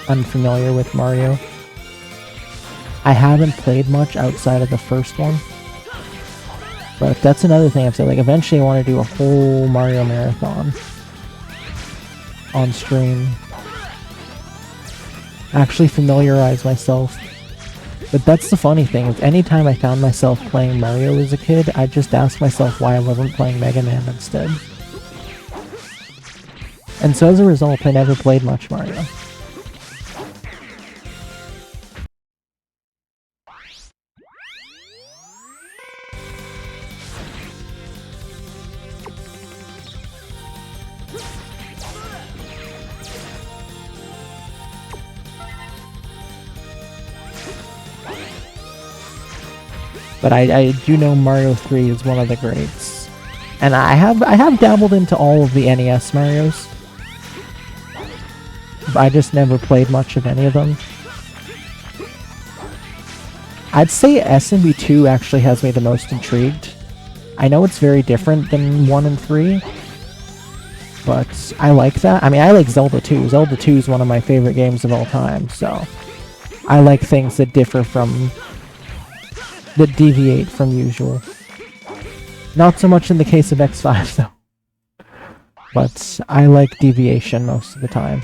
[SPEAKER 1] unfamiliar with Mario. I haven't played much outside of the first one. But that's another thing I've said, like eventually I want to do a whole Mario marathon on stream. Actually familiarize myself. But that's the funny thing, is anytime I found myself playing Mario as a kid, I just asked myself why I wasn't playing Mega Man instead. And so as a result, I never played much Mario. But I do know Mario 3 is one of the greats. And I have dabbled into all of the NES Marios. But I just never played much of any of them. I'd say SMB 2 actually has me the most intrigued. I know it's very different than 1 and 3. But I like that. I mean, I like Zelda 2. Zelda 2 is one of my favorite games of all time, so... I like things that differ from... that deviate from usual. Not so much in the case of X5 though. But I like deviation most of the time.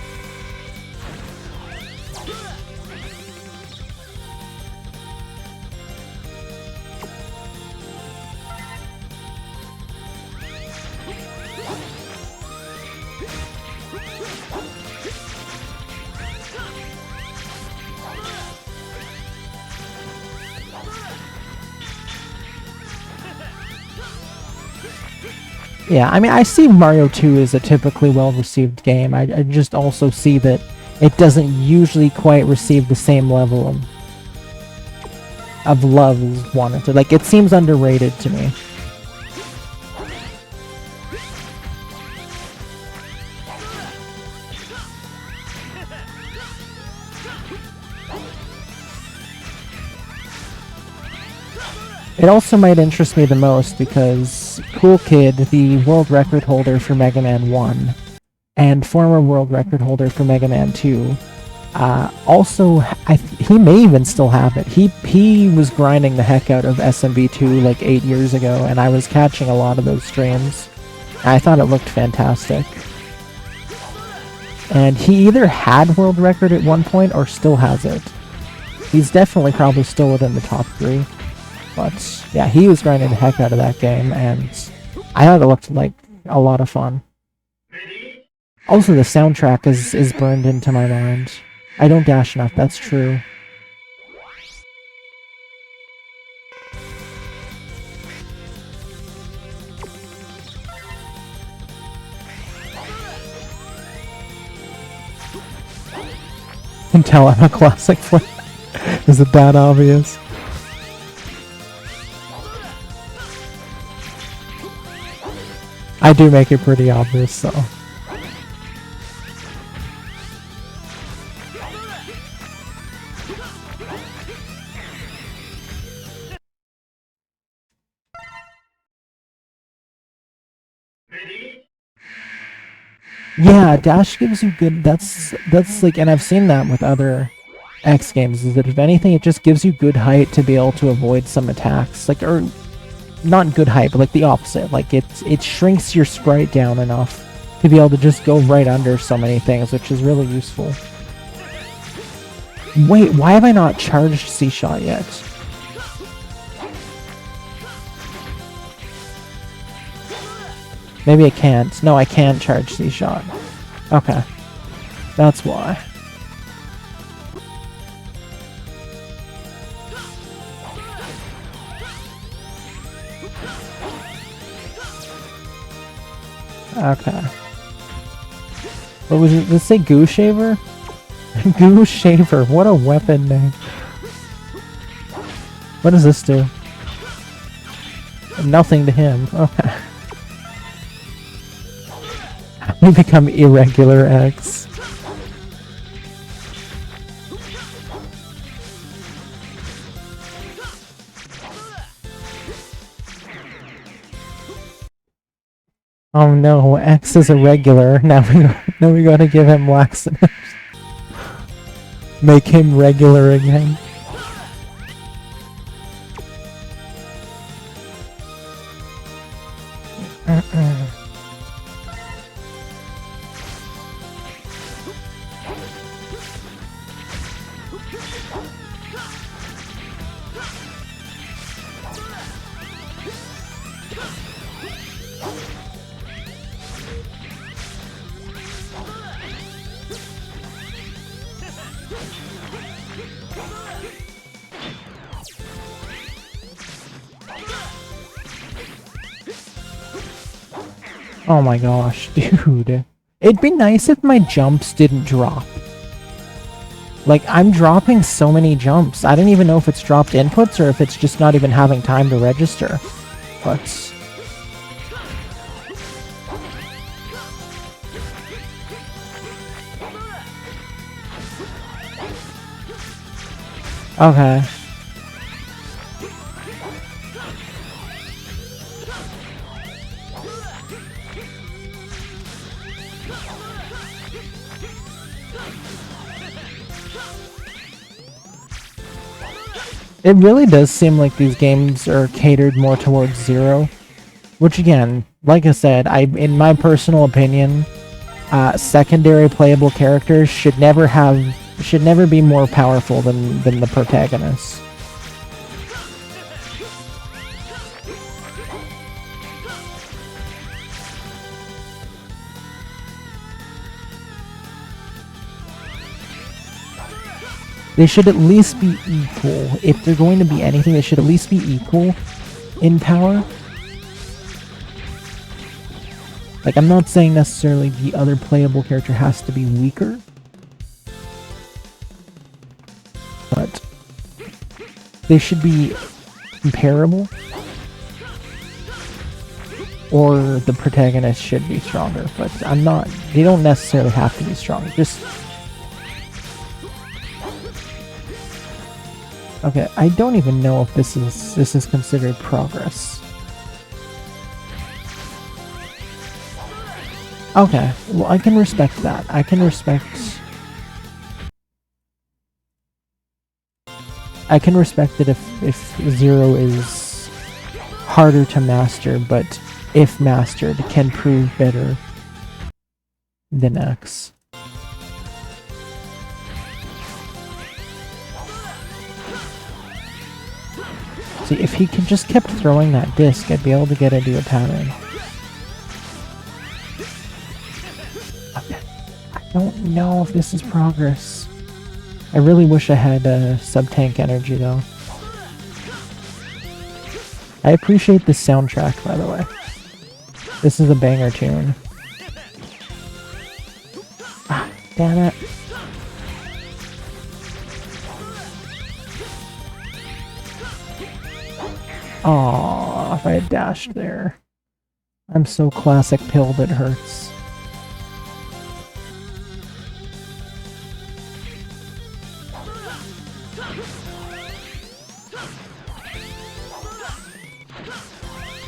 [SPEAKER 1] Yeah, I mean, I see Mario 2 as a typically well-received game. I just also see that it doesn't usually quite receive the same level of love as wanted. Like, it seems underrated to me. It also might interest me the most because Cool Kid, the world record holder for Mega Man 1, and former world record holder for Mega Man 2, he may even still have it. He was grinding the heck out of SMB2 like 8 years ago, and I was catching a lot of those streams. I thought it looked fantastic. And he either had world record at one point or still has it. He's definitely probably still within the top 3. But yeah, he was grinding the heck out of that game, and I thought it looked like a lot of fun. Also, the soundtrack is burned into my mind. I don't dash enough, that's true. Can tell I'm a classic player. Is it that obvious? I do make it pretty obvious, though. Yeah, dash gives you good, that's like, and I've seen that with other X games, is that if anything, it just gives you good height to be able to avoid some attacks, like, or, not good height, but like the opposite, like it shrinks your sprite down enough to be able to just go right under so many things, which is really useful. Wait, why have I not charged C-Shot yet? Maybe I can't. No, I can't charge C-Shot. Okay. That's why. Okay. What was it? Let's say Goo Shaver? Goo Shaver, what a weapon name. What does this do? Nothing to him. Okay. We become Irregular X. Oh no, X is irregular. Now we gotta give him laxatives. Make him regular again. Oh my gosh, dude. It'd be nice if my jumps didn't drop. Like, I'm dropping so many jumps. I don't even know if it's dropped inputs or if it's just not even having time to register. But... okay. It really does seem like these games are catered more towards Zero, which again, like I said, in my personal opinion, secondary playable characters should never be more powerful than the protagonist. They should at least be equal. If they're going to be anything, they should at least be equal in power. Like, I'm not saying necessarily the other playable character has to be weaker, but they should be comparable, or the protagonist should be stronger, but they don't necessarily have to be stronger, just... Okay, I don't even know if this is considered progress. Okay, well, I can respect that. I can respect I can respect it if Zero is harder to master, but if mastered, can prove better than X. See, if he just kept throwing that disc, I'd be able to get into a pattern. I don't know if this is progress. I really wish I had sub-tank energy, though. I appreciate this soundtrack, by the way. This is a banger tune. Ah, damn it. Aww, if I had dashed there. I'm so classic pilled it hurts.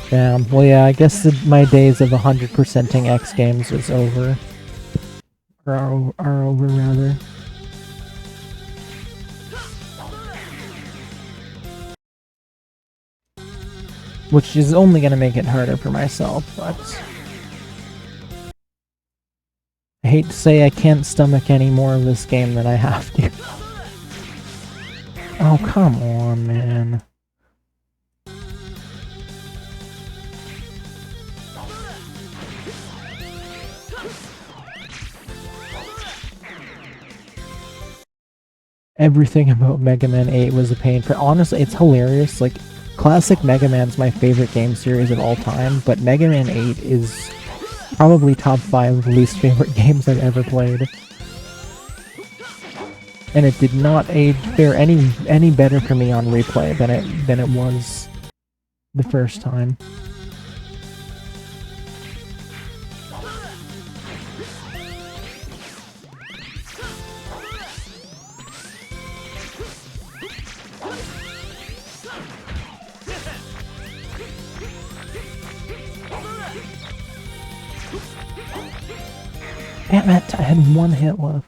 [SPEAKER 1] Damn, well yeah, I guess my days of 100%ing X games is over. Or are over, rather. Which is only gonna make it harder for myself, but... I hate to say I can't stomach any more of this game than I have to. Oh, come on, man. Everything about Mega Man 8 was a pain. Honestly, it's hilarious. Like, classic Mega Man's my favorite game series of all time, but Mega Man 8 is probably top 5 least favorite games I've ever played. And it did not fare any better for me on replay than it was the first time. Damn it, I had one hit left.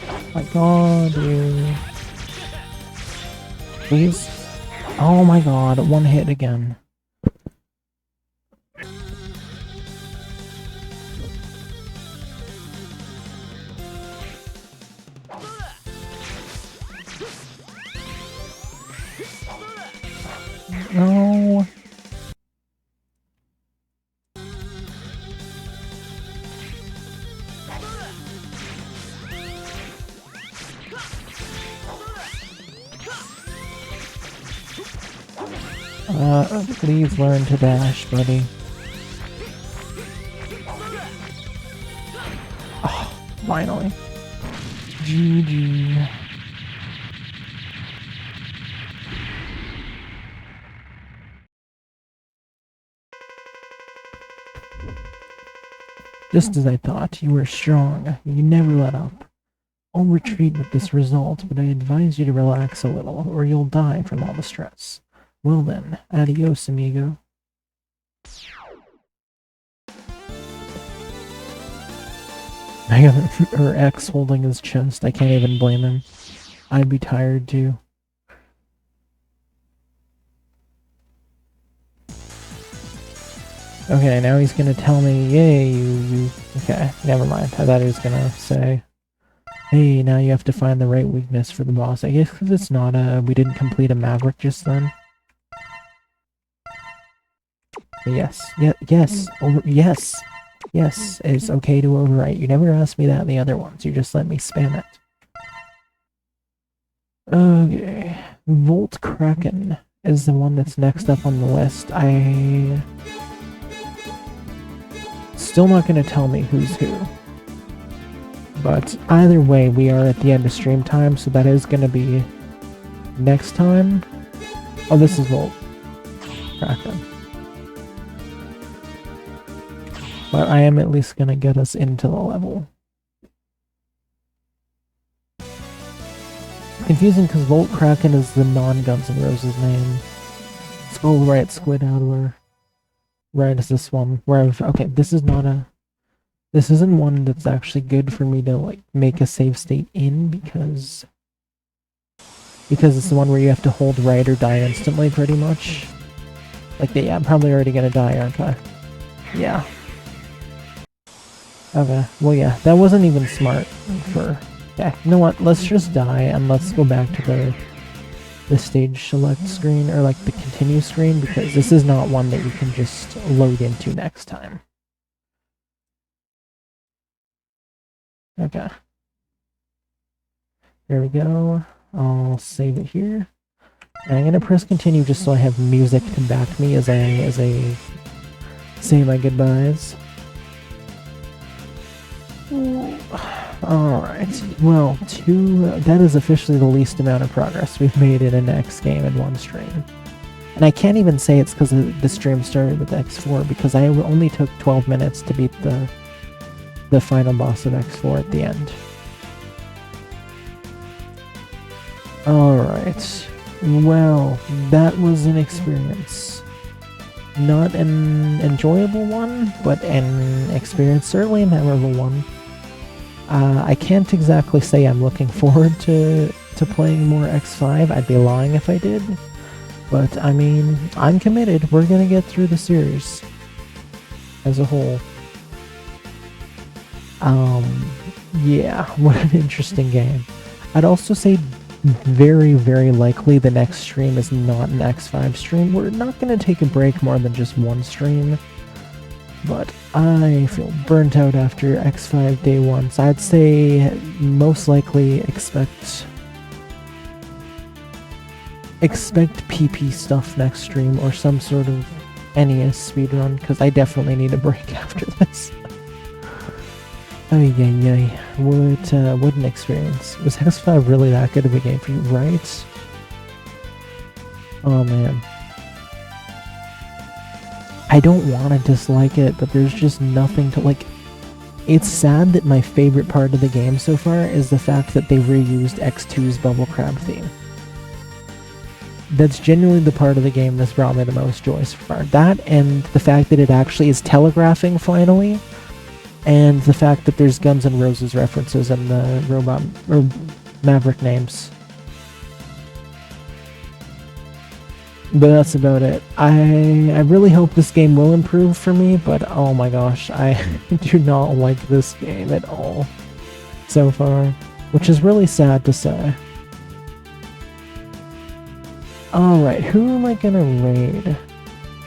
[SPEAKER 1] Oh my god, dude. Please? Oh my god, one hit again. No. Please learn to dash, buddy. Oh, finally. GG. Just as I thought, you were strong. You never let up. I'll retreat with this result, but I advise you to relax a little, or you'll die from all the stress. Well then, adios, amigo. Or X holding his chest. I can't even blame him. I'd be tired too. Okay, now he's gonna tell me, yay, you... Okay, never mind. I thought he was gonna say, hey, now you have to find the right weakness for the boss. I guess because it's not we didn't complete a Maverick just then. Yes, yes, yes, yes, it's okay to overwrite. You never asked me that in the other ones, you just let me spam it. Okay, Volt Kraken is the one that's next up on the list. Still not going to tell me who's who. But either way, we are at the end of stream time, so that is going to be next time. Oh, this is Volt Kraken. But I am at least going to get us into the level. Confusing because Volt Kraken is the non-Guns N' Roses name. Oh, right, Squid Adler. Right, is this one. Where I've... Okay, this is not a... This isn't one that's actually good for me to, like, make a save state in, because it's the one where you have to hold right or die instantly, pretty much. Like, yeah, I'm probably already gonna die, aren't I? Yeah. Okay, well yeah, that wasn't even smart for... Yeah, you know what, let's just die, and let's go back to the stage select screen, or like the continue screen, because this is not one that you can just load into next time. Okay. There we go. I'll save it here. And I'm gonna press continue just so I have music to back me as I say my goodbyes. Alright, well, that is officially the least amount of progress we've made in an X game in one stream. And I can't even say it's because the stream started with X4, because I only took 12 minutes to beat the final boss of X4 at the end. Alright, well, that was an experience. Not an enjoyable one, but an experience, certainly a memorable one. I can't exactly say I'm looking forward to playing more X5, I'd be lying if I did. But, I mean, I'm committed, we're gonna get through the series as a whole. Yeah, what an interesting game. I'd also say very, very likely the next stream is not an X5 stream. We're not gonna take a break more than just one stream. But I feel burnt out after X5 day one, so I'd say most likely expect PP stuff next stream, or some sort of NES speedrun, because I definitely need a break after this. Oh yay, what an experience. Was X5 really that good of a game for you, right? Oh man. I don't want to dislike it, but there's just nothing to, like... It's sad that my favorite part of the game so far is the fact that they reused X2's Bubble Crab theme. That's genuinely the part of the game that's brought me the most joy so far. That, and the fact that it actually is telegraphing finally, and the fact that there's Guns N' Roses references in the robot, or Maverick names. But that's about it. I really hope this game will improve for me, but oh my gosh, I do not like this game at all so far, which is really sad to say. Alright, who am I gonna raid?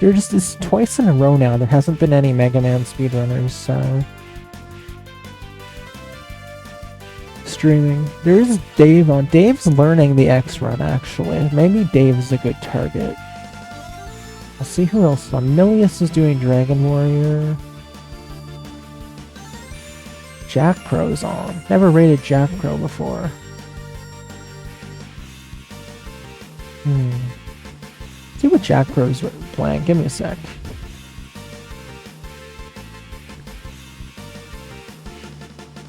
[SPEAKER 1] It's twice in a row now, there hasn't been any Mega Man speedrunners, so... Streaming. There is Dave on. Dave's learning the X run, actually. Maybe Dave's a good target. I'll see who else is on. Milius is doing Dragon Warrior. Jack Pro's on. Never rated Jack Pro before. See what Jack Pro's playing. Give me a sec.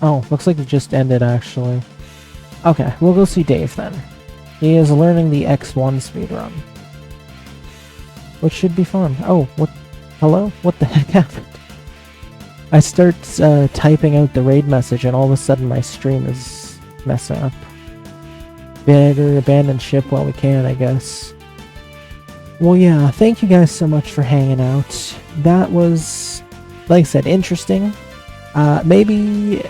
[SPEAKER 1] Oh, looks like it just ended, actually. Okay, we'll go see Dave, then. He is learning the X1 speedrun. Which should be fun. Oh, what? Hello? What the heck happened? I start typing out the raid message, and all of a sudden my stream is messing up. Better abandon ship while we can, I guess. Well, yeah, thank you guys so much for hanging out. That was, like I said, interesting. Maybe...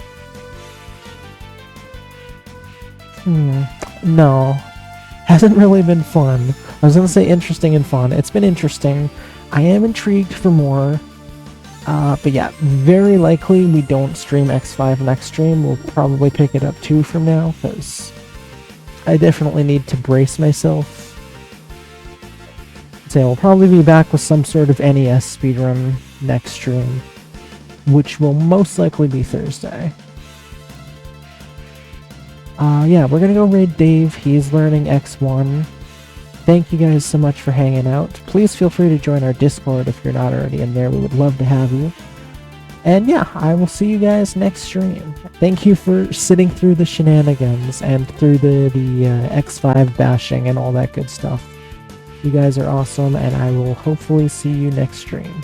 [SPEAKER 1] no. Hasn't really been fun. I was gonna say interesting and fun. It's been interesting. I am intrigued for more. But yeah, very likely we don't stream X5 next stream. We'll probably pick it up 2 from now, because I definitely need to brace myself. So we'll probably be back with some sort of NES speedrun next stream, which will most likely be Thursday. Yeah, we're gonna go raid Dave. He's learning X1. Thank you guys so much for hanging out. Please feel free to join our Discord if you're not already in there. We would love to have you. And yeah, I will see you guys next stream. Thank you for sitting through the shenanigans and through the X5 bashing and all that good stuff. You guys are awesome, and I will hopefully see you next stream.